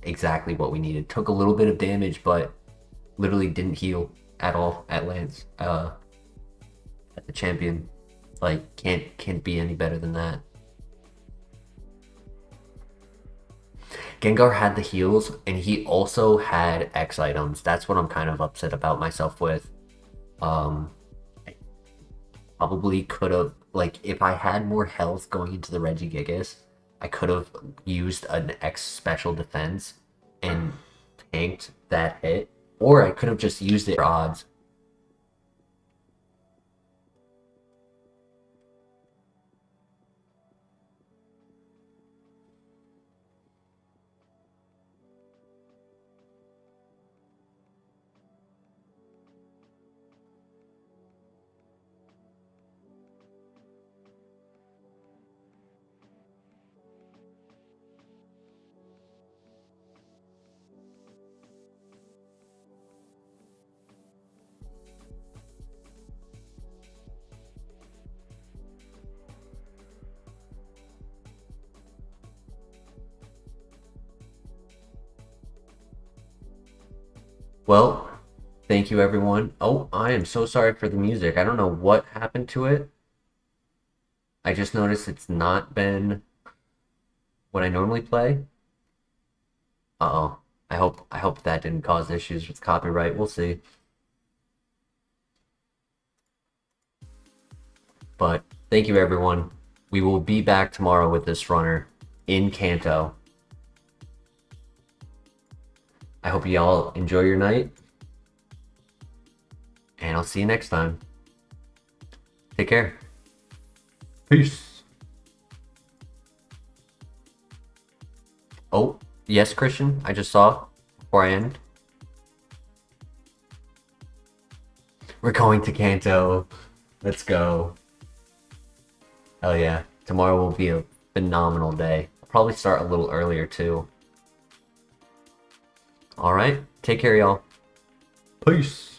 exactly what we needed. Took a little bit of damage, but literally didn't heal at all at Lance. At the champion, like can't be any better than that. Gengar had the heals, and he also had X items. That's what I'm kind of upset about myself with. I probably could have, like, if I had more health going into the Regigigas, I could have used an X special defense and tanked that hit, or I could have just used it for odds. Well, thank you everyone. Oh, I am so sorry for the music. I don't know what happened to it. I just noticed it's not been what I normally play. Uh-oh. I hope that didn't cause issues with copyright. We'll see. But thank you everyone. We will be back tomorrow with this runner in Kanto. I hope you all enjoy your night. And I'll see you next time. Take care. Peace. Oh, yes, Christian, I just saw before I end. We're going to Kanto. Let's go. Hell yeah. Tomorrow will be a phenomenal day. I'll probably start a little earlier too. Alright, take care, y'all. Peace.